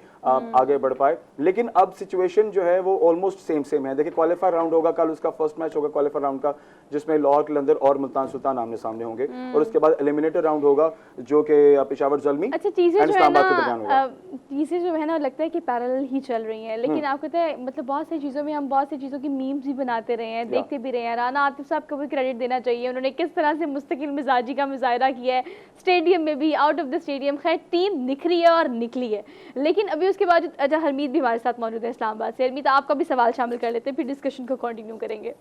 आगे बढ़ पाए, लेकिन अब सिचुएशन जो है वो ऑलमोस्ट सेम है। देखिए, क्वालिफायर राउंड होगा कल, उसका फर्स्ट मैच होगा क्वालिफायर राउंड का, जिसमें लाहौर कलंदर और मुल्तान सुल्तान आमने सामने होंगे, और उसके बाद एलिमिनेटर राउंड होगा जो कि पेशावर ज़ल्मी एंड इस्लामाबाद के दरमियान होगा। चीज़ें जो है ना, लगता है कि पैरेलल ही चल रही हैं, लेकिन आपको पता है मतलब बहुत सी चीज़ों में हम बहुत सी चीज़ों की मीम्स भी बनाते रहे हैं, देखते भी रहे हैं। राना आतिफ साहब को भी क्रेडिट देना चाहिए, उन्होंने किस तरह से मुस्तकिल मिजाजी का मुजाहरा किया है स्टेडियम में भी, आउट ऑफ द स्टेडियम। खैर, टीम निखरी है और निकली है, लेकिन अभी उसके बाद अच्छा हरमीत भी हमारे साथ मौजूद है इस्लामाबाद से। हरमीत, आपका भी सवाल शामिल कर लेते हैं, फिर डिस्कशन को कंटिन्यू करेंगे।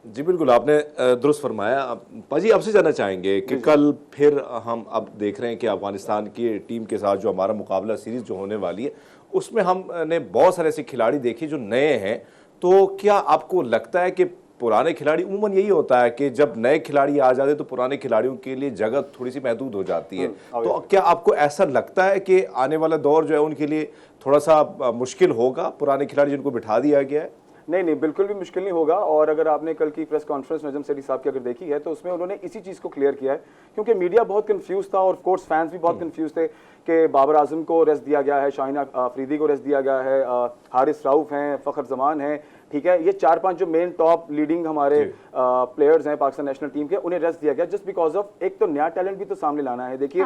जी बिल्कुल, आपने दुरुस्त फरमाया। पाजी, आपसे जानना चाहेंगे कि कल फिर हम अब देख रहे हैं कि अफगानिस्तान की टीम के साथ जो हमारा मुकाबला सीरीज जो होने वाली है, उसमें हमने बहुत सारे ऐसे खिलाड़ी देखे जो नए हैं। तो क्या आपको लगता है कि पुराने खिलाड़ी, उम्मन यही होता है कि जब नए खिलाड़ी आ जाते तो पुराने खिलाड़ियों के लिए जगह थोड़ी सी महदूद हो जाती है, तो क्या आपको ऐसा लगता है कि आने वाला दौर जो है उनके लिए थोड़ा सा मुश्किल होगा, पुराने खिलाड़ी जिनको बिठा दिया गया है? नहीं, बिल्कुल भी मुश्किल नहीं होगा। और अगर आपने कल की प्रेस कॉन्फ्रेंस नजम शेरी साहब की अगर देखी है, तो उसमें उन्होंने इसी चीज़ को क्लियर किया है, क्योंकि मीडिया बहुत कंफ्यूज था और कोर्स फैंस भी बहुत कंफ्यूज थे कि बाबर आजम को रेस्ट दिया गया है, शाहीन अफरीदी को रेस्ट दिया गया है, हारिस राउफ हैं, फ़खर जमान हैं। ठीक है, ये 4-5 जो मेन टॉप लीडिंग हमारे प्लेयर्स हैं पाकिस्तान नेशनल टीम के, उन्हें रेस्ट दिया गया जस्ट बिकॉज ऑफ एक तो नया टैलेंट भी तो सामने लाना है। देखिए,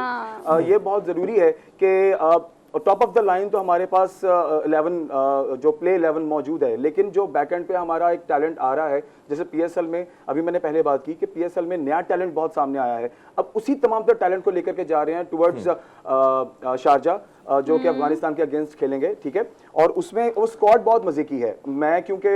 ये बहुत ज़रूरी है कि टॉप ऑफ द लाइन तो हमारे पास 11 जो प्ले 11 मौजूद है, लेकिन जो बैकएंड पे हमारा एक टैलेंट आ रहा है, जैसे PSL में अभी मैंने पहले बात की कि PSL में नया टैलेंट बहुत सामने आया है। अब उसी तमाम तरह टैलेंट को लेकर के जा रहे हैं टुवर्ड्स शारजा, जो कि अफगानिस्तान के अगेंस्ट खेलेंगे। ठीक है, और उसमें वो स्क्वाड बहुत मजे की है। मैं क्योंकि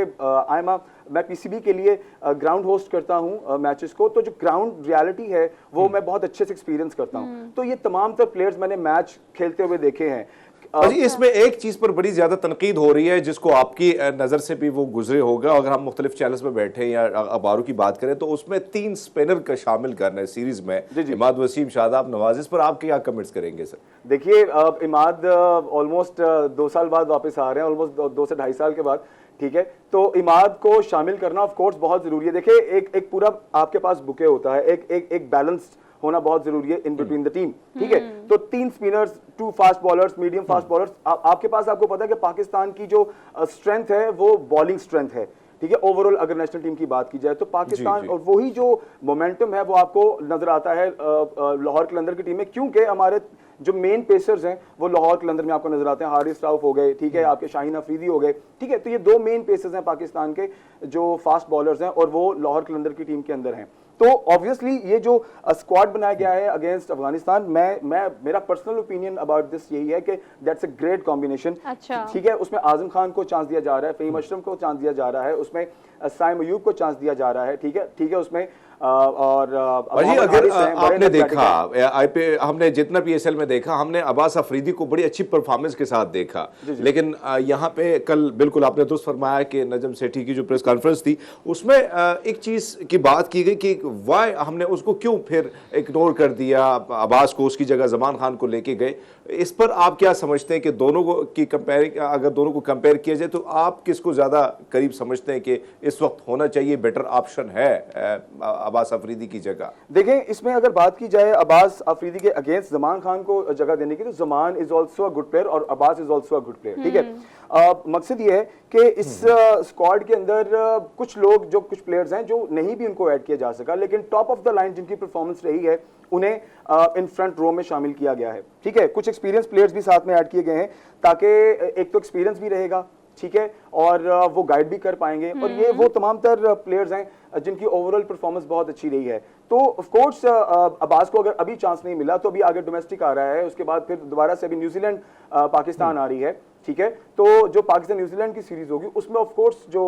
मैं PCB के लिए ग्राउंड होस्ट करता हूं मैचेस को, तो जो ग्राउंड रियलिटी है वो मैं बहुत अच्छे से एक्सपीरियंस करता हूं। तो ये तमाम तर प्लेयर्स मैंने मैच खेलते हुए देखे हैं। इसमें एक चीज पर बड़ी ज्यादा तनकीद हो रही है, जिसको आपकी नजर से भी वो गुजरे होगा, अगर हम मुख्तलिफ चैनल्स में बैठे या अखबारों की बात करें, तो उसमें 3 स्पिनर का शामिल करना है सीरीज में, इमाद वसीम, शादाब नवाज। इस पर आप क्या कमेंट्स करेंगे सर? देखिए, इमाद ऑलमोस्ट 2 साल बाद वापस आ रहे हैं, ऑलमोस्ट 2 से 2.5 साल के बाद। ठीक है, तो इमाद को शामिल करना ऑफ कोर्स बहुत जरूरी है। देखिए, एक पूरा आपके पास बुके होता है, एक बैलेंस होना बहुत जरूरी है इन बिटवीन द टीम। ठीक है, तो 3 spinners, 2 fast bowlers, medium fast bowlers आपके पास। आपको पता है कि पाकिस्तान की जो स्ट्रेंथ है वो बॉलिंग स्ट्रेंथ है। ठीक है। ओवरऑल अगर नेशनल टीम की बात की जाए तो पाकिस्तान जी। और वही जो मोमेंटम है वो आपको नजर आता है लाहौर कलंदर की टीम में, क्योंकि हमारे जो मेन पेसर्स हैं वो लाहौर कलंदर में आपको नजर आते हैं। हारिस राउफ हो गए, ठीक है, आपके शाहीन अफरीदी हो गए, ठीक है। तो ये दो मेन पेसर्स हैं पाकिस्तान के जो फास्ट बॉलर्स हैं और वो लाहौर कलंदर की टीम के अंदर हैं। तो ऑब्वियसली ये जो स्क्वाड बनाया गया है अगेंस्ट अफगानिस्तान, मेरा पर्सनल ओपिनियन अबाउट दिस यही है कि दैट्स अ ग्रेट कॉम्बिनेशन। अच्छा। ठीक है, उसमें आजम खान को चांस दिया जा रहा है, फहीम अशरफ को चांस दिया जा रहा है, उसमें साइम अयूब को चांस दिया जा रहा है, ठीक है उसमें और जी, अगर आपने देखा हमने जितना PSL में देखा, हमने अब्बास अफरीदी को बड़ी अच्छी परफॉर्मेंस के साथ देखा, लेकिन यहाँ पे कल बिल्कुल आपने दुरुस्त फरमाया कि नजम सेठी की जो प्रेस कॉन्फ्रेंस थी उसमें एक चीज की बात की गई कि वाई हमने उसको क्यों फिर इग्नोर कर दिया, अब्बास को उसकी जगह जमान खान को लेके गए। इस पर आप क्या समझते हैं कि दोनों को की अगर दोनों को कंपेयर किया जाए तो आप किसको ज्यादा करीब समझते हैं कि इस वक्त होना चाहिए, बेटर ऑप्शन है अब्बास अफरीदी की जगह? देखें, इसमें अगर बात की जाए अब्बास अफरीदी के अगेंस्ट जमान खान को जगह देने की, तो Zaman is also a good player और Abbas is also a good player, ठीक है। मकसद ये है कि इस स्क्वाड के अंदर कुछ लोग, जो कुछ प्लेयर्स हैं जो नहीं भी उनको ऐड किया जा सका, लेकिन टॉप ऑफ द लाइन जिनकी परफॉर्मेंस रही है उन्हें इन फ्रंट रो में शामिल किया गया है, ठीक है। कुछ एक्सपीरियंस प्लेयर्स भी साथ में ऐड किए गए हैं ताकि एक तो एक्सपीरियंस भी रहेगा, ठीक है, और वो गाइड भी कर पाएंगे, और ये वो तमाम तर प्लेयर्स हैं जिनकी ओवरऑल परफॉर्मेंस बहुत अच्छी रही है। तो ऑफ कोर्स अब्बास को अगर अभी चांस नहीं मिला तो अभी आगे डोमेस्टिक आ रहा है, उसके बाद फिर दोबारा से अभी न्यूजीलैंड पाकिस्तान आ रही है, ठीक है। तो जो पाकिस्तान न्यूजीलैंड की सीरीज होगी उसमें ऑफ कोर्स जो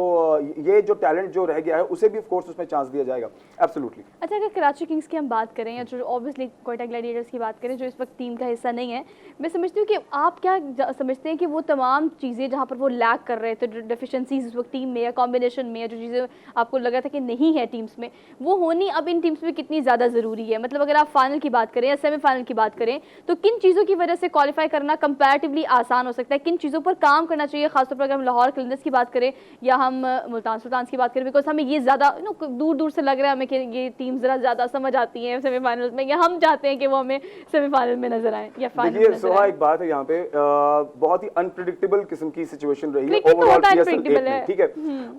ये जो टैलेंट जो रह गया है उसे भी ऑफ कोर्स उसमें चांस दिया जाएगा, एब्सोल्युटली। अच्छा, अगर कराची किंग्स की हम बात करें या जो ऑब्वियसली क्वेटा ग्लैडिएटर्स की बात करें जो इस वक्त टीम का हिस्सा नहीं है, मैं समझती हूँ कि आप क्या समझते हैं कि वो तमाम चीज़ें जहाँ पर वो लैक कर रहे थे, जो डेफिशिएंसीज इस वक्त टीम में या कॉम्बिनेशन में, या जो चीज़ें आपको लगा था कि नहीं है टीम्स में, वो होनी अब इन टीम्स में कितनी ज़्यादा ज़रूरी है? मतलब अगर आप फाइनल की बात करें या सेमीफाइनल की बात करें तो किन चीज़ों की वजह से क्वालिफाई करना कंपैरेटिवली आसान हो सकता है, किन चीज़ों पर काम करना चाहिए, खासतौर पर अगर हम लाहौर कलंदर्स की बात करें या हम मुल्तान सुल्तान की बात करें, बिकॉज हमें ये ज़्यादा दूर दूर से लग रहा है हमें कि ये टीम ज़रा ज़्यादा समझ आती हैं सेमीफाइनल में, या हम चाहते हैं कि वो हमें सेमीफाइनल में नजर आए या फाइनल में नजर आए। एक बात है यहाँ पे, बहुत ही अनप्रिडिक्टेबल किस्म की सिचुएशन रही है क्रिकेट तो ओवरऑल होता है PSL unpredictable में, ठीक है,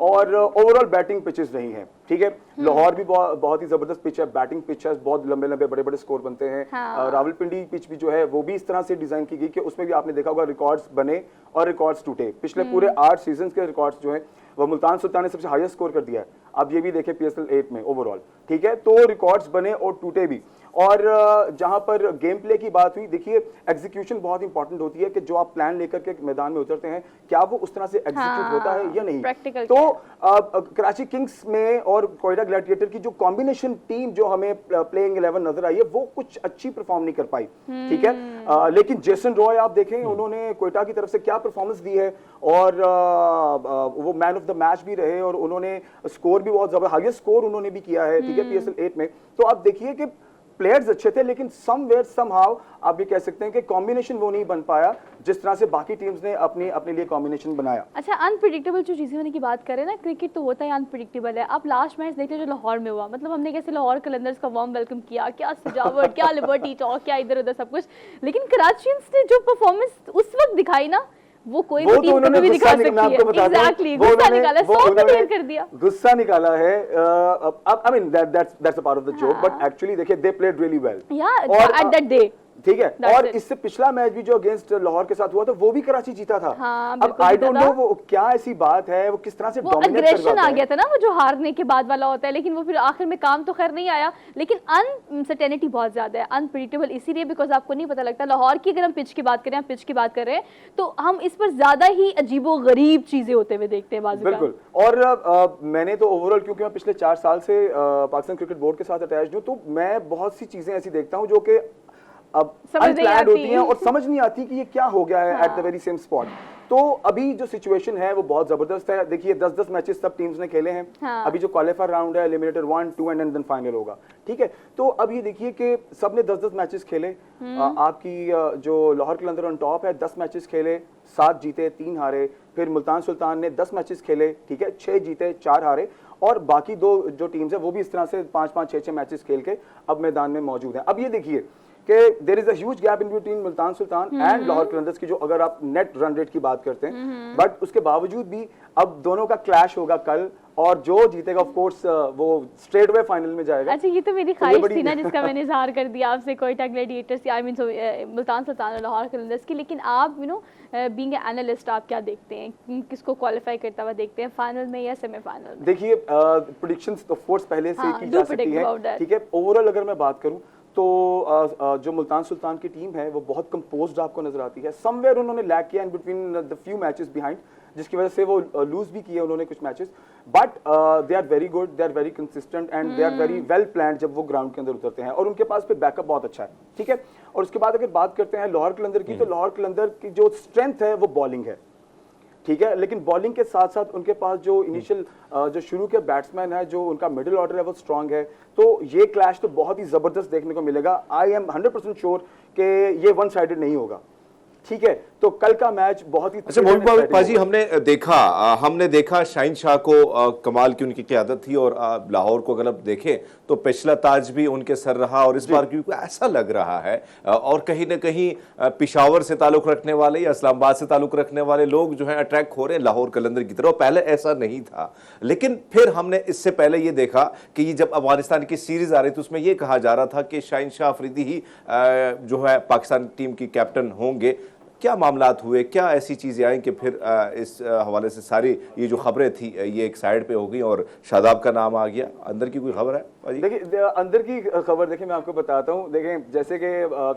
और ओवरऑल बैटिंग पिचेस रही हैं, ठीक है। लाहौर भी बहुत ही जबरदस्त पिच है, बैटिंग पिच है, बहुत लंबे लंबे बड़े बड़े स्कोर बनते हैं। रावलपिंडी पिच भी जो है वो भी इस तरह से डिजाइन की गई कि उसमें भी आपने देखा होगा रिकॉर्ड्स बने और रिकॉर्ड्स टूटे। पिछले पूरे 8 सीजन के रिकॉर्ड्स जो है वो मुल्तान सुल्तान ने सबसे हाईएस्ट स्कोर कर दिया है, अब ये भी देखें PSL 8 में ओवरऑल, ठीक है। तो रिकॉर्ड्स बने और टूटे भी। और जहां पर गेम प्ले की बात हुई, देखिए एग्जीक्यूशन बहुत इंपॉर्टेंट होती है कि जो आप प्लान लेकर के मैदान में उतरते हैं क्या वो उस तरह से एग्जीक्यूट होता है या नहीं। तो कराची किंग्स में और कोयटा ग्लैडिएटर की जो कॉम्बिनेशन टीम जो हमें प्लेइंग 11 नजर आई है वो कुछ अच्छी परफॉर्म नहीं कर पाई, ठीक है। लेकिन जेसन रॉय आप देखें उन्होंने कोयटा की तरफ से क्या परफॉर्मेंस दी है, और वो मैन ऑफ द मैच भी रहे और उन्होंने स्कोर भी बहुत जबरदस्त, हाईएस्ट स्कोर उन्होंने भी किया है, ठीक है, PSL 8 में। तो आप देखिए कि प्लेयर्स अच्छे थे लेकिन समवेयर समहाउ आप ये कह सकते हैं कि कॉम्बिनेशन वो नहीं बन पाया जिस तरह से बाकी टीम्स ने अपने लिए कॉम्बिनेशन बनाया। अच्छा, अनप्रिडिक्टेबल जो चीज़ें होने की बात करें ना, क्रिकेट तो होता है अनप्रिडिक्टेबल है। आप लास्ट मैच देखते जो लाहौर में हुआ, मतलब हमने कैसे लाहौर कलंदर्स का वार्म वेलकम किया, क्या सजावट, क्या लिबर्टी टॉक, क्या इधर उधर सब कुछ, लेकिन कराचियंस ने जो परफॉर्मेंस उस वक्त दिखाई ना वो कोई भी टीम कभी भी दिखा सकती है। एग्जैक्टली, गुस्सा निकाला, 100 पे क्लियर कर दिया, गुस्सा निकाला है। I mean that's a part of the joke, but actually देखिए they played really well at that day, ठीक है। और इससे पिछला मैच भी जो अगेंस्ट लाहौर के साथ हुआ था वो भी कराची जीता था। अब आई डोंट नो वो क्या ऐसी बात है, वो किस तरह से डोमिनेट कर एग्रेशन आ गया था ना, वो जो हारने के बाद वाला होता है, लेकिन वो फिर आखिर में काम तो खैर नहीं आया, लेकिन अनसर्टेनिटी बहुत ज्यादा है, अनप्रेडिक्टेबल इसीलिए बिकॉज आपको नहीं पता लगता। लाहौर की अगर हम पिच की बात करें, पिच की बात कर रहे हैं तो हम इस पर ज्यादा ही अजीबो गरीब चीजें होते हुए देखते हैं बाज़। बिल्कुल। और मैंने तो ओवरऑल, क्योंकि मैं पिछले 4 साल से पाकिस्तान क्रिकेट बोर्ड के साथ अटैच्ड हूँ, तो मैं बहुत सी चीजें ऐसी देखता हूँ जो कि अब अनप्लान्ड होती हैं और समझ नहीं आती कि ये क्या हो गया है at the very same spot. तो अभी जो सिचुएशन है वो बहुत जबरदस्त है। देखिए 10-10 मैचेस सब टीम्स ने खेले हैं। अभी जो क्वालिफायर राउंड है, एलिमिनेटर 1, 2 एंड देन फाइनल होगा, ठीक है। तो अब ये देखिए कि सबने 10-10 मैचेस खेले। आपकी जो लाहौर कलंदर ऑन टॉप है, 10 मैचेस खेले, 7 जीते 3 हारे। फिर मुल्तान सुल्तान ने 10 मैचेस खेले, ठीक है, 6 जीते 4 हारे। और बाकी 2 जो टीम्स है वो भी इस तरह से 5-5, 6-6 मैचेस खेल के अब मैदान में मौजूद हैं। अब ये देखिए कि there is a huge gap in between Multan Sultan and Lahore Qalandars की, जो अगर आप नेट रन रेट की बात करते हैं, बट उसके बावजूद भी अब दोनों का क्लैश होगा कल, और जो जीतेगा ऑफ कोर्स वो स्ट्रेट वे फाइनल में जाएगा। अच्छा, ये तो मेरी ख्वाहिश थी ना जिसका मैंने इजहार कर दिया आपसे, Quetta gladiators, I mean Multan Sultan और लाहौर कलंदर्स की। लेकिन आप बीइंग एनालिस्ट आप क्या देखते हैं, किसको क्वालिफाई करता हुआ देखते हैं फाइनल में या सेमीफाइनल में? देखिए प्रेडिक्शंस ऑफ कोर्स पहले से की जा सकती है, ठीक है। ओवरऑल अगर मैं बात करूं तो जो मुल्तान सुल्तान की टीम है वो बहुत कंपोज्ड आपको नजर आती है। समवेयर उन्होंने लैक किया in between the few matches behind, जिसकी वजह से वो लूज भी किए उन्होंने कुछ matches, but they are very good, they are very consistent and they are very well planned जब वो ग्राउंड के अंदर उतरते हैं, और उनके पास पे बैकअप बहुत अच्छा है, ठीक है। और उसके बाद अगर बात करते हैं लाहौर कलंदर की, तो लाहौर कलंदर की जो स्ट्रेंथ है वो बॉलिंग है, ठीक है। लेकिन बॉलिंग के साथ साथ उनके पास जो इनिशियल जो शुरू के बैट्समैन है, जो उनका मिडिल ऑर्डर है वो स्ट्रांग है, तो ये क्लैश तो बहुत ही जबरदस्त देखने को मिलेगा। आई एम 100% श्योर कि ये वन साइडेड नहीं होगा, ठीक है। तो कल का मैच बहुत ही अच्छा मोहम्मद पाजी, हमने देखा शाहीन शाह को कमाल की उनकी क़यादत थी, और लाहौर को अगर आप देखें तो पिछला ताज भी उनके सर रहा, और इस बार क्योंकि ऐसा लग रहा है और कहीं ना कहीं पिशावर से ताल्लुक रखने वाले या इस्लामाबाद से ताल्लुक रखने वाले लोग जो है अट्रैक्ट हो रहे हैं लाहौर कलंदर की तरफ। पहले ऐसा नहीं था, लेकिन फिर हमने इससे पहले ये देखा कि ये जब अफगानिस्तान की सीरीज आ रही थी उसमें यह कहा जा रहा था कि शाहीन शाह अफरीदी ही जो है पाकिस्तान टीम की कैप्टन होंगे। क्या मामलात हुए, क्या ऐसी चीजें आई कि फिर इस हवाले से सारी ये जो खबरें थी ये एक साइड पे हो गई और शादाब का नाम आ गया? अंदर की कोई खबर है? देखिए अंदर की खबर देखिए मैं आपको बताता हूँ। देखें जैसे कि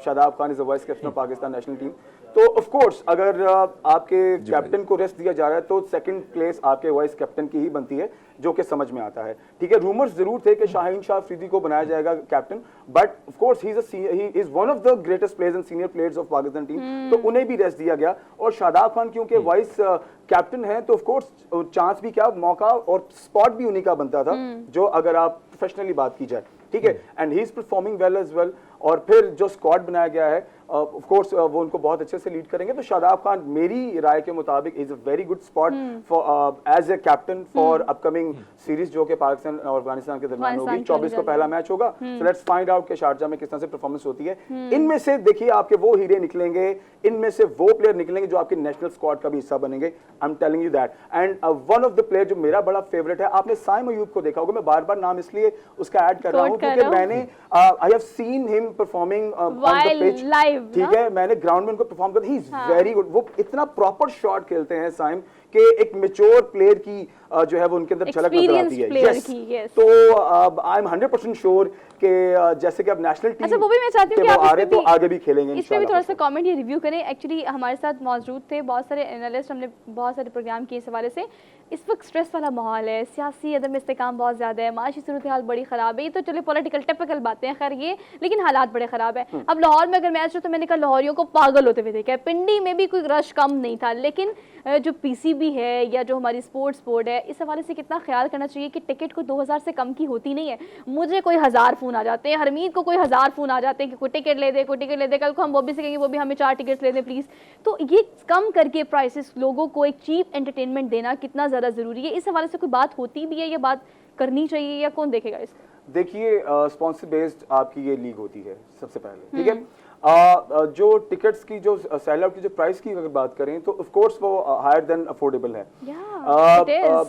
Shadab Khan is vice captain of Pakistan national team, तो ऑफ कोर्स अगर आपके कैप्टन को रेस्ट दिया जा रहा है तो सेकंड प्लेस आपके वाइस कैप्टन की ही बनती है, जो कि समझ में आता है, ठीक है। रूमर्स जरूर थे कि शाहीन शाह अफरीदी को बनाया जाएगा captain, but of course he is one of the greatest players and senior players of Pakistan team, तो उन्हें भी रेस्ट दिया गया। और शादाब खान क्योंकि वाइस कैप्टन है तो ऑफ कोर्स चांस भी क्या, मौका और स्पॉट भी उन्हीं का बनता था, जो अगर आप प्रोफेशनली बात की जाए, ठीक है। And he is performing well as well. और फिर जो स्क्वाड बनाया गया है ऑफ कोर्स वो उनको बहुत अच्छे से लीड करेंगे। तो शादाब खान मेरी राय के मुताबिक is a very good spot for as a captain for upcoming series जो कि पाकिस्तान और अफगानिस्तान के दरमियान होगी। 24 को पहला मैच होगा, सो लेट्स फाइंड आउट कि शारजा में किस तरह से परफॉर्मेंस होती है। इनमें से देखिए आपके वो हीरे निकलेंगे, इनमें से वो प्लेयर निकलेंगे जो आपके नेशनल स्क्वाड का भी हिस्सा बनेंगे। I am telling you that. And one of the player जो मेरा बड़ा फेवरेट है, आपने साइम अयूब को देखा होगा, मैं बार बार नाम इसलिए उसका ऐड कर रहा हूँ क्योंकि मैंने I have seen him performing on the pitch live, ठीक है। मैंने ग्राउंड में उनको परफॉर्म कर, ही इज वेरी गुड। वो इतना प्रॉपर शॉट खेलते हैं साइम कि एक मैच्योर प्लेयर की जो है वो उनके अंदर झलक नजर आती है। yes. तो आई एम 100% श्योर कि जैसे कि अब नेशनल टीम, अच्छा वो भी मैं चाहती हूँ कि आप आ रहे तो आगे भी खेलेंगे इस पे भी थोड़ा सा कमेंट या रिव्यू करें। एक्चुअली हमारे साथ मौजूद थे बहुत सारे एनालिस्ट, हमने बहुत सारे प्रोग्राम किए इस हवाले से। इस वक्त स्ट्रेस वाला माहौल है, सियासी अदम इस्तेकाम बहुत ज़्यादा है, माशी सूरत हाल बड़ी ख़राब है। ये तो चले पॉलिटिकल टिपिकल बातें हैं खैर ये, लेकिन हालात बड़े ख़राब है। अब लाहौर में अगर मैच हो तो मैंने कहा लाहौरियों को पागल होते हुए देखा। पिंडी में भी कोई रश कम नहीं था, लेकिन जो पीसीबी है या जो हमारी स्पोर्ट्स बोर्ड है, इस हवाले से कितना ख्याल करना चाहिए कि टिकट को 2000 से कम की होती नहीं है। मुझे कोई 1000 फ़ोन आ जाते हैं, हरमीत को कोई 1000 फ़ोन आ जाते हैं कि कोई टिकट ले दे, कोई टिकट ले दे। कल को हम बॉबी से कहेंगे वो भी हमें 4 टिकट्स ले दे प्लीज़। तो ये कम करके प्राइसेस लोगों को एक चीप एंटरटेनमेंट देना कितना ज़्यादा ज़रूरी है, इस हवाले से कोई बात होती भी है या बात करनी चाहिए या कौन देखेगा इसको? देखिए स्पॉन्सर बेस्ड आपकी ये लीग होती है सबसे पहले, ठीक है। जो टिकट्स की जो सेल आउट की जो प्राइस की अगर बात करें तो ऑफ कोर्स वो हायर देन अफोर्डेबल है।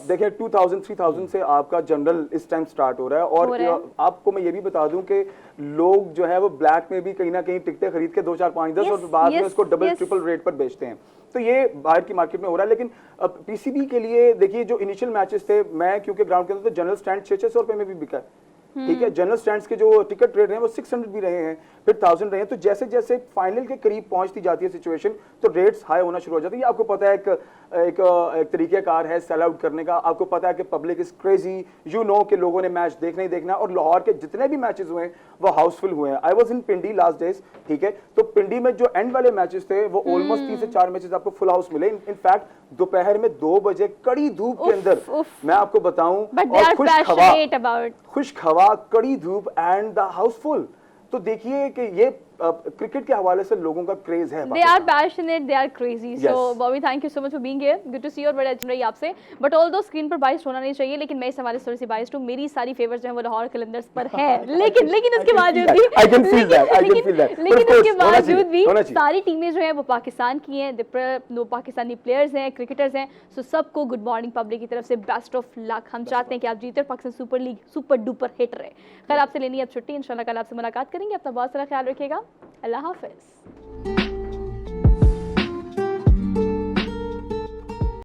देखिए 2000-3000 से आपका जनरल इस टाइम स्टार्ट हो रहा है। और आपको मैं ये भी बता दूं कि लोग जो है वो ब्लैक में भी कहीं ना कहीं टिकटें खरीद के 2, 4, 5, 10 और बाद में उसको डबल ट्रिपल रेट पर बेचते हैं। तो ये बाहर की मार्केट में हो रहा है। लेकिन पीसीबी के लिए देखिए जो इनिशियल मैचेस थे, मैं क्योंकि ग्राउंड के अंदर तो जनरल स्टैंड 600 रुपए में भी बिका है, ठीक है। जनरल स्टैंड्स के जो टिकट रेट हैं वो 600 भी रहे हैं, फिर 1000 रहे हैं। तो जैसे जैसे फाइनल के करीब पहुंचती जाती है सिचुएशन तो रेट्स हाई होना शुरू हो जाते हैं। ये आपको पता है एक तरीकेकार है सेल आउट करने का। आपको पता है कि public is crazy, you know कि लोगों ने मैच देखना ही देखना। और लाहौर के जितने भी मैचेस हुए हैं वो हाउसफुल हुए हैं। I was in Pindi last days, ठीक है। तो पिंडी में जो एंड वाले मैचेस थे वो ऑलमोस्ट 3 से 4 मैचेस आपको फुल हाउस मिले। इनफैक्ट दोपहर में 2 बजे कड़ी धूप के अंदर मैं आपको बताऊं, और खुश हवा, कड़ी धूप एंड द हाउस फुल। तो देखिए कि ये क्रिकेट के हवाले से लोगों का क्रेज है। They are passionate, they are crazy. So Yes. Bobby, thank you so much for being here. Good to see you और बड़ा अच्छा रही आपसे. But although स्क्रीन पर बाइस होना नहीं चाहिए, लेकिन मैं इस हवाले से थोड़ी सी बाइस हूँ. मेरी सारी फेवर्स जो है वो लाहौर कलंदर्स पर है. लेकिन उसके बावजूद भी I can feel that. I can feel that. But of लेकिन course, उसके होना चाहिए, बावजूद भी होना चाहिए। सारी टीमें जो है वो पाकिस्तान की हैं. दो पाकिस्तानी प्लेयर्स हैं, क्रिकेटर्स हैं. सो सबको गुड मॉर्निंग पब्लिक की तरफ से बेस्ट ऑफ लक. हम चाहते हैं कि आप जीते और Pakistan super league super duper hit रहे. खैर आपसे लेनी है अब छुट्टी. इंशाल्लाह कल आपसे मुलाकात करेंगे. अपना बहुत सारा ख्याल रखिएगा. अल्लाह हाफिज.